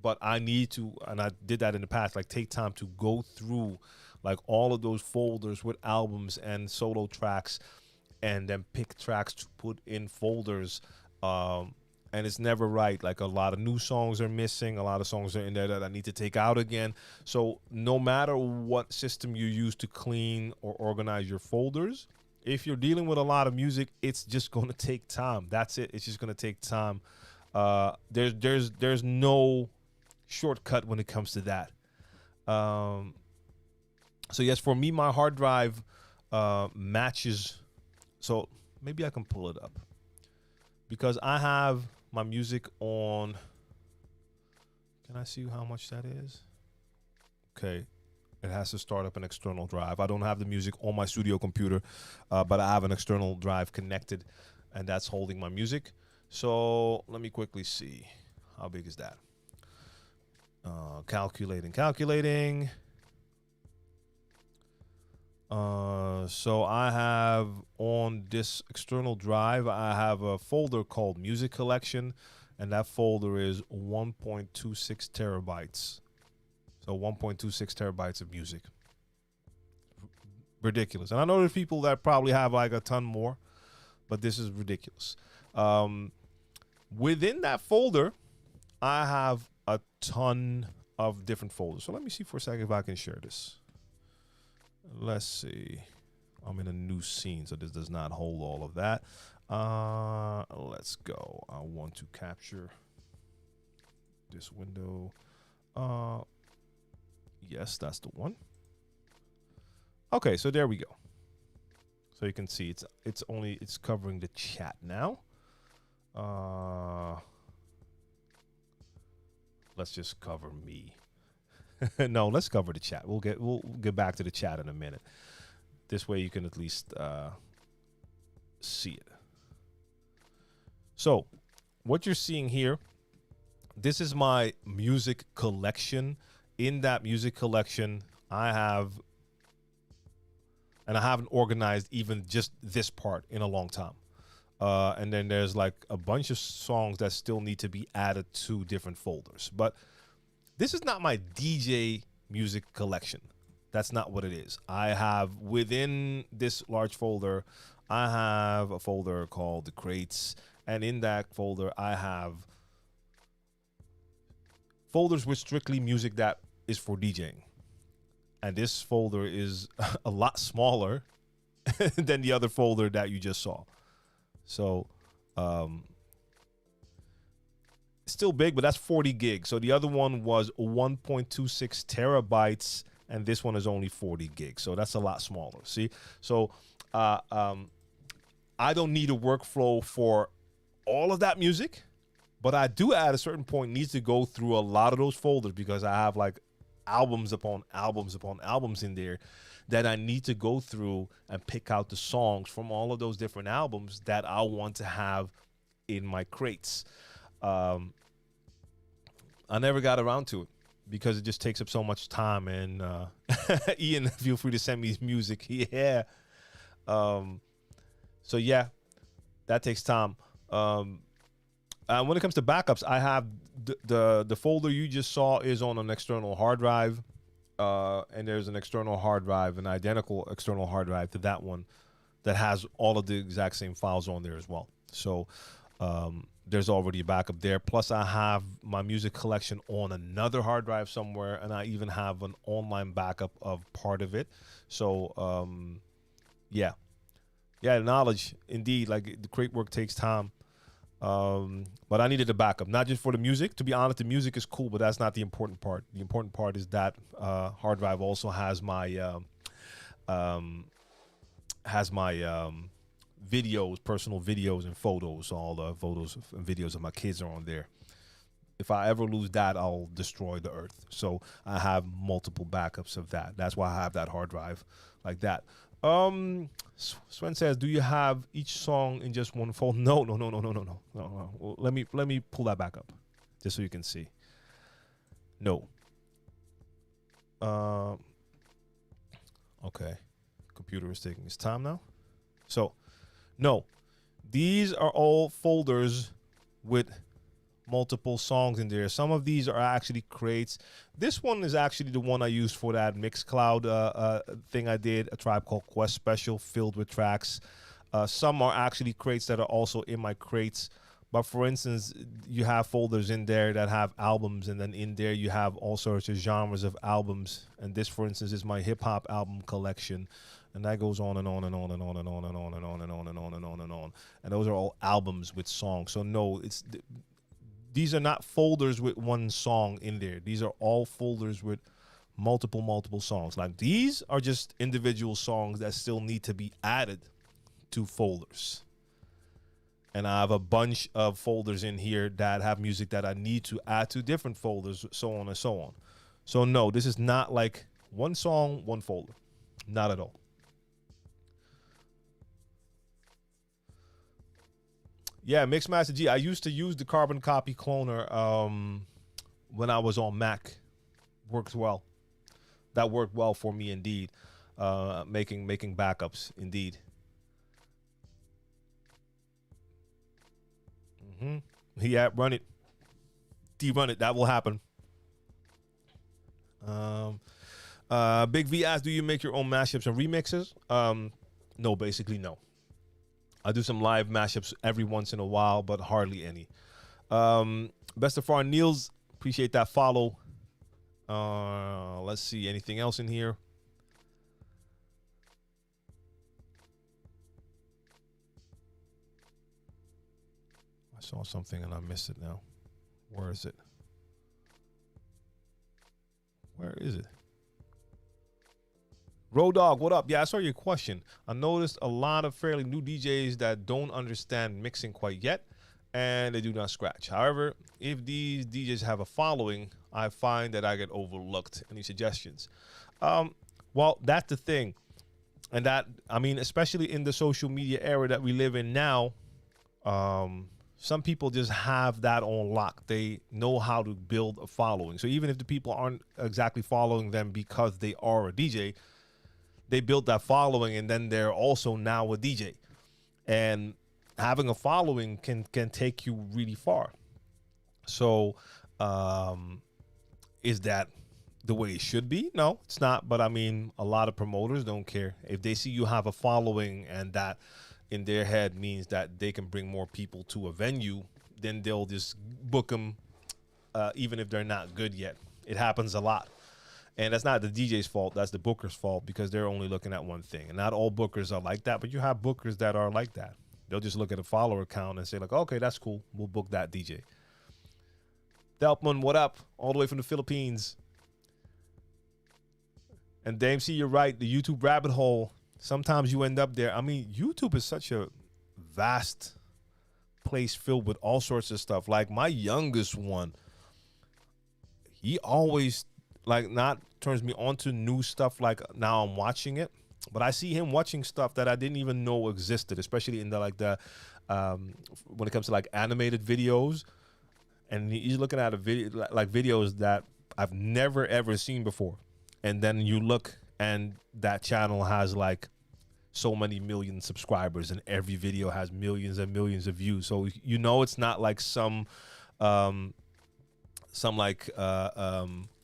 S1: But I need to, and I did that in the past, like take time to go through like all of those folders with albums and solo tracks, and then pick tracks to put in folders. And it's never right. Like a lot of new songs are missing. A lot of songs are in there that I need to take out again. So no matter what system you use to clean or organize your folders, if you're dealing with a lot of music, it's just going to take time. That's it. It's just going to take time. There's no shortcut when it comes to that. So yes, for me, my hard drive matches. So maybe I can pull it up because I have my music on. Can I see how much that is? Okay. It has to start up an external drive. I don't have the music on my studio computer, but I have an external drive connected, and that's holding my music. So let me quickly see. How big is that? Calculating. So I have on this external drive, I have a folder called Music Collection, and that folder is 1.26 terabytes. So 1.26 terabytes of music. Ridiculous. And I know there's people that probably have like a ton more, but this is ridiculous. Within that folder, I have a ton of different folders. So let me see for a second if I can share this. Let's see. I'm in a new scene, so this does not hold all of that. Let's go. I want to capture this window. Yes, that's the one. Okay, so there we go. So you can see it's covering the chat now. Let's just cover me. No, let's cover the chat. We'll get back to the chat in a minute. This way you can at least see it. So what you're seeing here, this is my music collection. In that music collection, I haven't organized even just this part in a long time. And then there's like a bunch of songs that still need to be added to different folders. But this is not my DJ music collection. That's not what it is. I have within this large folder, I have a folder called the crates. And in that folder, I have folders with strictly music that is for DJing. And this folder is a lot smaller than the other folder that you just saw. So, still big, but that's 40 gigs. So the other one was 1.26 terabytes, and this one is only 40 gigs. So that's a lot smaller. See? So, I don't need a workflow for all of that music, but I do at a certain point needs to go through a lot of those folders because I have like albums upon albums upon albums in there that I need to go through and pick out the songs from all of those different albums that I want to have in my crates. I never got around to it because it just takes up so much time. And Ian, feel free to send me his music. Yeah. So yeah, that takes time. When it comes to backups, I have the folder you just saw is on an external hard drive. And there's an external hard drive, an identical external hard drive to that one that has all of the exact same files on there as well. So there's already a backup there. Plus, I have my music collection on another hard drive somewhere, and I even have an online backup of part of it. So, yeah, knowledge, indeed, like the crate work takes time. But I needed a backup, not just for the music. To be honest, the music is cool, but that's not the important part. The important part is that hard drive also has my videos, personal videos and photos. All the photos and videos of my kids are on there. If I ever lose that, I'll destroy the earth. So I have multiple backups of that. That's why I have that hard drive like that. Sven says, do you have each song in just one folder? No. Well, let me pull that back up just so you can see. No. Okay. Computer is taking its time now. So, no. These are all folders with multiple songs in there. Some of these are actually crates. This one is actually the one I used for that Mixcloud thing I did, a Tribe Called Quest special filled with tracks. Some are actually crates that are also in my crates. But for instance, you have folders in there that have albums, and then in there you have all sorts of genres of albums. And this, for instance, is my hip-hop album collection. And that goes on and on and on and on and on and on and on and on and on and on and on. And those are all albums with songs. So no, these are not folders with one song in there. These are all folders with multiple songs. Like these are just individual songs that still need to be added to folders. And I have a bunch of folders in here that have music that I need to add to different folders, so on and so on. So no, this is not like one song, one folder. Not at all. Yeah, Mixmaster G. I used to use the carbon copy cloner when I was on Mac. Works well. That worked well for me indeed. Making backups indeed. Yeah, run it. Run it. That will happen. Big V asks, do you make your own mashups and remixes? No, basically no. I do some live mashups every once in a while, but hardly any. Best of far, Niels, appreciate that follow. Let's see, anything else in here? I saw something and I missed it now. Where is it? Where is it? Road Dog, what up? Yeah, I saw your question. I noticed a lot of fairly new DJs that don't understand mixing quite yet, and they do not scratch. However, if these DJs have a following, I find that I get overlooked. Any suggestions? Well, that's the thing. And that, I mean, especially in the social media era that we live in now, some people just have that on lock. They know how to build a following. So even if the people aren't exactly following them because they are a DJ, they built that following, and then they're also now a DJ. And having a following can take you really far. So is that the way it should be? No, it's not. But I mean, a lot of promoters don't care. If they see you have a following and that in their head means that they can bring more people to a venue, then they'll just book them even if they're not good yet. It happens a lot. And that's not the DJ's fault. That's the booker's fault, because they're only looking at one thing. And not all bookers are like that, but you have bookers that are like that. They'll just look at a follower count and say, like, okay, that's cool. We'll book that DJ. Delpman, what up? All the way from the Philippines. And Dame C, you're right. The YouTube rabbit hole, sometimes you end up there. I mean, YouTube is such a vast place filled with all sorts of stuff. Like my youngest one, he always not turns me on to new stuff. Like now I'm watching it, but I see him watching stuff that I didn't even know existed, especially in the when it comes to like animated videos. And he's looking at a video, like videos that I've never ever seen before. And then you look and that channel has like so many million subscribers, and every video has millions and millions of views. So you know it's not like some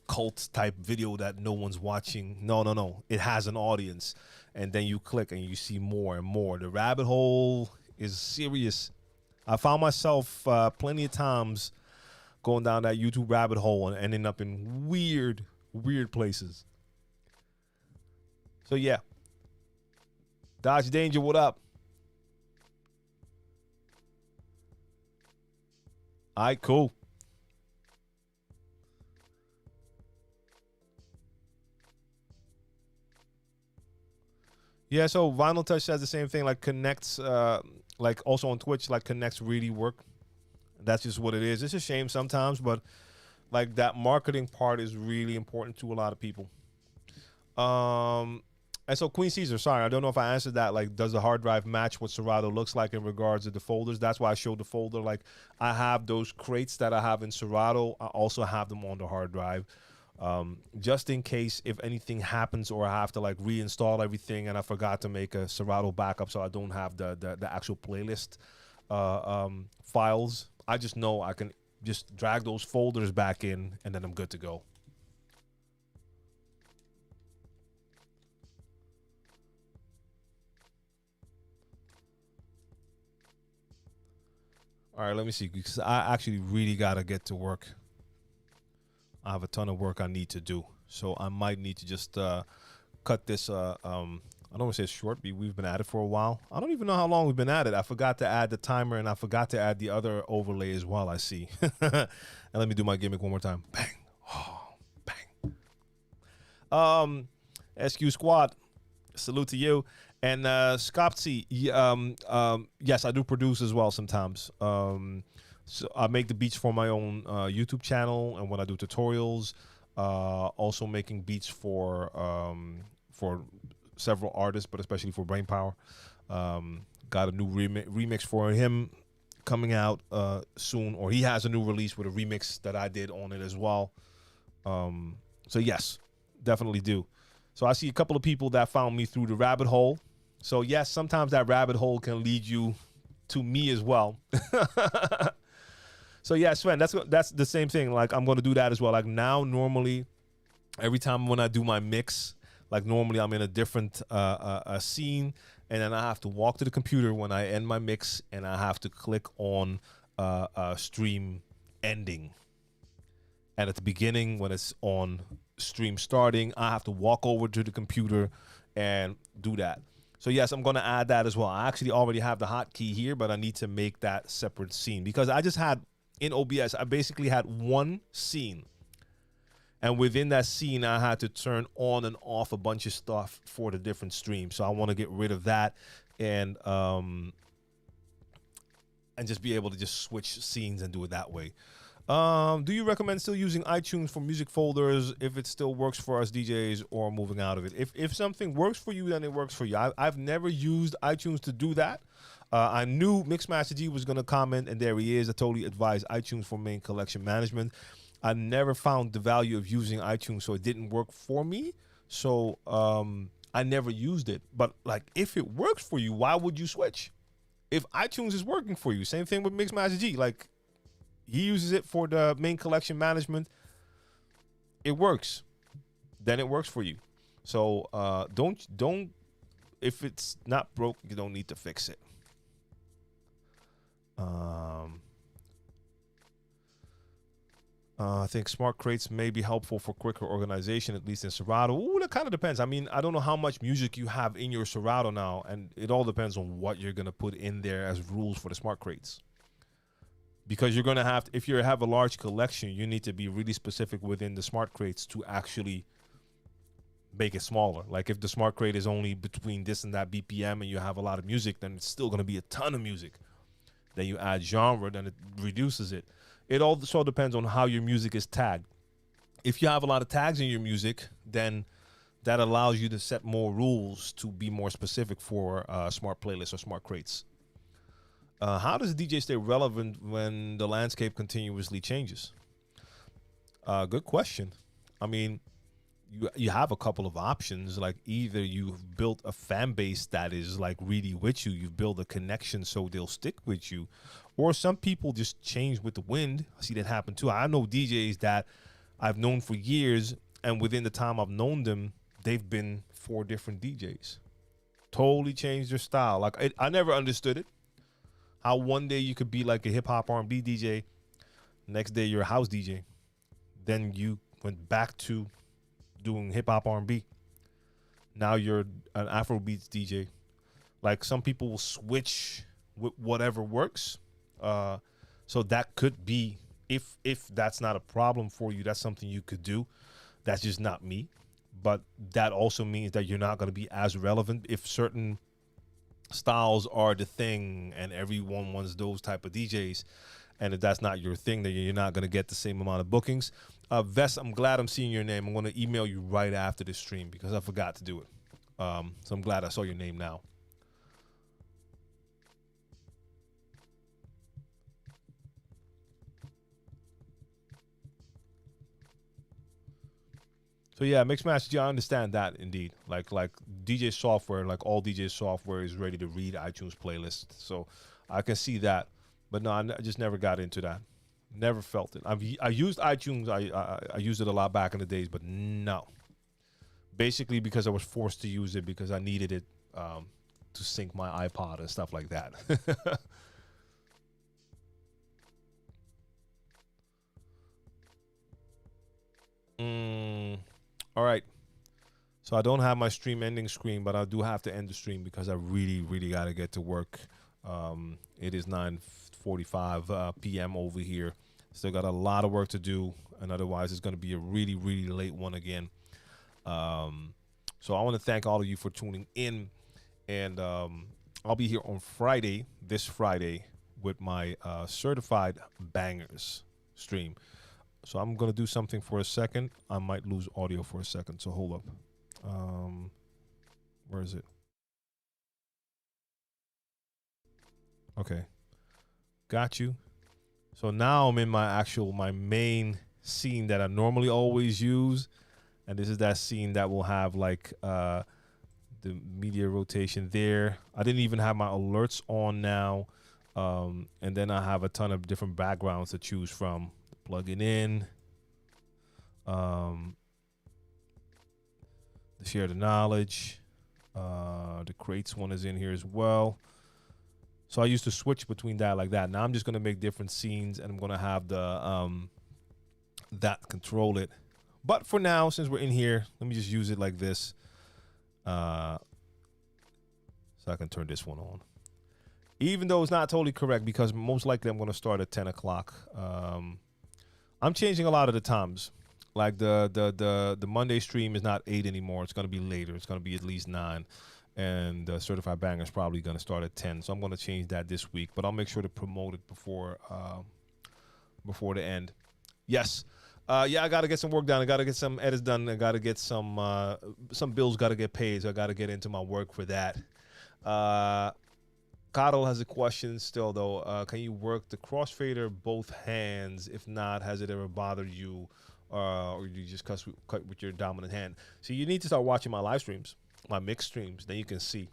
S1: cult type video that no one's watching. No. It has an audience. And then you click and you see more and more. The rabbit hole is serious. I found myself plenty of times going down that YouTube rabbit hole and ending up in weird places. So yeah. Dodge Danger, what up? All right, cool. Yeah, so Vinyl Touch says the same thing, like connects, like also on Twitch, like connects really work. That's just what it is. It's a shame sometimes, but like that marketing part is really important to a lot of people. And so Queen Caesar, sorry, I don't know if I answered that. Like, does the hard drive match what Serato looks like in regards to the folders? That's why I showed the folder. Like, I have those crates that I have in Serato. I also have them on the hard drive. Just in case if anything happens or I have to like reinstall everything and I forgot to make a Serato backup, so I don't have the actual playlist files. I just know I can just drag those folders back in and then I'm good to go. All right, let me see, because I actually really got to get to work. I have a ton of work I need to do. So I might need to just cut this a I don't want to say it's short, but we've been at it for a while. I don't even know how long we've been at it. I forgot to add the timer, and I forgot to add the other overlay as well, I see. And let me do my gimmick one more time. Bang. Oh, bang. SQ Squad, salute to you. And Scopsy, yes, I do produce as well sometimes. So I make the beats for my own YouTube channel, and when I do tutorials, also making beats for several artists, but especially for Brainpower. Got a new remix for him coming out soon, or he has a new release with a remix that I did on it as well. So yes, definitely do. So I see a couple of people that found me through the rabbit hole. So yes, sometimes that rabbit hole can lead you to me as well. So yeah, Sven, that's the same thing. Like I'm going to do that as well. Like now, normally, every time when I do my mix, like normally I'm in a different scene, and then I have to walk to the computer when I end my mix, and I have to click on stream ending. And at the beginning, when it's on stream starting, I have to walk over to the computer and do that. So yes, I'm going to add that as well. I actually already have the hotkey here, but I need to make that separate scene because I just had, in OBS, I basically had one scene. And within that scene, I had to turn on and off a bunch of stuff for the different streams. So I want to get rid of that and just be able to just switch scenes and do it that way. Do you recommend still using iTunes for music folders if it still works for us DJs or moving out of it? If something works for you, then it works for you. I've never used iTunes to do that. I knew Mixmaster G was going to comment, and there he is. I totally advise iTunes for main collection management. I never found the value of using iTunes, so it didn't work for me. So I never used it. But like, if it works for you, why would you switch? If iTunes is working for you, same thing with Mixmaster G. Like, he uses it for the main collection management. It works. Then it works for you. So don't. If it's not broke, you don't need to fix it. I think smart crates may be helpful for quicker organization, at least in Serato. Ooh, that kind of depends. I mean, I don't know how much music you have in your Serato now, and it all depends on what you're going to put in there as rules for the smart crates. Because you're going to have, if you have a large collection, you need to be really specific within the smart crates to actually make it smaller. Like if the smart crate is only between this and that BPM and you have a lot of music, then it's still going to be a ton of music. Then you add genre, then it reduces it. It also depends on how your music is tagged. If you have a lot of tags in your music, then that allows you to set more rules to be more specific for smart playlists or smart crates. How does a DJ stay relevant when the landscape continuously changes? Good question. I mean, you have a couple of options. Like either you've built a fan base that is like really with you, you've built a connection so they'll stick with you, or some people just change with the wind. I see that happen too. I know DJs that I've known for years, and within the time I've known them, they've been 4 different DJs. Totally changed their style. Like I never understood it. How one day you could be like a hip hop R&B DJ, next day you're a house DJ, then you went back to doing hip hop R&B. Now you're an Afrobeats DJ. Like some people will switch with whatever works. So that could be, if that's not a problem for you, that's something you could do. That's just not me. But that also means that you're not going to be as relevant if certain styles are the thing and everyone wants those type of DJs, and if that's not your thing, then you're not going to get the same amount of bookings. Vess, I'm glad I'm seeing your name. I'm going to email you right after this stream because I forgot to do it. So I'm glad I saw your name now. So yeah, Mixmaster G, I understand that indeed. Like DJ software, like all DJ software is ready to read iTunes playlists. So I can see that. But no, I just never got into that. Never felt it. I used iTunes. I used it a lot back in the days, but no. Basically because I was forced to use it because I needed it to sync my iPod and stuff like that. All right. So I don't have my stream ending screen, but I do have to end the stream because I really, really got to get to work. It is 9:45 p.m. over here. Still got a lot of work to do, and otherwise it's going to be a really, really late one again. So I want to thank all of you for tuning in, and I'll be here on Friday, this Friday, with my certified bangers stream. So I'm going to do something for a second. I might lose audio for a second, so hold up. Where is it? Okay. Got you. So now I'm in my main scene that I normally always use. And this is that scene that will have like the media rotation there. I didn't even have my alerts on now. And then I have a ton of different backgrounds to choose from. Plugging in. The share the knowledge. The crates one is in here as well. So I used to switch between that like that. Now I'm just gonna make different scenes, and I'm gonna have the that control it. But for now, since we're in here, let me just use it like this. So I can turn this one on. Even though it's not totally correct, because most likely I'm gonna start at 10 o'clock. I'm changing a lot of the times. Like the Monday stream is not 8 anymore. It's gonna be later. It's gonna be at least 9. And the certified banger is probably going to start at 10. So I'm going to change that this week, but I'll make sure to promote it before the end. Yes. Yeah, I got to get some work done. I got to get some edits done. I got to get some bills got to get paid. So I got to get into my work for that. Carl has a question still, though. Can you work the crossfader both hands? If not, has it ever bothered you? Or you just cut with your dominant hand? So you need to start watching my live streams. My mix streams, then you can see.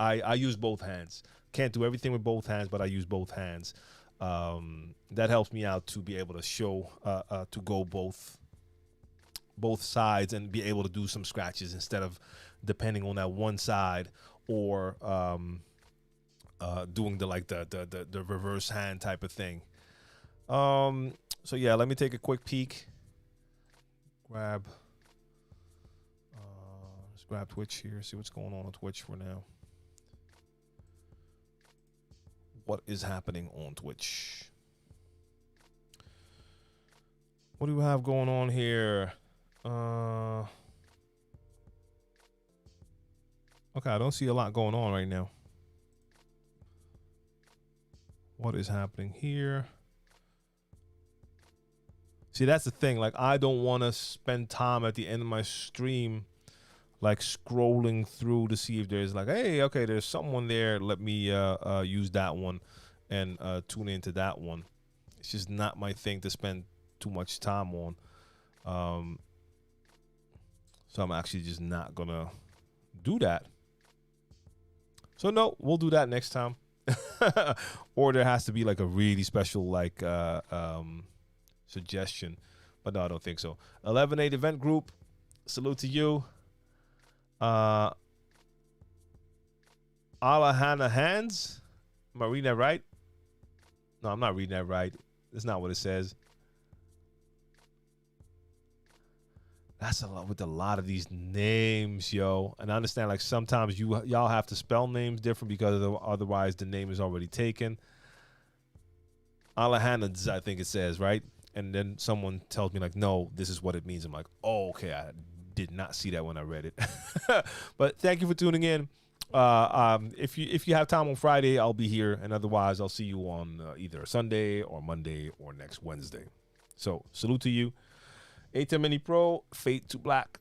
S1: I use both hands. Can't do everything with both hands, but I use both hands. That helps me out to be able to show, to go both sides and be able to do some scratches instead of depending on that one side or doing the reverse hand type of thing. So yeah, let me take a quick peek. Grab Twitch here, see what's going on Twitch for now. What is happening on Twitch? What do we have going on here? Okay, I don't see a lot going on right now. What is happening here? See, that's the thing. Like, I don't want to spend time at the end of my stream like scrolling through to see if there's like, hey, okay, there's someone there. Let me use that one and tune into that one. It's just not my thing to spend too much time on. So I'm actually just not gonna do that. So no, we'll do that next time. Or there has to be like a really special like suggestion. But no, I don't think so. 11-8 event group. Salute to you. Alahana Hands. Am I reading that right? No, I'm not reading that right. That's not what it says. That's a lot with a lot of these names, yo. And I understand like sometimes y'all have to spell names different because otherwise the name is already taken. Alahana's, I think it says, right? And then someone tells me like, no, this is what it means. I'm like, oh, okay, I did not see that when I read it. But thank you for tuning in. If you have time on Friday, I'll be here, and otherwise I'll see you on either Sunday or Monday or next Wednesday. So salute to you. ATEM Mini Pro, Fade to Black.